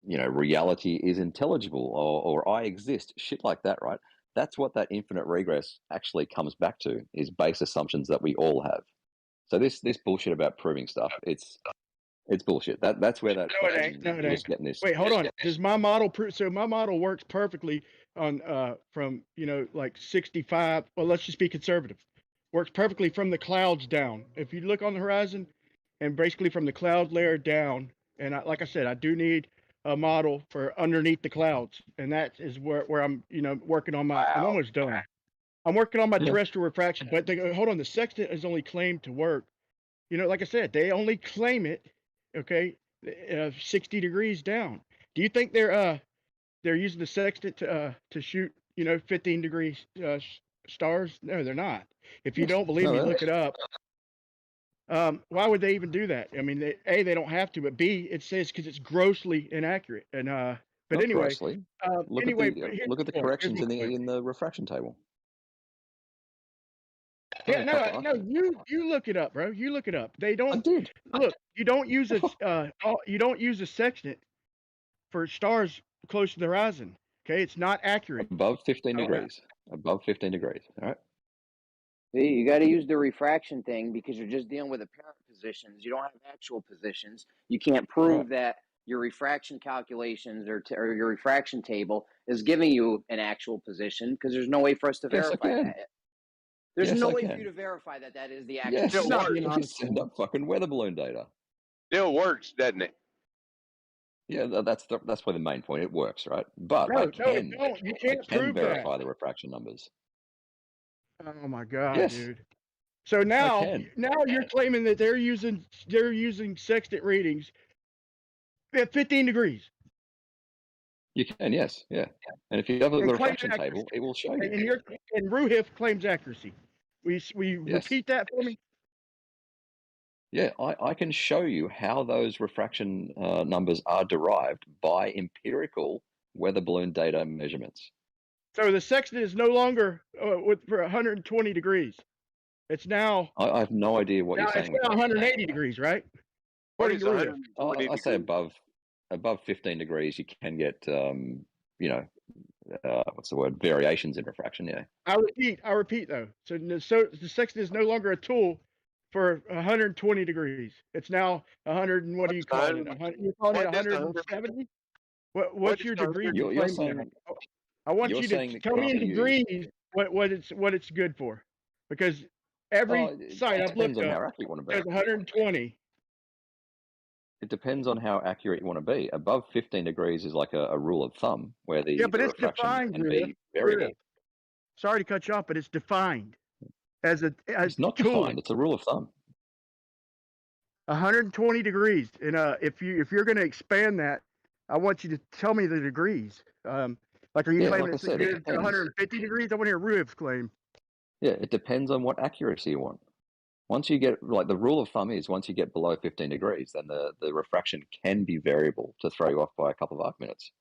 Speaker 6: reality is intelligible or I exist, shit like that, right? That's what that infinite regress actually comes back to, is base assumptions that we all have. So this bullshit about proving stuff, it's bullshit. That's where that
Speaker 11: No, it ain't. No, it ain't.
Speaker 6: getting this.
Speaker 11: Wait, hold on. Does my model so my model works perfectly on from like 65? Well, let's just be conservative. Works perfectly from the clouds down. If you look on the horizon, and basically from the cloud layer down, and like I said, I do need a model for underneath the clouds, and that is where I'm working on my. I'm almost done. I'm working on my terrestrial refraction, but hold on. The sextant is only claimed to work. Like I said, they only claim it. Okay, 60 degrees down. Do you think they're using the sextant to shoot 15 degrees stars? No, they're not. If you don't believe me, look it up. Why would they even do that? I mean, they don't have to, but B, it says because it's grossly inaccurate. And but
Speaker 6: Not
Speaker 11: anyway,
Speaker 6: grossly.
Speaker 11: look
Speaker 6: at the corrections in the refraction table.
Speaker 11: Yeah, no, you look it up, bro. You look it up. They don't.
Speaker 6: I did.
Speaker 11: Look, you don't use a sextant for stars close to the horizon. Okay, it's not accurate.
Speaker 6: Above 15 degrees. Above 15 degrees. All right.
Speaker 5: See, you got to use the refraction thing because you're just dealing with apparent positions. You don't have actual positions. You can't prove that your refraction calculations or your refraction table is giving you an actual position because there's no way for us to verify that. There's no way for you to verify that is the actual.
Speaker 6: Yes, you can send up fucking weather balloon data.
Speaker 13: Still works, doesn't it?
Speaker 6: Yeah, that's where the main point. It works, right? But
Speaker 11: you can't prove
Speaker 6: verify the refraction numbers.
Speaker 11: Oh my god, dude! So now you're claiming that they're using sextant readings at 15 degrees.
Speaker 6: You can, yes, yeah. And if you have a look at the refraction table, it will show you.
Speaker 11: And Ruhif claims accuracy. We repeat that for me.
Speaker 6: Yeah, I can show you how those refraction numbers are derived by empirical weather balloon data measurements.
Speaker 11: So the sextant is no longer for 120 degrees. It's now.
Speaker 6: I have no idea what you're saying.
Speaker 11: It's now 180 degrees, right?
Speaker 13: What is 120
Speaker 6: I say above 15 degrees, you can get what's the word? Variations in refraction. Yeah.
Speaker 11: I repeat though. So the sextant is no longer a tool for 120 degrees. It's now 100 and what do you call it? You're calling it 170? What's your degree?
Speaker 6: You're saying.
Speaker 11: I want you to tell me in degrees what it's good for, because every site I've looked up says 120.
Speaker 6: It depends on how accurate you want to be. Above 15 degrees is like a rule of thumb where the
Speaker 11: it's defined.
Speaker 6: Can be variable.
Speaker 11: Sorry to cut you off, but it's defined as
Speaker 6: it's not
Speaker 11: tool.
Speaker 6: Defined. It's a rule of thumb.
Speaker 11: 120 degrees, and if you're going to expand that, I want you to tell me the degrees. Like, are you claiming it's good to 150 degrees? I want to hear Ruh's claim.
Speaker 6: Yeah, it depends on what accuracy you want. Once you get, like, the rule of thumb is once you get below 15 degrees, then the refraction can be variable to throw you off by a couple of arc minutes,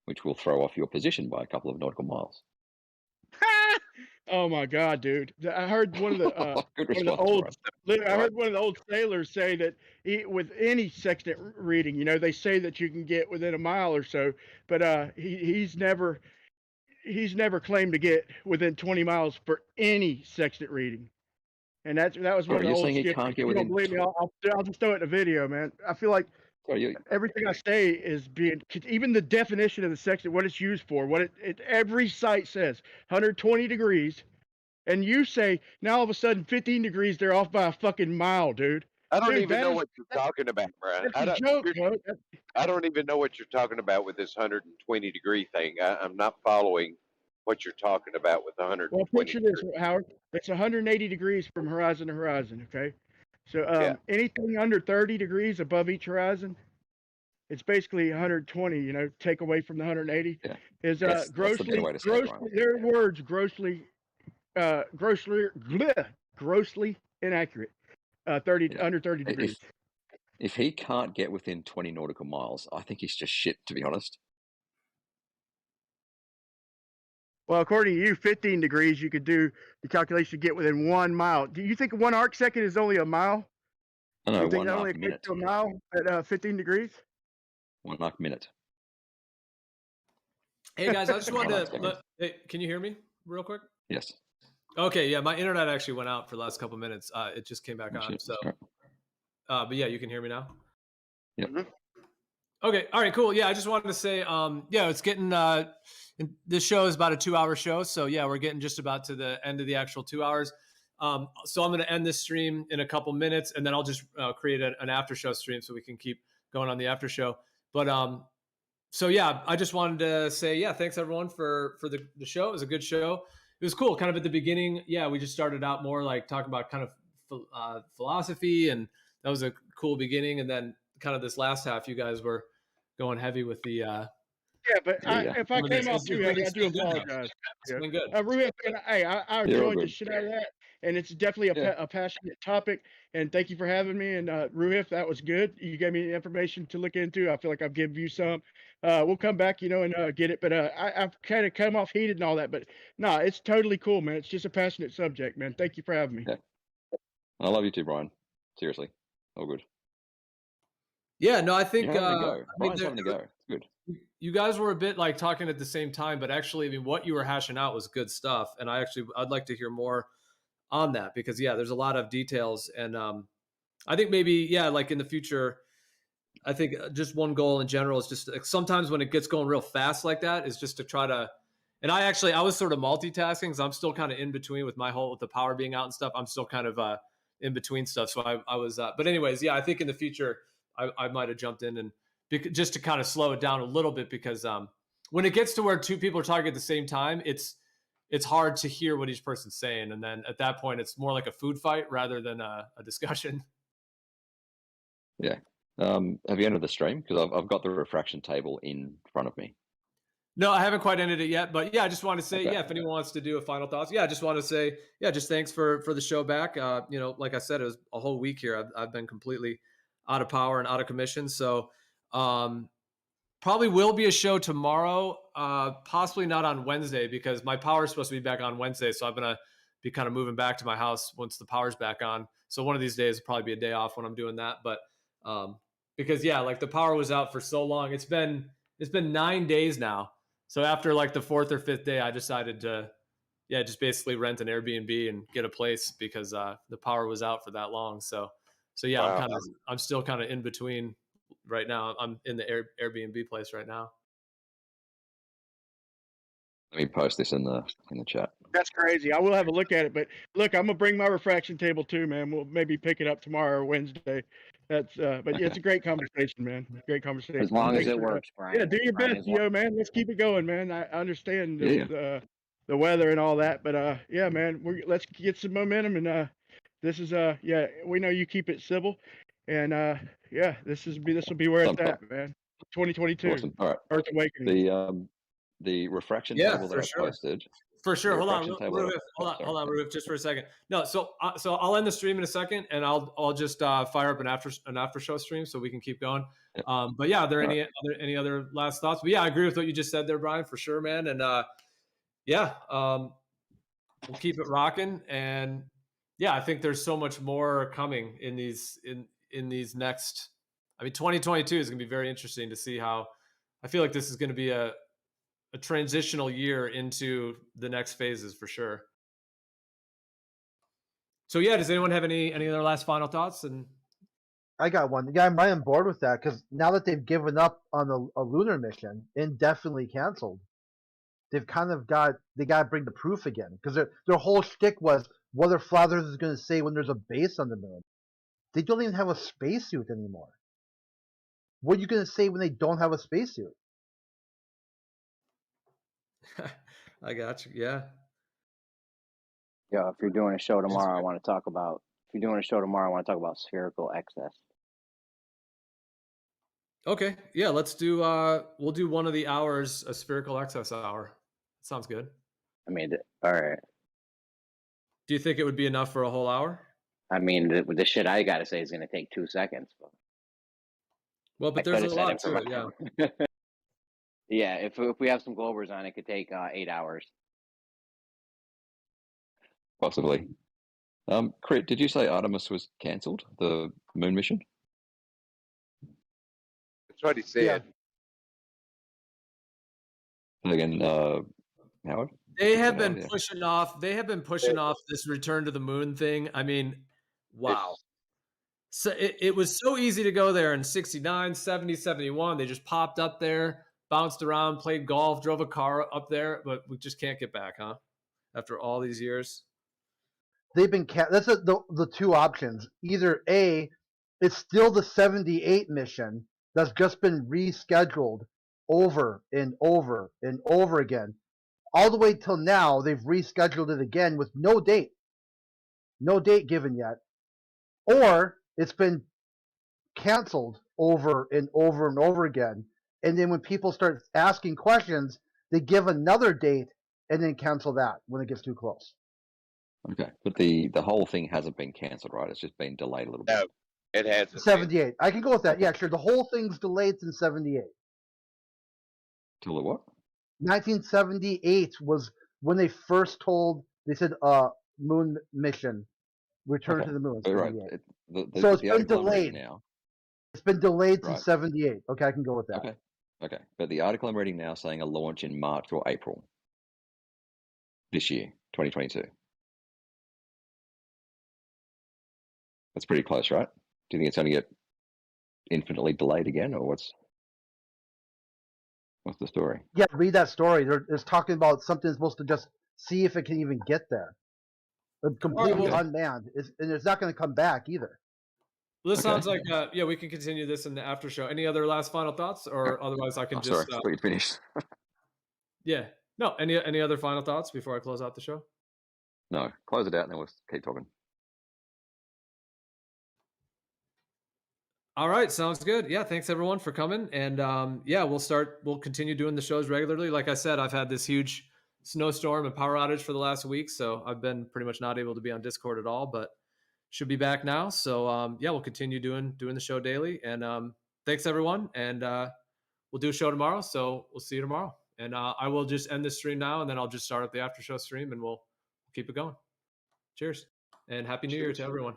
Speaker 6: which will throw off your position by a couple of nautical miles.
Speaker 11: Oh my god, dude! I heard one of the old sailors say that with any sextant reading, they say that you can get within a mile or so, but he's never claimed to get within 20 miles for any sextant reading. And that was one
Speaker 6: Bro,
Speaker 11: of the
Speaker 6: you're
Speaker 11: old
Speaker 6: saying he
Speaker 11: skits.
Speaker 6: can't
Speaker 11: If
Speaker 6: get
Speaker 11: you don't
Speaker 6: within.
Speaker 11: believe me, I'll just throw it in a video, man. I feel like everything I say is being, even the definition of the section, what it's used for, what it every site says 120 degrees, and you say now all of a sudden 15 degrees, they're off by a fucking mile, dude.
Speaker 13: I don't
Speaker 11: Dude,
Speaker 13: even
Speaker 11: that
Speaker 13: know
Speaker 11: is
Speaker 13: what you're talking about, Brian.
Speaker 11: that's a joke, bro.
Speaker 13: I don't even know what you're talking about with this 120-degree thing. I'm not following what you're talking about with
Speaker 11: Well,
Speaker 13: 120
Speaker 11: picture this,
Speaker 13: degrees.
Speaker 11: Howard. It's 180 degrees from horizon to horizon. Okay, so
Speaker 13: Yeah.
Speaker 11: anything under 30 degrees above each horizon, it's basically 120. You know, take away from the 180 is
Speaker 6: That's the better
Speaker 11: grossly,
Speaker 6: way to say it,
Speaker 11: grossly.
Speaker 6: Brian.
Speaker 11: Their words, grossly grossly inaccurate. 30 under 30 degrees.
Speaker 6: If he can't get within 20 nautical miles, I think he's just shit, to be honest.
Speaker 11: Well, according to you, 15 degrees, you could do the calculation to get within 1 mile. Do you think 1 arc second is only a mile?
Speaker 6: I know,
Speaker 11: You think
Speaker 6: 1
Speaker 11: that only
Speaker 6: arc
Speaker 11: equates
Speaker 6: minute.
Speaker 11: to a mile at 15 degrees?
Speaker 6: 1 arc minute.
Speaker 3: Hey guys, I just wanted to. Hey, can you hear me real quick?
Speaker 6: Yes.
Speaker 3: Okay, yeah, my internet actually went out for the last couple minutes. It just came back on.
Speaker 6: Shit.
Speaker 3: So, but yeah, you can hear me now.
Speaker 6: Yep.
Speaker 3: Okay, all right, cool. Yeah, I just wanted to say, yeah, it's getting. This show is about a 2-hour show, so yeah, we're getting just about to the end of the actual 2 hours. So I'm going to end this stream in a couple minutes, and then I'll just create an after show stream so we can keep going on the after show. But so yeah, I just wanted to say, yeah, thanks everyone for the show. It was a good show. It was cool. Kind of at the beginning, yeah, we just started out more like talking about kind of philosophy, and that was a cool beginning. And then kind of this last half, you guys were going heavy with the.
Speaker 11: Yeah, but if I came off too heavy, I do apologize.
Speaker 3: It's been good.
Speaker 11: Ruben, hey, I enjoyed the shit out of that, and it's definitely a passionate topic. And thank you for having me. And Ruhif, that was good. You gave me information to look into. I feel like I've given you some. We'll come back, you know, and get it. But I've kind of come off heated and all that. But no, it's totally cool, man. It's just a passionate subject, man. Thank you for having me.
Speaker 6: Yeah. I love you too, Brian. Seriously. All good.
Speaker 3: Yeah, no, I think
Speaker 6: You're having a go. Brian's having a go. It's good.
Speaker 3: You guys were a bit like talking at the same time, but actually, I mean, what you were hashing out was good stuff, and I'd like to hear more on that because yeah, there's a lot of details, and I think maybe yeah, like in the future, I think just one goal in general is just like, sometimes when it gets going real fast like that is just to try to. And I was sort of multitasking because I'm still kind of in between with with the power being out and stuff. I'm still kind of in between stuff, so I was. But anyways, yeah, I think in the future I might have jumped in and. Just to kind of slow it down a little bit because when it gets to where two people are talking at the same time, it's hard to hear what each person's saying. And then at that point, it's more like a food fight rather than a discussion.
Speaker 6: Yeah. Have you entered the stream? Because I've got the refraction table in front of me.
Speaker 3: No, I haven't quite ended it yet. But yeah, I just want to say, yeah, if anyone wants to do a final thoughts, yeah, I just want to say, yeah, just thanks for the show back. You know, like I said, it was a whole week here. I've been completely out of power and out of commission. So probably will be a show tomorrow, possibly not on Wednesday because my power is supposed to be back on Wednesday. So I'm going to be kind of moving back to my house once the power's back on. So one of these days will probably be a day off when I'm doing that. But because yeah, like the power was out for so long. It's been 9 days now. So after like the 4th or 5th day, I decided to, yeah, just basically rent an Airbnb and get a place because the power was out for that long. So yeah, wow. I'm still kind of in between. Right now, I'm in the Airbnb place right now.
Speaker 6: Let me post this in the chat.
Speaker 11: That's crazy. I will have a look at it, but look, I'm gonna bring my refraction table too, man. We'll maybe pick it up tomorrow or Wednesday. That's but yeah, it's a great conversation, man. Great conversation.
Speaker 5: As long as it works, Brian.
Speaker 11: Yeah, do your best, yo, man. Let's keep it going, man. I understand the weather and all that, but yeah, man, let's get some momentum and this is yeah, we know you keep it civil. And yeah, this will be where it's at, man. 2022.
Speaker 6: Awesome. All right.
Speaker 11: Earth Awakening.
Speaker 6: The refraction table that I posted.
Speaker 3: For sure. Hold on, Rufus, just for a second. No, so I'll end the stream in a second, and I'll just fire up an after show stream so we can keep going. Yeah. But yeah, are there any other last thoughts? But yeah, I agree with what you just said there, Brian, for sure, man. And yeah, we'll keep it rocking. And yeah, I think there's so much more coming in these next. I mean, 2022 is going to be very interesting to see how. I feel like this is going to be a transitional year into the next phases for sure. So yeah, does anyone have any other last final thoughts? And
Speaker 8: I got one. Yeah, I'm right on board with that because now that they've given up on a lunar mission, indefinitely canceled, they've kind of got to bring the proof again because their whole shtick was what are Flat Earthers going to say when there's a base on the moon? They don't even have a spacesuit anymore. What are you going to say when they don't have a spacesuit?
Speaker 3: I got you. Yeah.
Speaker 5: Yeah, if you're doing a show tomorrow, I want to talk about. If you're doing a show tomorrow, I want to talk about spherical excess.
Speaker 3: Okay. Yeah. Let's do. We'll do one of the hours a spherical excess hour. Sounds good.
Speaker 5: I mean, all right.
Speaker 3: Do you think it would be enough for a whole hour?
Speaker 5: I mean, the shit I got to say is going to take 2 seconds. But
Speaker 3: well, but there's a lot to it. Yeah.
Speaker 5: Yeah. If we have some Globers on, it could take 8 hours.
Speaker 6: Possibly. Crit, did you say Artemis was cancelled, the moon mission?
Speaker 13: That's what he said.
Speaker 6: Yeah. Again, Howard?
Speaker 3: They have been pushing off. They have been pushing off this return to the moon thing. I mean, wow. So it was so easy to go there in 69, 70, 71. They just popped up there, bounced around, played golf, drove a car up there, but we just can't get back, huh? After all these years.
Speaker 8: They've been that's the two options. Either A, it's still the 78 mission that's just been rescheduled over and over and over again. All the way till now, they've rescheduled it again with no date given yet. Or it's been canceled over and over and over again. And then when people start asking questions, they give another date and then cancel that when it gets too close.
Speaker 6: Okay, but the whole thing hasn't been cancelled, right? It's just been delayed a little bit.
Speaker 13: No, it hasn't.
Speaker 8: 78. I can go with that. Yeah, sure. The whole thing's delayed since 78.
Speaker 6: Till the what?
Speaker 8: 1978 was when they first told. They said moon mission, return to the moon.
Speaker 6: Right.
Speaker 8: So it's been delayed
Speaker 6: now.
Speaker 8: It's been delayed since 78. Okay, I can go with that.
Speaker 6: Okay. But the article I'm reading now saying a launch in March or April this year, 2022. That's pretty close, right? Do you think it's going to get infinitely delayed again, or what's the story?
Speaker 8: Yeah, read that story. It's talking about something supposed to just see if it can even get there. Completely unmanned, and it's not going to come back either.
Speaker 3: Well, this sounds like yeah, we can continue this in the after show. Any other last final thoughts, or otherwise I can just.
Speaker 6: Sorry, you finished.
Speaker 3: Yeah. No. Any other final thoughts before I close out the show?
Speaker 6: No. Close it out, and then we'll keep talking.
Speaker 3: All right, sounds good. Yeah, thanks everyone for coming, and yeah, we'll continue doing the shows regularly. Like I said, I've had this huge snowstorm and power outage for the last week, so I've been pretty much not able to be on Discord at all, but should be back now. So yeah, we'll continue doing the show daily, and thanks everyone, and we'll do a show tomorrow. So we'll see you tomorrow, and I will just end this stream now, and then I'll just start up the after show stream, and we'll keep it going. Cheers, and happy New Year to everyone.